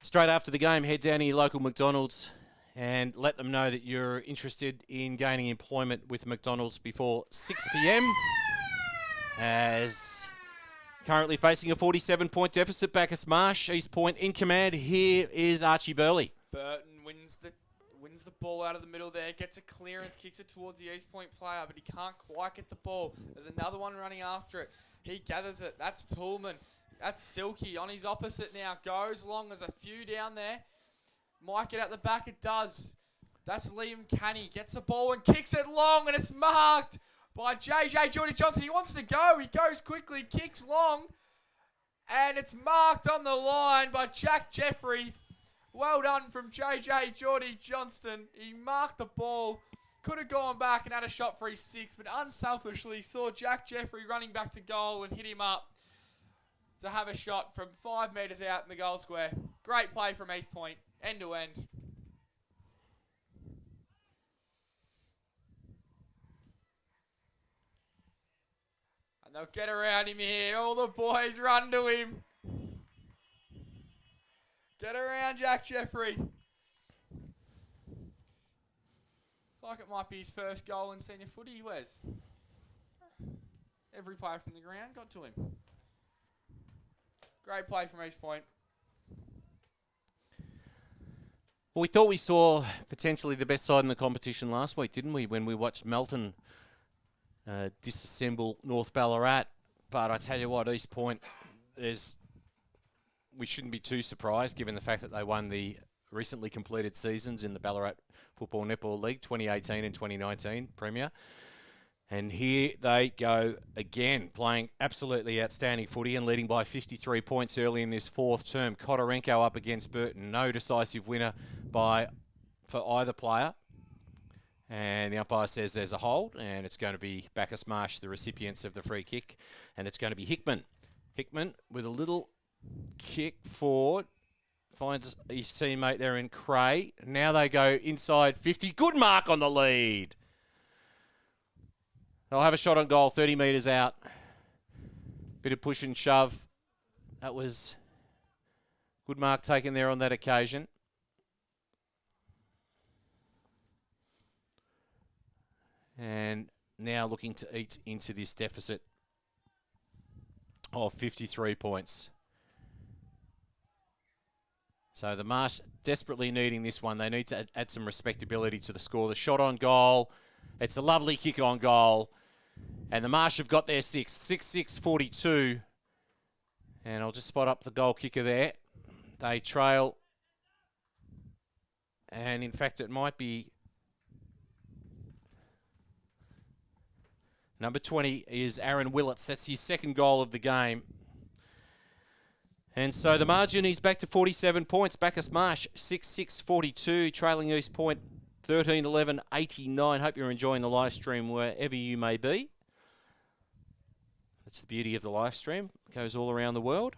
Straight after the game, head down to your local McDonald's and let them know that you're interested in gaining employment with McDonald's before 6 p.m. As currently facing a 47-point deficit, Bacchus Marsh, East Point in command. Here is Archie Burley. Burton wins the ball out of the middle there, gets a clearance, kicks it towards the East Point player, but he can't quite get the ball. There's another one running after it. He gathers it. That's Toolman. That's Silky on his opposite now. Goes long. There's a few down there. Might get at the back. It does. That's Liam Canny. Gets the ball and kicks it long, and it's marked by JJ Geordie Johnson. He wants to go. He goes quickly, kicks long, and it's marked on the line by Jack Jeffrey. Well done from JJ Geordie Johnston. He marked the ball. Could have gone back and had a shot for his six, but unselfishly saw Jack Jeffrey running back to goal and hit him up to have a shot from 5 metres out in the goal square. Great play from East Point, end to end. And they'll get around him here. All the boys run to him. Get around Jack Jeffrey. It's like it might be his first goal in senior footy, Wes. Every player from the ground got to him. Great play from East Point. Well, we thought we saw potentially the best side in the competition last week, didn't we, when we watched Melton disassemble North Ballarat. But I tell you what, East Point, we shouldn't be too surprised given the fact that they won the recently completed seasons in the Ballarat Football Netball League, 2018 and 2019 Premier. And here they go again, playing absolutely outstanding footy and leading by 53 points early in this fourth term. Kotorenko up against Burton. No decisive winner for either player. And the umpire says there's a hold, and it's going to be Bacchus Marsh, the recipients of the free kick. And it's going to be Hickman. Hickman with a little kick forward. Finds his teammate there in Cray. Now they go inside 50. Good mark on the lead. They'll have a shot on goal, 30 metres out. Bit of push and shove. That was good mark taken there on that occasion. And now looking to eat into this deficit of 53 points. So the Marsh desperately needing this one. They need to add some respectability to the score. The shot on goal. It's a lovely kick on goal. And the Marsh have got their sixth. 6-6-42. And I'll just spot up the goal kicker there. They trail. And in fact, it might be number 20 is Aaron Willits. That's his second goal of the game. And so the margin is back to 47 points. Bacchus Marsh, 6-6-42, trailing East Point 13-11-89. Hope you're enjoying the live stream wherever you may be. That's the beauty of the live stream. It goes all around the world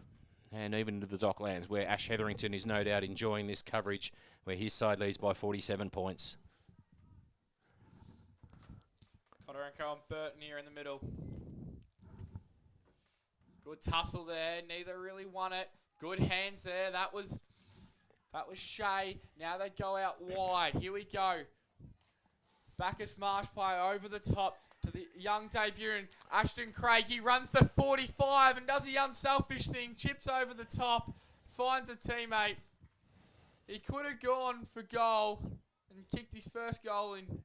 and even into the Docklands, where Ash Hetherington is no doubt enjoying this coverage, where his side leads by 47 points. Kotorenko and Burton here in the middle. Good tussle there. Neither really won it. Good hands there. That was Shea. Now they go out wide. Here we go. Bacchus Marsh play over the top to the young debut, Ashton Craig. He runs to 45 and does the unselfish thing. Chips over the top. Finds a teammate. He could have gone for goal and kicked his first goal in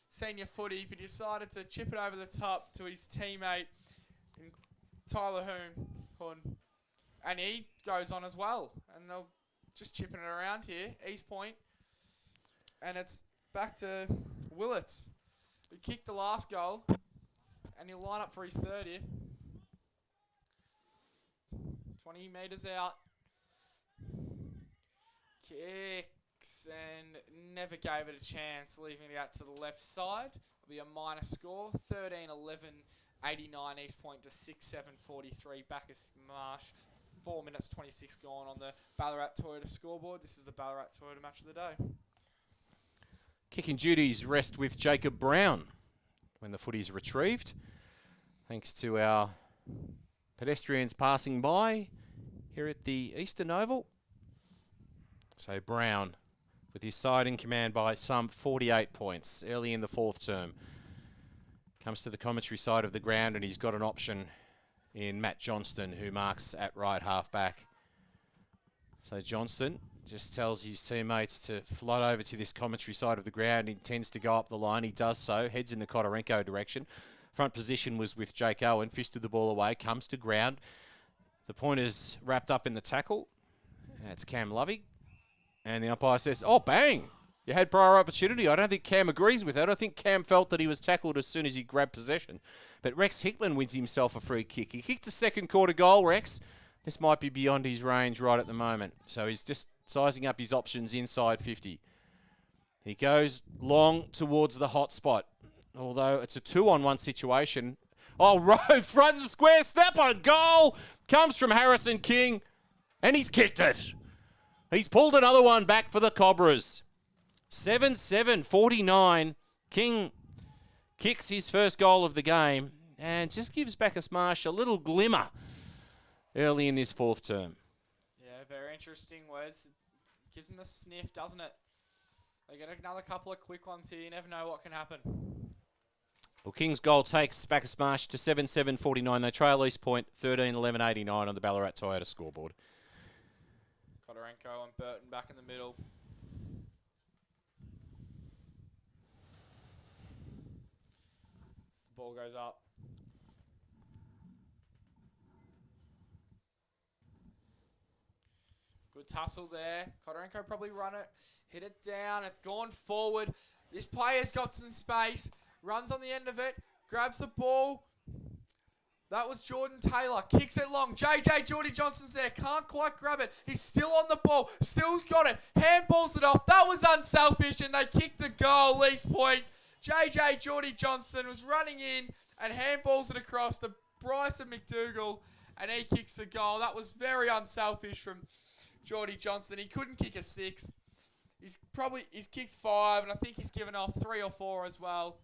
senior footy, but he decided to chip it over the top to his teammate, Tyler Hoon. And he goes on as well. And they'll just chipping it around here. East Point. And it's back to Willits. He kicked the last goal. And he'll line up for his third here. 20 metres out. Kicks and never gave it a chance, leaving it out to the left side. It'll be a minor score. 13-11-89 East Point to 6-7-43 Bacchus Marsh. 4 minutes 26 gone on the Ballarat Toyota scoreboard. This is the Ballarat Toyota match of the day. Kicking duties rest with Jacob Brown. when the footy is retrieved. Thanks to our pedestrians passing by here at the Eastern Oval. So Brown with his side in command by some 48 points early in the fourth term. Comes to the commentary side of the ground and he's got an option in Matt Johnston, who marks at right half back. So Johnston just tells his teammates to flood over to this commentary side of the ground. He intends to go up the line. He does so, heads in the Kotorenko direction. Front position was with Jake Owen, fisted the ball away, comes to ground. The pointer's wrapped up in the tackle. That's Cam Lovey. And the umpire says, oh, bang! You had prior opportunity. I don't think Cam agrees with that. I think Cam felt that he was tackled as soon as he grabbed possession. But Rex Hickman wins himself a free kick. He kicked a second quarter goal, Rex. This might be beyond his range right at the moment. So he's just sizing up his options inside 50. He goes long towards the hot spot. Although it's a 2-on-1 situation. Oh, Rowe, front and square, snap on goal. Comes from Harrison King. And he's kicked it. He's pulled another one back for the Cobras. 7-7-49. King kicks his first goal of the game and just gives Bacchus Marsh a little glimmer early in this fourth term. Yeah, very interesting words. Gives him a sniff, doesn't it? They get another couple of quick ones here. You never know what can happen. Well, King's goal takes Bacchus Marsh to 7-7-49. They trail East Point 13-11-89 on the Ballarat Toyota scoreboard. Kotorenko and Burton back in the middle. The ball goes up. Good tussle there. Kotorenko probably run it, hit it down. It's gone forward. This player's got some space. Runs on the end of it. Grabs the ball. That was Jordan Taylor. Kicks it long. Geordie Johnson's there. Can't quite grab it. He's still on the ball. Still got it. Handballs it off. That was unselfish and they kicked the goal. East Point. Geordie Johnson was running in and handballs it across to Bryson McDougall and he kicks the goal. That was very unselfish from Geordie Johnson. He couldn't kick a sixth. He's kicked 5 and I think he's given off 3 or 4 as well.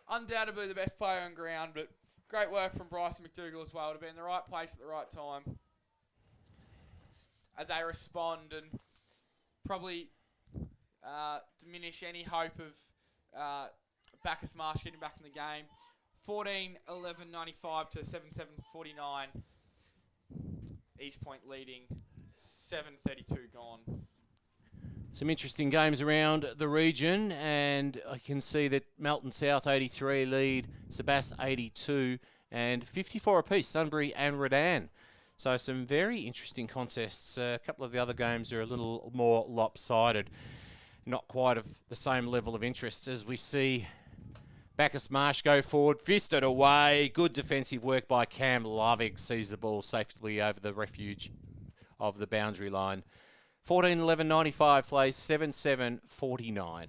Undoubtedly the best player on ground, but great work from Bryson McDougall as well to be in the right place at the right time as they respond and probably diminish any hope of Bacchus Marsh getting back in the game. 14-11-95 to 7-7-49. East Point leading. 7:32 gone. Some interesting games around the region, and I can see that Melton South 83 lead Sabas 82 and 54 apiece, Sunbury and Redan. So some very interesting contests. A couple of the other games are a little more lopsided, not quite of the same level of interest as we see Bacchus Marsh go forward, fisted away. Good defensive work by Cam Lovig, sees the ball safely over the refuge of the boundary line. 14-11-95 plays 7-7-49.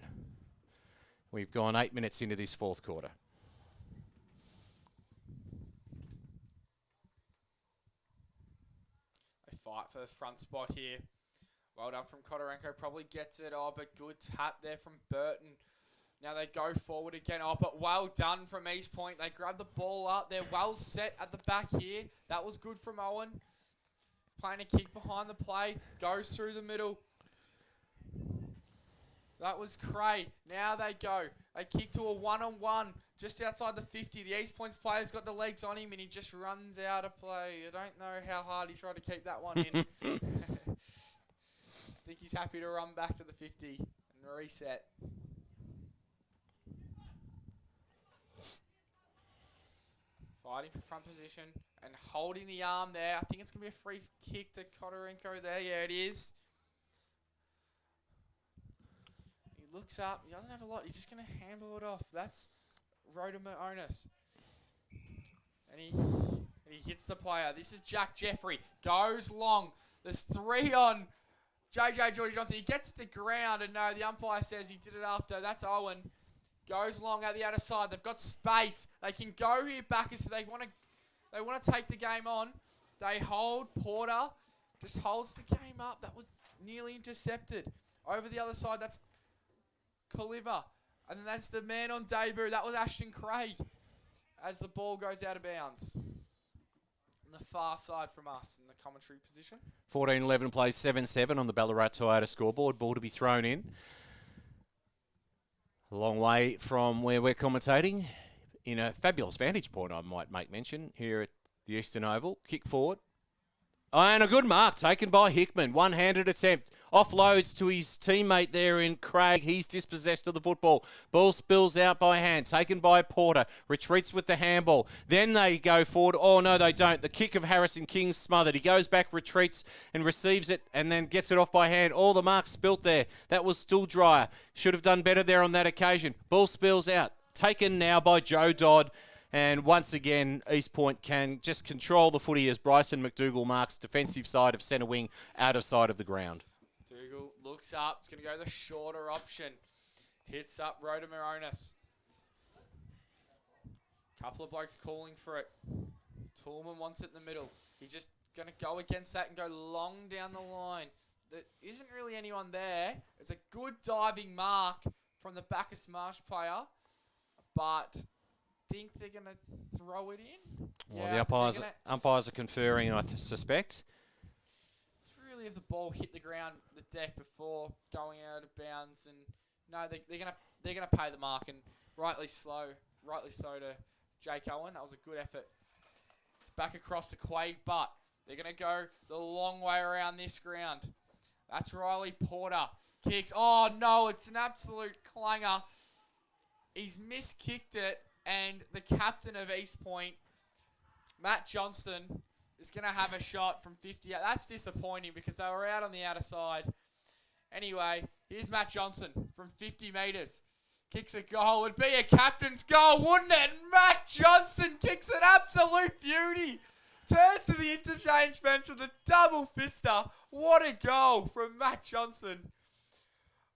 We've gone 8 minutes into this fourth quarter. They fight for the front spot here. Well done from Kotorenko. Probably gets it. Oh, but good tap there from Burton. Now they go forward again. Oh, but well done from East Point. They grab the ball up. They're well set at the back here. That was good from Owen. Playing a kick behind the play. Goes through the middle. That was Cray. Now they go. They kick to a one-on-one just outside the 50. The East Point's player's got the legs on him and he just runs out of play. I don't know how hard he tried to keep that one in. I think he's happy to run back to the 50 and reset. Fighting for front position and holding the arm there. I think it's going to be a free kick to Kotorenko there. Yeah, it is. He looks up. He doesn't have a lot. He's just going to handle it off. That's Rodimer Onus. And he hits the player. This is Jack Jeffrey. Goes long. There's 3 on Geordie Johnson. He gets it to ground. And no, the umpire says he did it after. That's Owen. Goes long out the outer side. They've got space. They can go here back if they want to take the game on. They hold. Porter just holds the game up. That was nearly intercepted. Over the other side, that's Koliva. And then that's the man on debut. That was Ashton Craig as the ball goes out of bounds. On the far side from us in the commentary position. 14-11 plays 7-7 on the Ballarat Toyota scoreboard. Ball to be thrown in. A long way from where we're commentating. In a fabulous vantage point, I might make mention, here at the Eastern Oval. Kick forward. Oh, and a good mark taken by Hickman. One-handed attempt. Offloads to his teammate there in Craig. He's dispossessed of the football. Ball spills out by hand. Taken by Porter. Retreats with the handball. Then they go forward. Oh, no, they don't. The kick of Harrison King's smothered. He goes back, retreats, and receives it, and then gets it off by hand. All the marks spilt there. That was still drier. Should have done better there on that occasion. Ball spills out. Taken now by Joe Dodd. And once again, East Point can just control the footy as Bryson McDougall marks defensive side of centre wing out of sight of the ground. Dougal looks up. It's going to go the shorter option. Hits up Rhoda Moronis. Couple of blokes calling for it. Toolman wants it in the middle. He's just going to go against that and go long down the line. There isn't really anyone there. It's a good diving mark from the Bacchus Marsh player, but think they're going to throw it in. Well, the umpires are conferring, I suspect. It's really if the ball hit the ground, the deck before going out of bounds, and no, they're gonna pay the mark, and rightly so to Jake Owen. That was a good effort. It's back across the Quaid, but they're gonna go the long way around this ground. That's Riley Porter. Kicks. Oh no, it's an absolute clanger. He's miskicked it. And the captain of East Point, Matt Johnson, is going to have a shot from 50. That's disappointing because they were out on the outer side. Anyway, here's Matt Johnson from 50 metres. Kicks a goal. It'd be a captain's goal, wouldn't it? Matt Johnson kicks an absolute beauty. Turns to the interchange bench with a double fister. What a goal from Matt Johnson.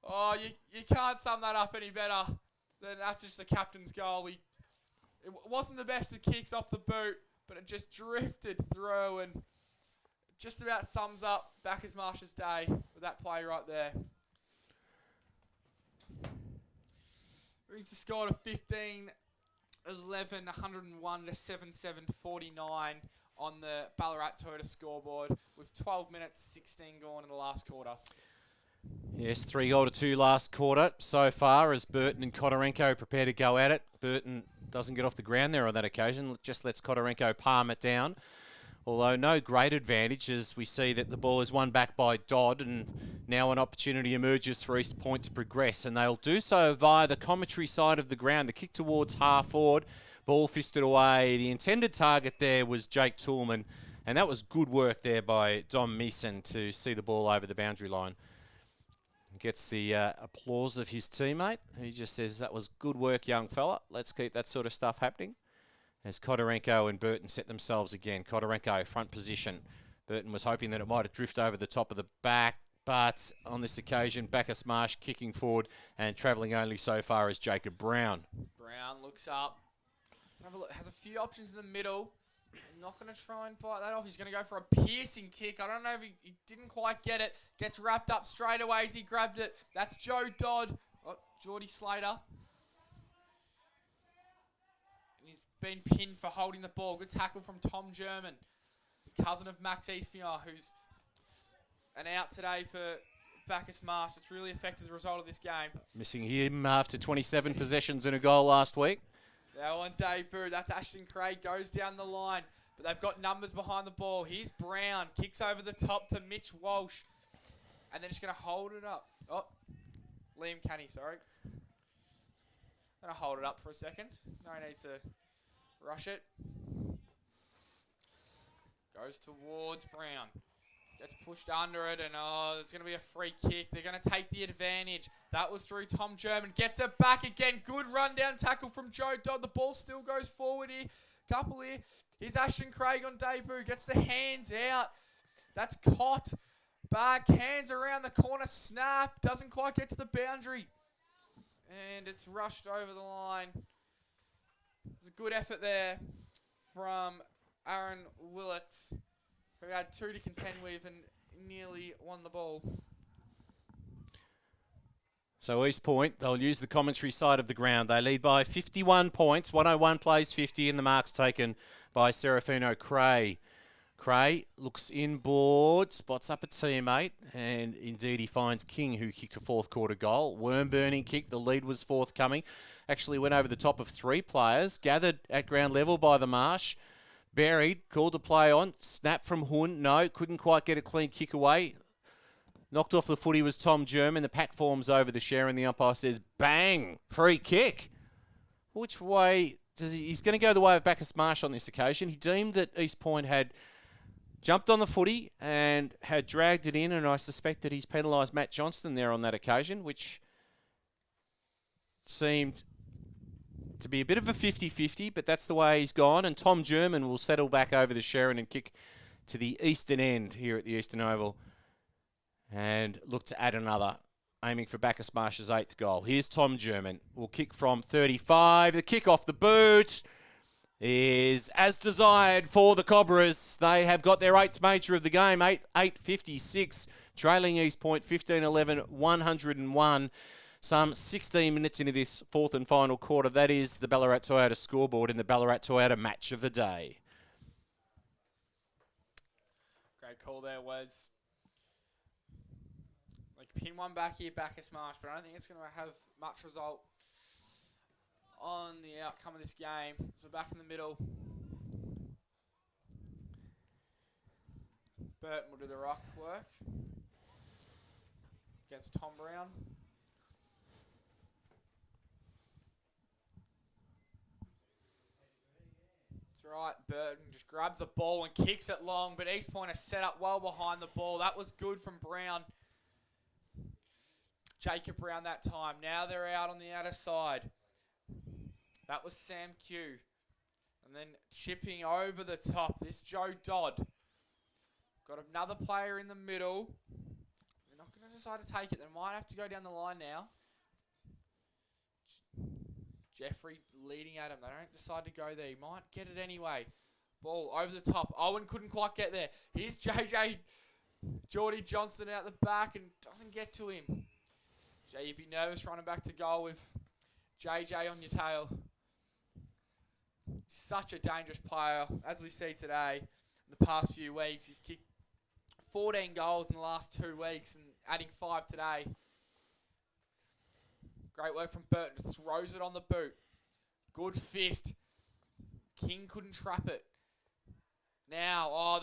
Oh, you can't sum that up any better than that's just the captain's goal. It wasn't the best of kicks off the boot, but it just drifted through and just about sums up Bacchus Marsh's day with that play right there. Brings the score to 15-11, 101 to 7-7, 49 on the Ballarat Toyota scoreboard with 12 minutes, 16 gone in the last quarter. Yes, 3-2 last quarter so far as Burton and Kotorenko prepare to go at it. Burton doesn't get off the ground there on that occasion, just lets Kotorenko palm it down. Although no great advantage as we see that the ball is won back by Dodd, and now an opportunity emerges for East Point to progress, and they'll do so via the commentary side of the ground. The kick towards half forward, ball fisted away. The intended target there was Jake Toolman, and that was good work there by Dom Meeson to see the ball over the boundary line. Gets the applause of his teammate, who just says, that was good work, young fella. Let's keep that sort of stuff happening. As Kotorenko and Burton set themselves again. Kotorenko, front position. Burton was hoping that it might have drifted over the top of the back, but on this occasion, Bacchus Marsh kicking forward and travelling only so far as Jacob Brown. Brown looks up. Have a look. Has a few options in the middle. Not going to try and bite that off. He's going to go for a piercing kick. I don't know if he didn't quite get it. Gets wrapped up straight away as he grabbed it. That's Joe Dodd. Oh, Geordie Slater. And he's been pinned for holding the ball. Good tackle from Tom German, cousin of Max Eastmire, who's an out today for Bacchus Marsh. It's really affected the result of this game. Missing him after 27 possessions and a goal last week. Now on debut, that's Ashton Craig, goes down the line. But they've got numbers behind the ball. Here's Brown, kicks over the top to Mitch Walsh. And then just going to hold it up. Oh, Liam Canny, sorry. Going to hold it up for a second. No need to rush it. Goes towards Brown. Gets pushed under it, and there's going to be a free kick. They're going to take the advantage. That was through Tom German. Gets it back again. Good rundown tackle from Joe Dodd. The ball still goes forward here. Couple here. Here's Ashton Craig on debut. Gets the hands out. That's Cott. Back, hands around the corner. Snap. Doesn't quite get to the boundary. And it's rushed over the line. It's a good effort there from Aaron Willits, who had 2 to contend with and nearly won the ball. So East Point, they'll use the commentary side of the ground. They lead by 51 points. 101 plays 50, and the marks taken by Serafino Cray. Cray looks inboard, spots up a teammate, and indeed he finds King, who kicked a fourth quarter goal. Worm-burning kick, the lead was forthcoming. Actually went over the top of 3 players, gathered at ground level by the Marsh. Buried, called to play on, snap from Hun, no, couldn't quite get a clean kick away. Knocked off the footy was Tom German. The pack forms over the share and the umpire says, bang, free kick. Which way does he? He's going to go the way of Bacchus Marsh on this occasion. He deemed that East Point had jumped on the footy and had dragged it in, and I suspect that he's penalised Matt Johnston there on that occasion, which seemed to be a bit of a 50-50, but that's the way he's gone, and Tom German will settle back over the Sharon and kick to the eastern end here at the Eastern Oval and look to add another, aiming for Bacchus Marsh's 8th goal. Here's Tom German. Will kick from 35. The kick off the boot is as desired for the Cobras. They have got their 8th major of the game, 8:56, trailing East Point 15-11, 101. Some 16 minutes into this 4th and final quarter. That is the Ballarat Toyota scoreboard in the Ballarat Toyota match of the day. Great call there, Wes. Like pin one back here, Bacchus Marsh, but I don't think it's going to have much result on the outcome of this game. So back in the middle. Burton will do the rock work against Tom Brown. That's right, Burton just grabs the ball and kicks it long, but East Point is set up well behind the ball. That was good from Brown. Jacob Brown that time. Now they're out on the outer side. That was Sam Q. And then chipping over the top. This Joe Dodd. Got another player in the middle. They're not going to decide to take it. They might have to go down the line now. Jeffrey leading at him. They don't decide to go there. He might get it anyway. Ball over the top. Owen couldn't quite get there. Here's JJ Geordie Johnson out the back and doesn't get to him. Jay, you'd be nervous running back to goal with JJ on your tail. Such a dangerous player, as we see today. In the past few weeks, he's kicked 14 goals in the last 2 weeks and adding 5 today. Great work from Burton. Just throws it on the boot. Good fist. King couldn't trap it. Now,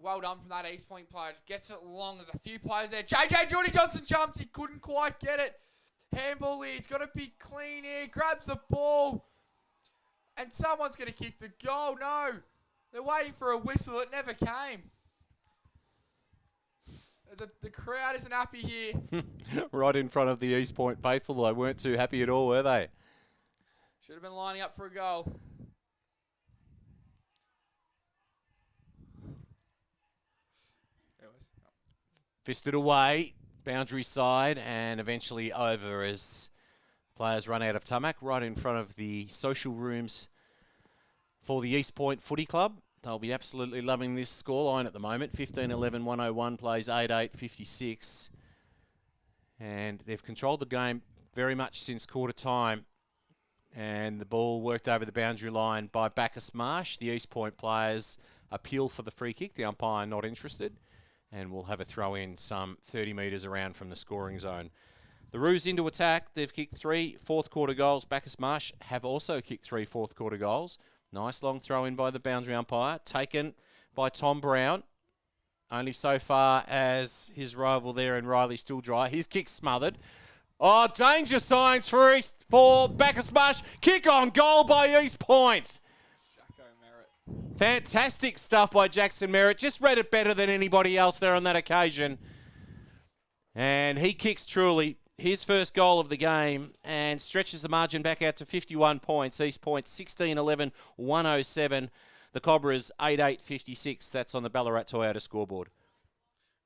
well done from that East Point player. Just gets it long. There's a few players there. JJ Geordie Johnson jumps. He couldn't quite get it. Handball here. He's got to be clean here. Grabs the ball. And someone's going to kick the goal. No. They're waiting for a whistle. It never came. The crowd isn't happy here. Right in front of the East Point faithful. They weren't too happy at all, were they? Should have been lining up for a goal. Fisted away, boundary side, and eventually over as players run out of tarmac right in front of the social rooms for the East Point Footy Club. They'll be absolutely loving this scoreline at the moment. 15-11, 101 plays 8-8, 56. And they've controlled the game very much since quarter time. And the ball worked over the boundary line by Bacchus Marsh. The East Point players appeal for the free kick. The umpire not interested. And we'll have a throw in some 30 metres around from the scoring zone. The Roos into attack. They've kicked 3 fourth quarter goals. Bacchus Marsh have also kicked 3 fourth quarter goals. Nice long throw in by the boundary umpire. Taken by Tom Brown. Only so far as his rival there in Riley Stilldry. His kick smothered. Oh, danger signs for Bacchus Marsh. Kick on goal by East Point. Fantastic stuff by Jackson Merritt. Just read it better than anybody else there on that occasion. And he kicks truly his first goal of the game and stretches the margin back out to 51 points. East Point 16-11, 107. The Cobras 8-8, 56. That's on the Ballarat Toyota scoreboard.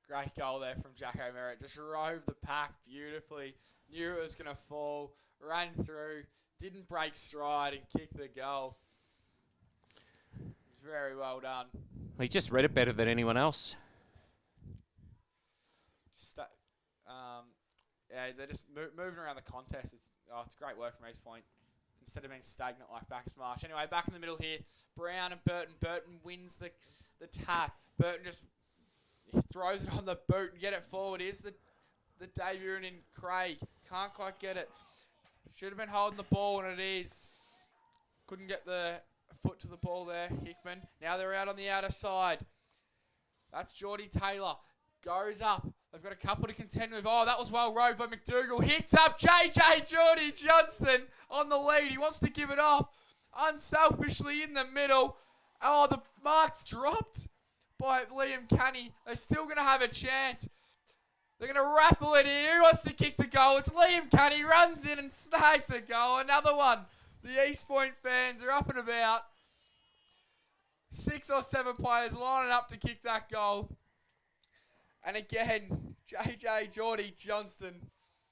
Great goal there from Jacko Merritt. Just rode the pack beautifully. Knew it was going to fall. Ran through. Didn't break stride and kicked the goal. Very well done. He just read it better than anyone else. Yeah, they're just moving around the contest. It's great work from East Point instead of being stagnant like Bacchus Marsh. Anyway, back in the middle here, Brown and Burton. Burton wins the tap. Burton just throws it on the boot and get it forward. Here's the debut in Craig. Can't quite get it. Should have been holding the ball, and it is. Couldn't get the foot to the ball there, Hickman. Now they're out on the outer side. That's Geordie Taylor. Goes up. They've got a couple to contend with. Oh, that was well rode by McDougall. Hits up JJ Geordie Johnston on the lead. He wants to give it off unselfishly in the middle. Oh, the mark's dropped by Liam Canny. They're still going to have a chance. They're going to raffle it here. Who wants to kick the goal? It's Liam Canny. Runs in and snags a goal. Another one. The East Point fans are up and about. 6 or 7 players lining up to kick that goal. And again, JJ Geordie Johnston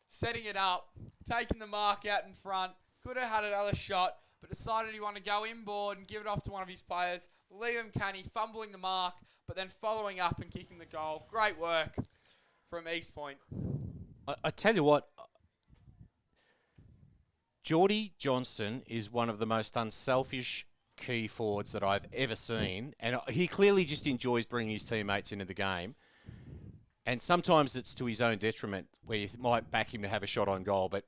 setting it up, taking the mark out in front. Could have had another shot, but decided he wanted to go inboard and give it off to one of his players. Liam Canny fumbling the mark, but then following up and kicking the goal. Great work from East Point. I tell you what, Geordie Johnston is one of the most unselfish key forwards that I've ever seen, and he clearly just enjoys bringing his teammates into the game. And sometimes it's to his own detriment, where you might back him to have a shot on goal, but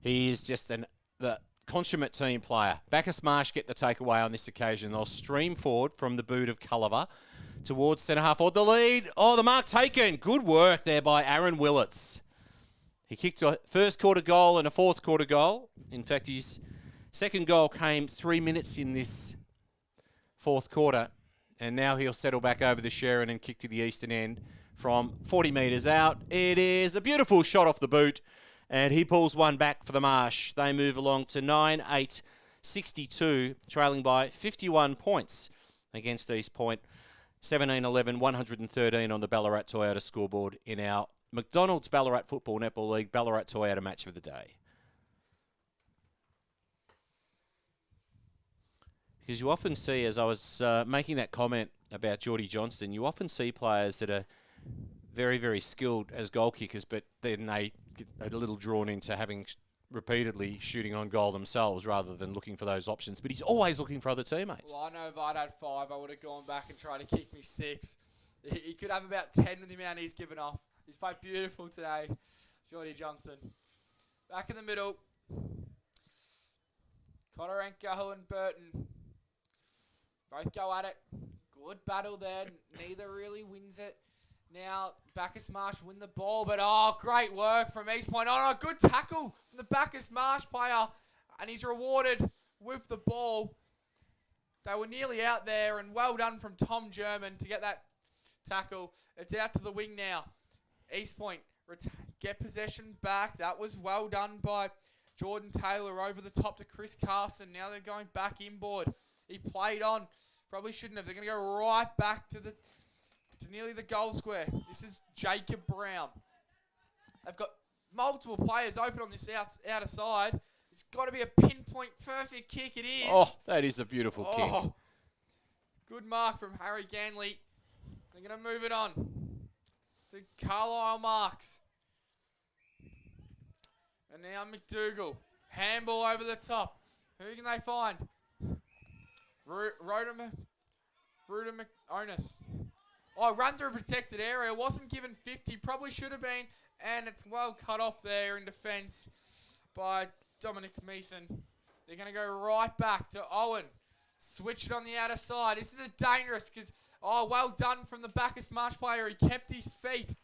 he is just the consummate team player. Bacchus Marsh get the takeaway on this occasion. They'll stream forward from the boot of Culliver towards centre half forward. The lead. Oh, the mark taken. Good work there by Aaron Willits. He kicked a first quarter goal and a fourth quarter goal. In fact, his second goal came 3 minutes in this fourth quarter, and now he'll settle back over the Sharon and kick to the eastern end from 40 metres out. It is a beautiful shot off the boot, and he pulls one back for the Marsh. They move along to 9-8-62, trailing by 51 points against East Point. 17-11, 113 on the Ballarat Toyota scoreboard in our McDonald's Ballarat Football Netball League Ballarat Toyota match of the day. Because you often see, as I was making that comment about Geordie Johnston, you often see players that are very, very skilled as goal kickers, but then they get a little drawn into having repeatedly shooting on goal themselves rather than looking for those options. But he's always looking for other teammates. Well, I know if I'd had 5, I would have gone back and tried to kick me 6. He could have about 10 with the amount he's given off. He's played beautiful today, Geordie Johnston. Back in the middle, Konorenko and Burton. Both go at it. Good battle there. Neither really wins it. Now, Bacchus Marsh win the ball, but great work from East Point. Good tackle from the Bacchus Marsh player, and he's rewarded with the ball. They were nearly out there, and well done from Tom German to get that tackle. It's out to the wing now. East Point get possession back. That was well done by Jordan Taylor over the top to Chris Carson. Now they're going back inboard. He played on. Probably shouldn't have. They're going to go right back to nearly the goal square. This is Jacob Brown. They've got multiple players open on this outer side. It's got to be a pinpoint perfect kick. It is. Oh, that is a beautiful kick. Good mark from Harry Ganley. They're going to move it on to Carlisle Marks. And now McDougall. Handball over the top. Who can they find? Rhoda McOnus. Run through a protected area. Wasn't given 50. Probably should have been. And it's well cut off there in defence by Dominic Meeson. They're going to go right back to Owen. Switch it on the outer side. This is dangerous because, well done from the Bacchus Marsh player. He kept his feet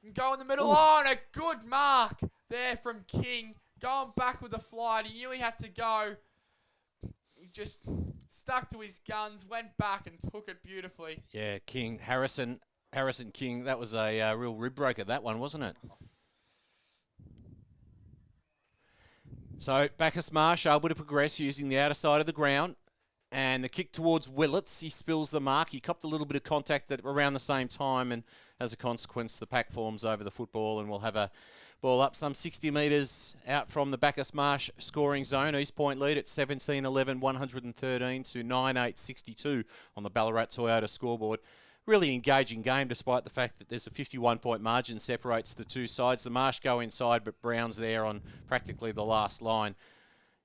and go in the middle. And a good mark there from King. Going back with the flight. He knew he had to go. He just stuck to his guns, went back and took it beautifully. Yeah, King. Harrison King. That was a real rib breaker, that one, wasn't it? So Bacchus Marsh able to progress using the outer side of the ground. And the kick towards Willits, he spills the mark. He copped a little bit of contact around the same time, and as a consequence, the pack forms over the football, and we'll have a ball up some 60 metres out from the Bacchus Marsh scoring zone. East Point lead at 17-11, 113 to 9-8-62 on the Ballarat Toyota scoreboard. really engaging game despite the fact that there's a 51-point margin separates the two sides. The Marsh go inside, but Brown's there on practically the last line.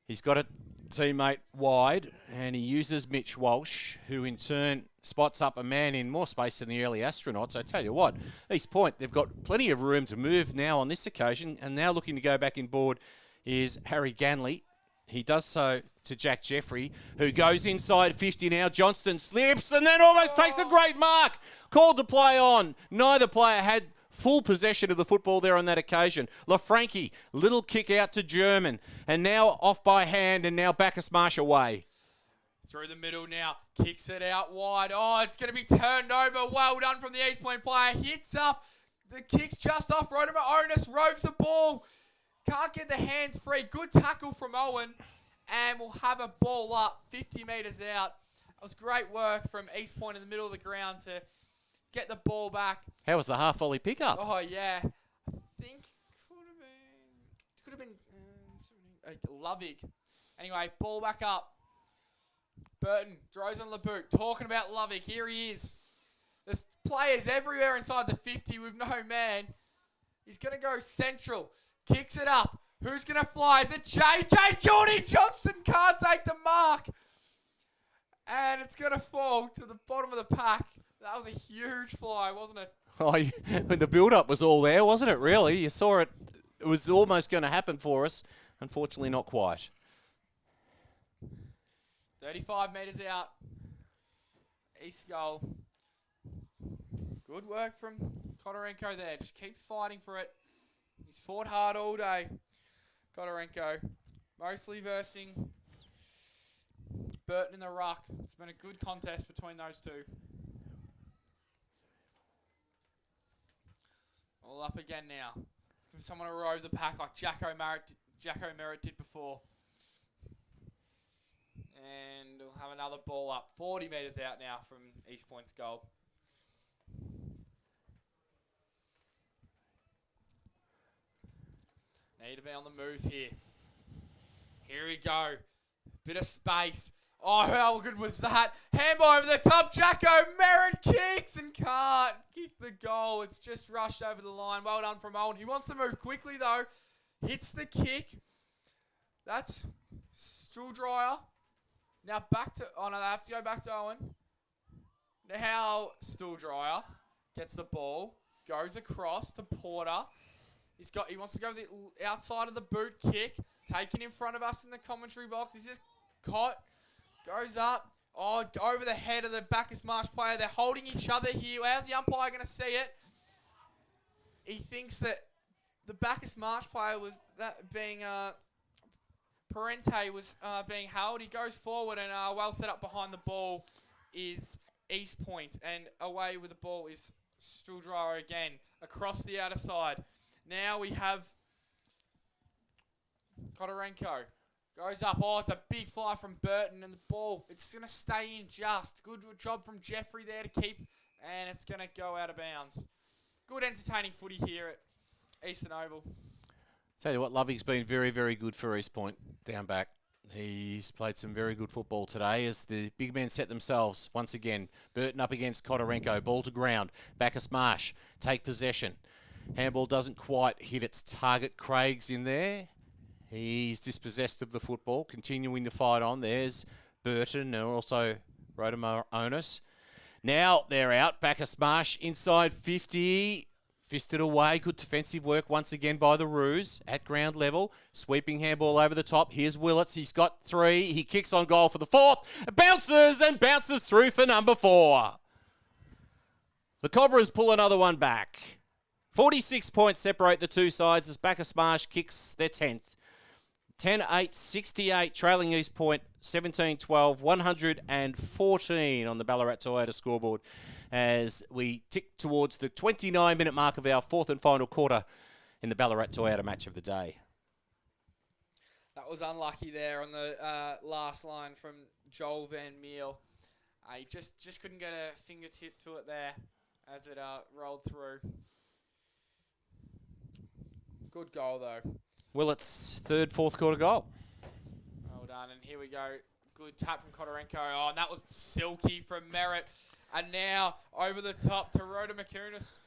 He's got a teammate wide, and he uses Mitch Walsh, who in turn spots up a man in more space than the early astronauts. I tell you what, East Point, they've got plenty of room to move now on this occasion, and now looking to go back in board is Harry Ganley. He does so to Jack Jeffrey, who goes inside 50 now. Johnston slips and then almost takes a great mark. Called to play on. Neither player had full possession of the football there on that occasion. LaFranchi, little kick out to German, and now off by hand, and now Bacchus Marsh away. Through the middle now, kicks it out wide. Oh, it's going to be turned over. Well done from the East Point player. Hits up. The kick's just off. Rodimer Onus roves the ball. Can't get the hands free. Good tackle from Owen. And we'll have a ball up 50 metres out. It was great work from East Point in the middle of the ground to get the ball back. How was the half volley pickup? Oh, yeah. I think could have been Lovig. Anyway, ball back up. Burton, Drozen LeBoot, talking about Lovig. Here he is. There's players everywhere inside the 50 with no man. He's going to go central. Kicks it up. Who's going to fly? Is it JJ? Jordy Johnston can't take the mark. And it's going to fall to the bottom of the pack. That was a huge fly, wasn't it? Oh, when the build-up was all there, wasn't it, really? You saw it. It was almost going to happen for us. Unfortunately, not quite. 35 metres out. East goal. Good work from Kodorenko there. Just keep fighting for it. He's fought hard all day. Kodorenko. Mostly versing Burton in the ruck. It's been a good contest between those two. All up again now. Someone to row the pack like Jacko Merritt did before. And we'll have another ball up. 40 metres out now from East Point's goal. Need to be on the move here. Here we go. Bit of space. Oh, how good was that? Handball over the top. Jacko Merritt kicks and can't kick the goal. It's just rushed over the line. Well done from Owen. He wants to move quickly, though. Hits the kick. That's Stuhldreher. Now back to... Oh, no, they have to go back to Owen. Now Stuhldreher gets the ball. Goes across to Porter. He wants to go the outside of the boot kick. Taken in front of us in the commentary box. Is this caught? Goes up. Oh, over the head of the Bacchus Marsh player. They're holding each other here. How's the umpire going to see it? He thinks that the Bacchus Marsh player was being... Parente was being held. He goes forward and well set up behind the ball is East Point. And away with the ball is Stuhldreher again. Across the outer side. Now we have Kodorenko. Goes up. Oh, it's a big fly from Burton. And the ball, it's going to stay in just. Good job from Jeffrey there to keep. And it's going to go out of bounds. Good entertaining footy here at Eastern Oval. Tell you what, Loving's been very, very good for East Point down back. He's played some very good football today as the big men set themselves once again. Burton up against Kodorenko. Ball to ground. Bacchus Marsh take possession. Handball doesn't quite hit its target. Craig's in there. He's dispossessed of the football, continuing to fight on. There's Burton and also Rodimer Onus. Now they're out. Bacchus Marsh inside 50. Fisted away. Good defensive work once again by the Roos at ground level. Sweeping handball over the top. Here's Willits. He's got 3. He kicks on goal for the 4th. Bounces through for number 4. The Cobras pull another one back. 46 points separate the two sides as Bacchus Marsh kicks their 10th. 10-8-68, trailing East Point 17-12, 114 on the Ballarat Toyota scoreboard as we tick towards the 29-minute mark of our 4th and final quarter in the Ballarat Toyota match of the day. That was unlucky there on the last line from Joel Van Meel. He just couldn't get a fingertip to it there as it rolled through. Good goal, though. Willits' 3rd, 4th quarter goal. Well done. And here we go. Good tap from Kodorenko. Oh, and that was silky from Merritt. And now over the top to Rhoda McCunis,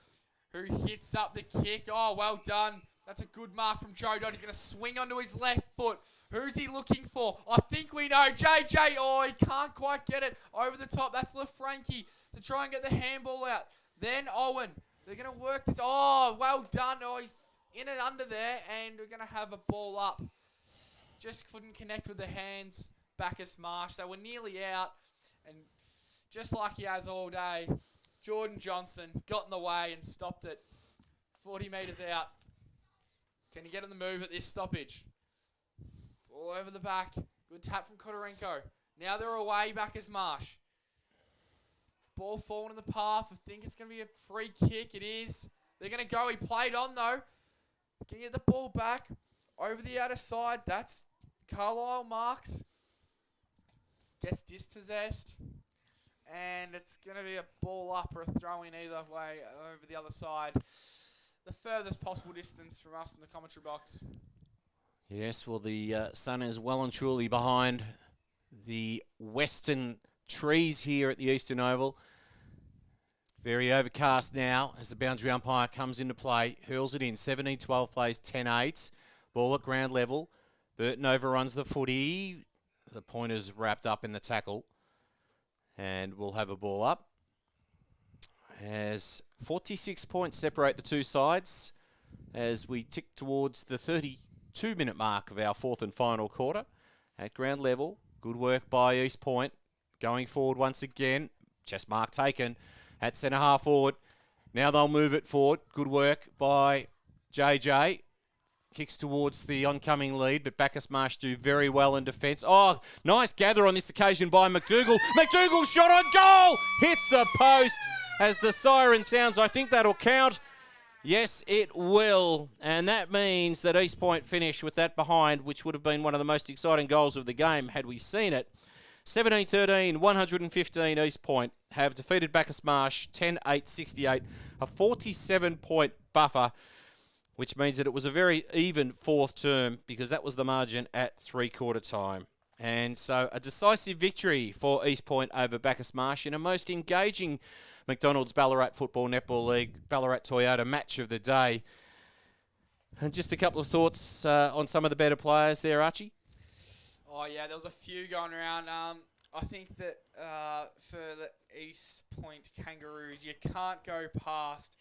who hits up the kick. Oh, well done. That's a good mark from Joe Dodd. He's going to swing onto his left foot. Who's he looking for? I think we know. JJ. Oh, he can't quite get it. Over the top. That's LaFranchi to try and get the handball out. Then Owen. They're going to work this. Oh, well done. Oh, he's in and under there. And we're going to have a ball up. Just couldn't connect with the hands. Bacchus Marsh. They were nearly out. And just like he has all day, Jordan Johnson got in the way and stopped it. 40 metres out. Can he get on the move at this stoppage? All over the back. Good tap from Kodorenko. Now they're away back as Marsh. Ball falling in the path. I think it's going to be a free kick. It is. They're going to go. He played on though. Can you get the ball back? Over the outer side. That's Carlisle Marks. Gets dispossessed. And it's going to be a ball up or a throw in either way over the other side. The furthest possible distance from us in the commentary box. Yes, well, the sun is well and truly behind the western trees here at the Eastern Oval. Very overcast now as the boundary umpire comes into play. Hurls it in. 17-12 plays 10-8. Ball at ground level. Burton overruns the footy. The pointer's wrapped up in the tackle. And we'll have a ball up. As 46 points separate the two sides as we tick towards the 32-minute mark of our fourth and final quarter. At ground level, good work by East Point. Going forward once again. Chest mark taken at centre half forward. Now they'll move it forward. Good work by JJ. Kicks towards the oncoming lead, but Bacchus Marsh do very well in defence. Oh, nice gather on this occasion by McDougall. McDougall shot on goal! Hits the post as the siren sounds. I think that'll count. Yes, it will. And that means that East Point finish with that behind, which would have been one of the most exciting goals of the game had we seen it. 17-13, 115 East Point have defeated Bacchus Marsh 10-8-68, a 47-point buffer, which means that it was a very even fourth term because that was the margin at three-quarter time. And so a decisive victory for East Point over Bacchus Marsh in a most engaging McDonald's Ballarat Football Netball League Ballarat Toyota match of the day. And just a couple of thoughts on some of the better players there, Archie. Oh, yeah, there was a few going around. I think that for the East Point Kangaroos, you can't go past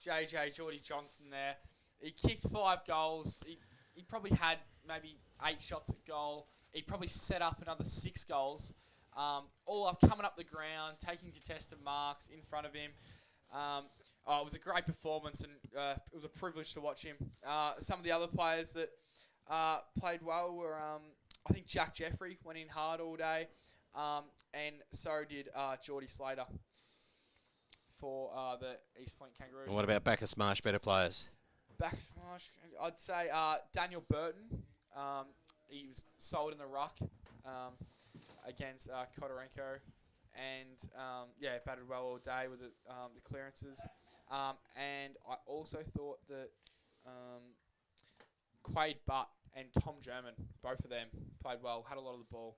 Geordie Johnson there. He kicked 5 goals. He probably had maybe 8 shots at goal. He probably set up another 6 goals. All up, coming up the ground, taking contested marks in front of him. It was a great performance, and it was a privilege to watch him. Some of the other players that played well were, I think Jack Jeffrey went in hard all day, and so did Geordie Slater for the East Point Kangaroos. And what about Bacchus Marsh better players? Bacchus Marsh, I'd say Daniel Burton. He was sold in the ruck against Kodorenko, and batted well all day with the clearances. And I also thought that Quade Butt and Tom German, both of them played well, had a lot of the ball.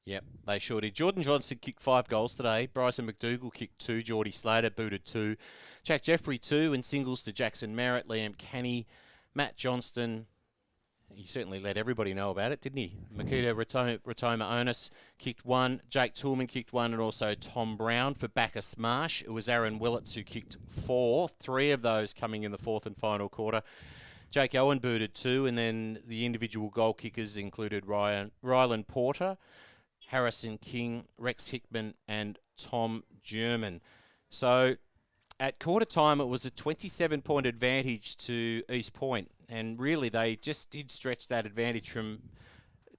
Yep, they sure did. Jordan Johnson kicked 5 goals today. Bryson McDougall kicked 2. Geordie Slater booted 2. Jack Jeffrey 2, and singles to Jackson Merritt, Liam Canny, Matt Johnston. He certainly let everybody know about it, didn't he? Makita Ratoma Onus kicked 1. Jake Toolman kicked 1, and also Tom Brown for Bacchus Marsh. It was Aaron Willits who kicked 4. 3 of those coming in the fourth and final quarter. Jake Owen booted 2, and then the individual goal kickers included Ryland Porter, Harrison King, Rex Hickman, and Tom German. So at quarter time, it was a 27-point advantage to East Point. And really, they just did stretch that advantage from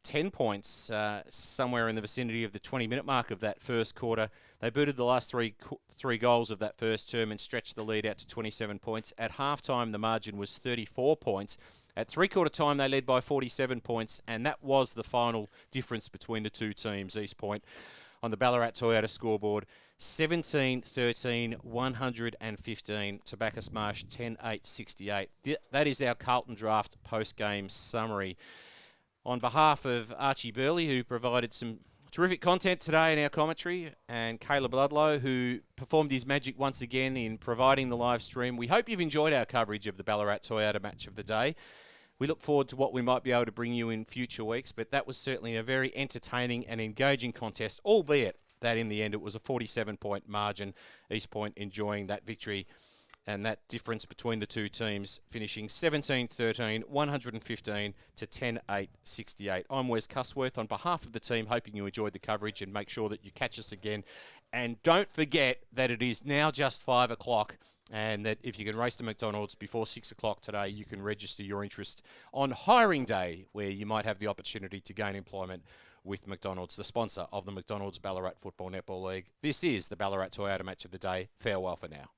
10 points somewhere in the vicinity of the 20-minute mark of that first quarter. They booted the last three goals of that first term and stretched the lead out to 27 points. At halftime, the margin was 34 points. At three-quarter time, they led by 47 points, and that was the final difference between the two teams, East Point, on the Ballarat Toyota scoreboard. 17-13, 115 to Bacchus Marsh, 10-8-68. That is our Carlton Draft post-game summary. On behalf of Archie Burley, who provided some Terrific content today in our commentary, and Caleb Ludlow, who performed his magic once again in providing the live stream. We hope you've enjoyed our coverage of the Ballarat Toyota Match of the Day. We look forward to what we might be able to bring you in future weeks, but that was certainly a very entertaining and engaging contest, albeit that in the end it was a 47-point margin, East Point enjoying that victory. And that difference between the two teams finishing 17-13, 115 to 10-8, 68. I'm Wes Cusworth on behalf of the team, hoping you enjoyed the coverage, and make sure that you catch us again. And don't forget that it is now just 5 o'clock, and that if you can race to McDonald's before 6 o'clock today, you can register your interest on Hiring Day, where you might have the opportunity to gain employment with McDonald's, the sponsor of the McDonald's Ballarat Football Netball League. This is the Ballarat Toyota Match of the Day. Farewell for now.